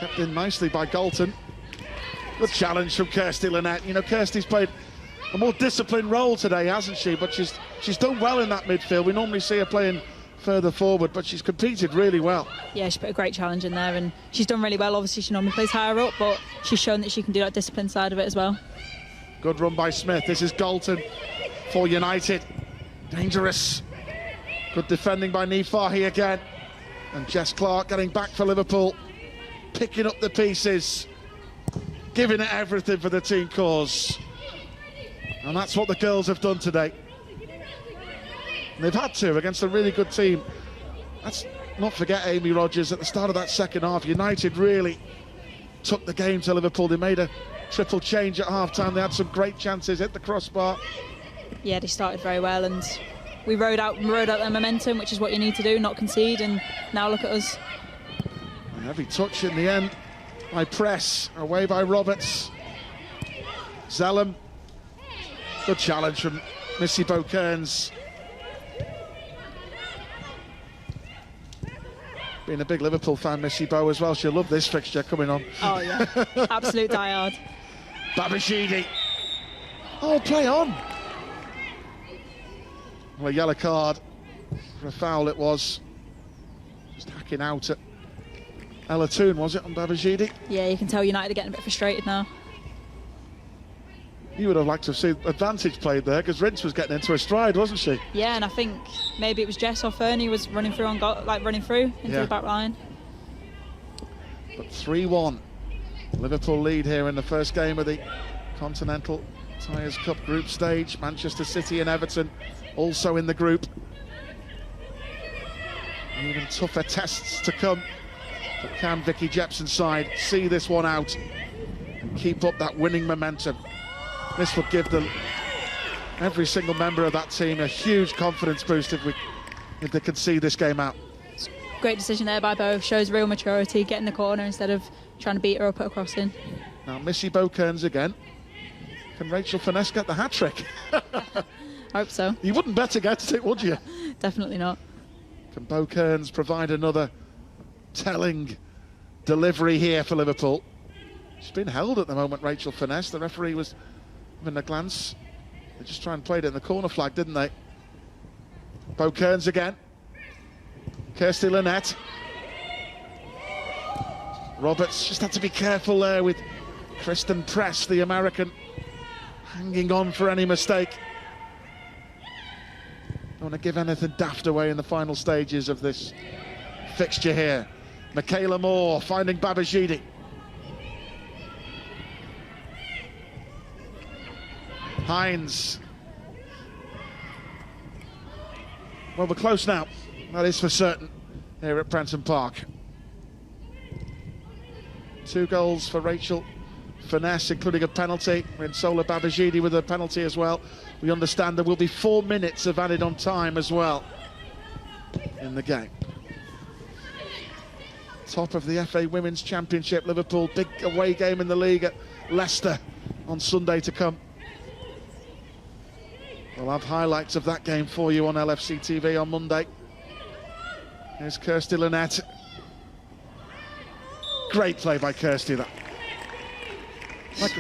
C: Kept in nicely by Galton. Good challenge from Kirsty Lynette. You know, Kirsty's played a more disciplined role today, hasn't she? But she's done well in that midfield. We normally see her playing further forward, but she's competed really well.
B: Yeah, she put a great challenge in there, and she's done really well. Obviously, she normally plays higher up, but she's shown that she can do that discipline side of it as well.
C: Good run by Smith. This is Galton for United. Dangerous. Good defending by Niamh Fahey again. And Jess Clark getting back for Liverpool. Picking up the pieces. giving it everything for the team cause. And that's what the girls have done today. And they've had to against a really good team. Let's not forget Amy Rodgers at the start of that second half. United really took the game to Liverpool. They made a triple change at half-time. They had some great chances, hit the crossbar.
B: Yeah, they started very well, and we rode out their momentum, which is what you need to do, not concede, and now look at us.
C: A heavy touch in the end by Press, away by Roberts. Zellum, good challenge from Missy Bow-Kearns. Being a big Liverpool fan, Missy Bow as well, she'll love this fixture coming on.
B: Oh yeah, absolute diehard.
C: Babashidi. Oh, play on. Well, a yellow card for a foul it was. Just hacking out at Ella Toon, was it, on Babashidi?
B: Yeah, you can tell United are getting a bit frustrated now.
C: You would have liked to have seen advantage played there, because Rince was getting into her stride, wasn't she?
B: Yeah, and I think maybe it was Jess or Fernie was running through into the back line.
C: But 3-1. Liverpool lead here in the first game of the Continental Tyres Cup group stage. Manchester City and Everton also in the group. Even tougher tests to come. But can Vicky Jepson's side see this one out and keep up that winning momentum? This will give every single member of that team a huge confidence boost if they can see this game out.
B: Great decision there by Bo. Shows real maturity, getting the corner instead of trying to beat her up at a crossing.
C: Now Missy Bow-Kearns again. Can Rachel Finesse get the hat-trick?
B: Hope so.
C: You wouldn't bet against it, would you?
B: Definitely not.
C: Can Bow-Kearns provide another telling delivery here for Liverpool? She's been held at the moment, Rachel Finesse. The referee was having a glance. They just try and played it in the corner flag, didn't they? Bow-Kearns again. Kirsty Lynette. Roberts just had to be careful there with Kristen Press, the American, hanging on for any mistake. Don't want to give anything daft away in the final stages of this fixture here. Michaela Moore finding Babashidi. Hines. Well, we're close now. That is for certain here at Prenton Park. 2 goals for Rachel Finesse, including a penalty. Rinsola Babashidi with a penalty as well. We understand there will be 4 minutes of added on time as well in the game. Top of the FA Women's Championship, Liverpool, big away game in the league at Leicester on Sunday to come. We'll have highlights of that game for you on LFC TV on Monday. Here's Kirsty Lynette. Great play by Kirsty, that.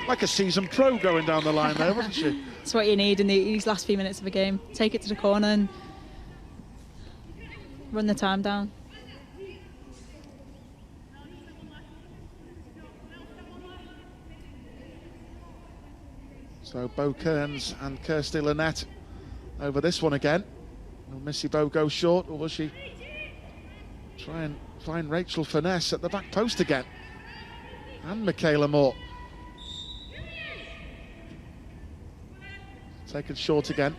C: Like a seasoned pro going down the line there, wasn't she?
B: That's what you need in these last few minutes of a game. Take it to the corner and run the time down.
C: So Bow-Kearns and Kirsty Lynette over this one again. Will Missy Bow go short, or will she try and find Rachel Finesse at the back post again? And Michaela Moore. Taken short again.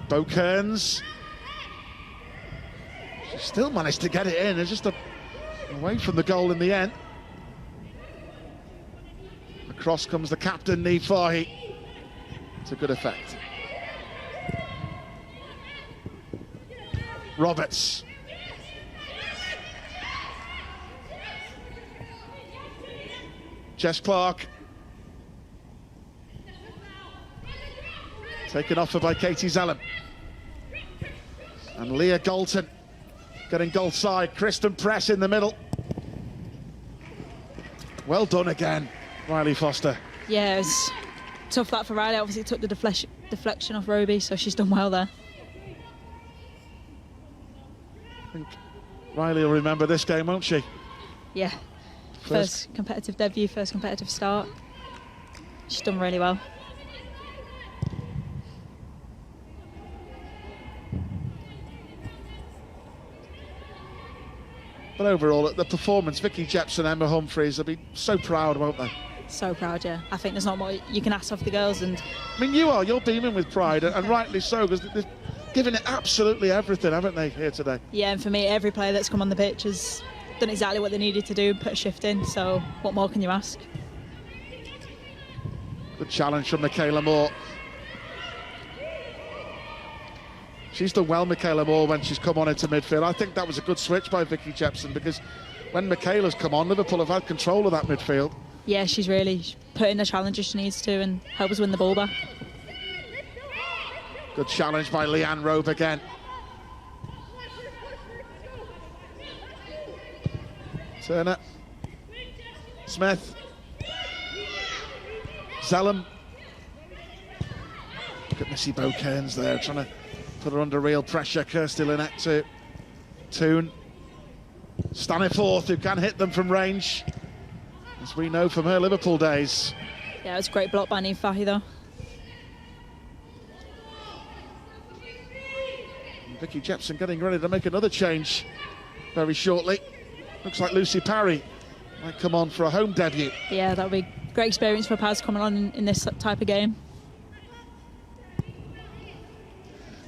C: Bow-Kearns. She still managed to get it in. It's just away from the goal in the end. Across comes the captain, Niamh Fahey. It's a good effect. Roberts. Jess Clark. Taken off her by Katie Zellum. And Leah Galton getting goal side. Kristen Press in the middle. Well done again, Riley Foster.
B: Yeah, it's tough that for Riley. Obviously it took the deflection off Roby, so she's done well there.
C: I think Riley will remember this game, won't she?
B: Yeah. First competitive debut, first competitive start. She's done really well.
C: But overall, at the performance, Vicky Jepson, Emma Humphreys, they'll be so proud, won't they?
B: So proud, yeah. I think there's not more you can ask of the girls. And
C: I mean, you're beaming with pride, and rightly so, because they've given it absolutely everything, haven't they, here today?
B: Yeah, and for me, every player that's come on the pitch has done exactly what they needed to do, put a shift in, so what more can you ask?
C: Good challenge from Michaela Moore. She's done well, Michaela Moore, when she's come on into midfield. I think that was a good switch by Vicky Jepson, because when Michaela's come on, Liverpool have had control of that midfield.
B: Yeah, she's really put in the challenges she needs to and help us win the ball back.
C: Good challenge by Leanne Robe again. Turner. Smith. Zellum. Look at Missy Bow-Kearns there, trying to put her under real pressure. Kirsty Lynette to Toon. Staniforth, who can hit them from range, as we know from her Liverpool days.
B: Yeah, it was a great block by Niamh Fahey, though.
C: Vicky Jepson getting ready to make another change very shortly. Looks like Lucy Parry might come on for a home debut.
B: Yeah, that'll be a great experience for Paz coming on in this type of game.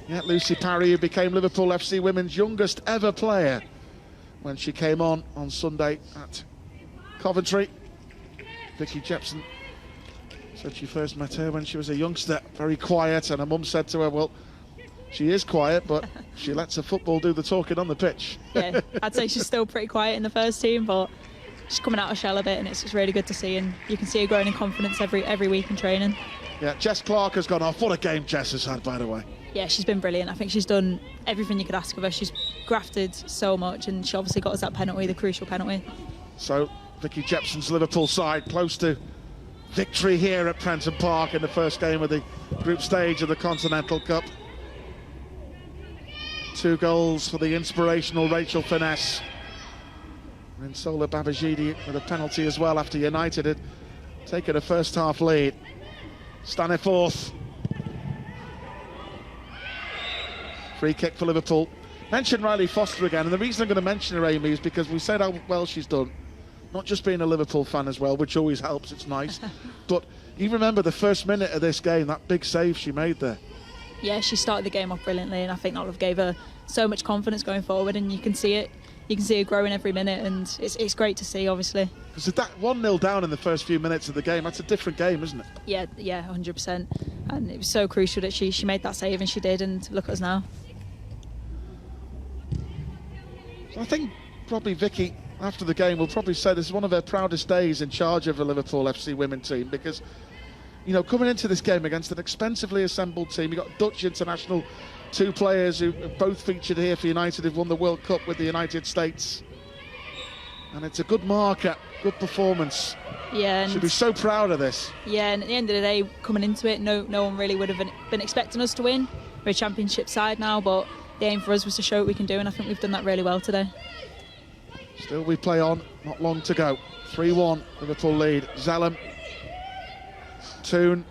C: Yeah, Lucy Parry, who became Liverpool FC Women's youngest ever player when she came on Sunday at Coventry. Vicky Jepson said she first met her when she was a youngster, very quiet, and her mum said to her, well, she is quiet, but she lets her football do the talking on the pitch.
B: Yeah, I'd say she's still pretty quiet in the first team, but she's coming out of shell a bit, and it's really good to see, and you can see her growing in confidence every week in training.
C: Yeah, Jess Clark has gone off. What a game Jess has had, by the way.
B: Yeah, she's been brilliant. I think she's done everything you could ask of her. She's grafted so much, and she obviously got us that penalty, the crucial penalty.
C: So, Vicky Jepson's Liverpool side close to victory here at Prenton Park in the first game of the group stage of the Continental Cup. 2 goals for the inspirational Rachel Finesse. And Sola Babajide with a penalty as well after United had taken a first half lead. Staniforth. Free kick for Liverpool. Mention Riley Foster again, and the reason I'm going to mention her, Amy, is because we said how well she's done. Not just being a Liverpool fan as well, which always helps, it's nice. But you remember the first minute of this game, that big save she made there.
B: Yeah, she started the game off brilliantly, and I think that would have gave her so much confidence going forward, and you can see it. You can see her growing every minute, and it's great to see, obviously.
C: Because that 1-0 down in the first few minutes of the game, that's a different game, isn't it?
B: Yeah, 100%. And it was so crucial that she made that save, and she did, and look at us now.
C: So I think probably Vicky, after the game, will probably say this is one of her proudest days in charge of the Liverpool FC women team, because, you know, coming into this game against an expensively assembled team, you've got Dutch international, 2 players who have both featured here for United, have won the World Cup with the United States. And it's a good marker, good performance.
B: Yeah, and
C: she'll be so proud of this.
B: Yeah, and at the end of the day, coming into it, no one really would have been expecting us to win. We're a championship side now, but the aim for us was to show what we can do, and I think we've done that really well today.
C: Still we play on, not long to go. 3-1, Liverpool lead. Zellum, Toon,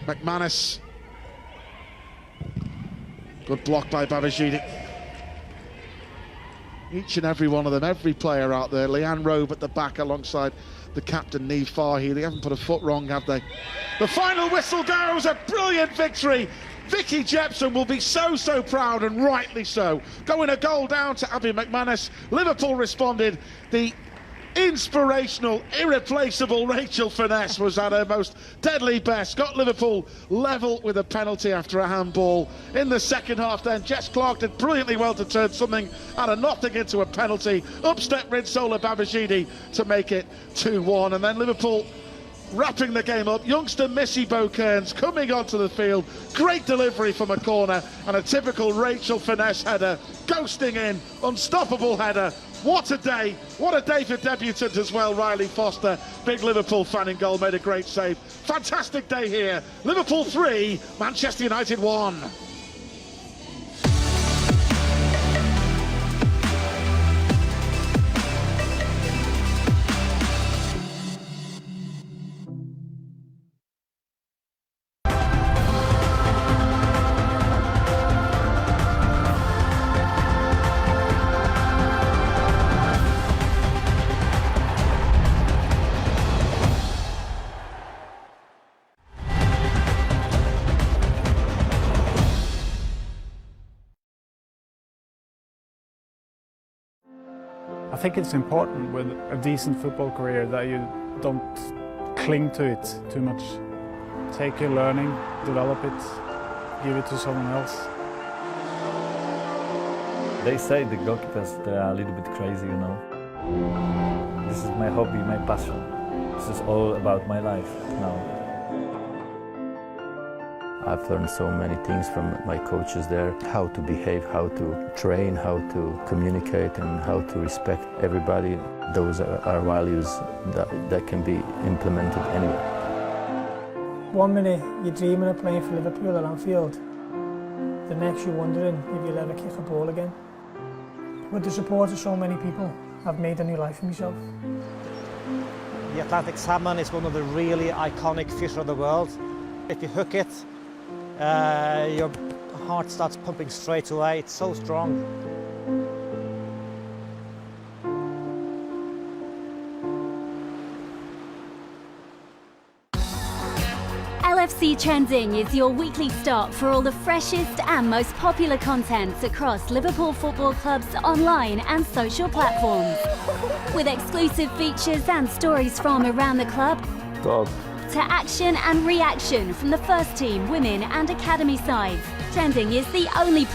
C: McManus. Good block by Babajide. Each and every one of them, every player out there. Leanne Robe at the back alongside the captain, Niamh Fahey. They haven't put a foot wrong, have they? The final whistle goes, a brilliant victory. Vicky Jepson will be so proud, and rightly so. Going a goal down to Abby McManus. Liverpool responded. The inspirational, irreplaceable Rachel Finesse was at her most deadly best. Got Liverpool level with a penalty after a handball. In the second half then, Jess Clark did brilliantly well to turn something out of nothing into a penalty. Up stepped Rinsola Babajide to make it 2-1, and then Liverpool wrapping the game up. Youngster Missy Bow-Kearns coming onto the field. Great delivery from a corner, and a typical Rachel Finesse header, ghosting in, unstoppable header. What a day for debutant as well. Riley Foster, big Liverpool fan in goal, made a great save. Fantastic day here. Liverpool 3, Manchester United 1.
F: I think it's important with a decent football career that you don't cling to it too much. Take your learning, develop it, give it to someone else.
U: They say the goalkeepers, they are a little bit crazy, you know. This is my hobby, my passion. This is all about my life now.
G: I've learned so many things from my coaches there, how to behave, how to train, how to communicate and how to respect everybody. Those are values that can be implemented anywhere.
H: 1 minute you're dreaming of playing for Liverpool at Anfield, the next you're wondering if you'll ever kick a ball again. With the support of so many people, I've made a new life for myself.
I: The Atlantic salmon is one of the really iconic fish of the world. If you hook it, your heart starts pumping straight away. It's so strong.
E: LFC Trending is your weekly stop for all the freshest and most popular content across Liverpool Football Club's online and social platforms. With exclusive features and stories from around the club, to action and reaction from the first team, women and academy sides, Trending is the only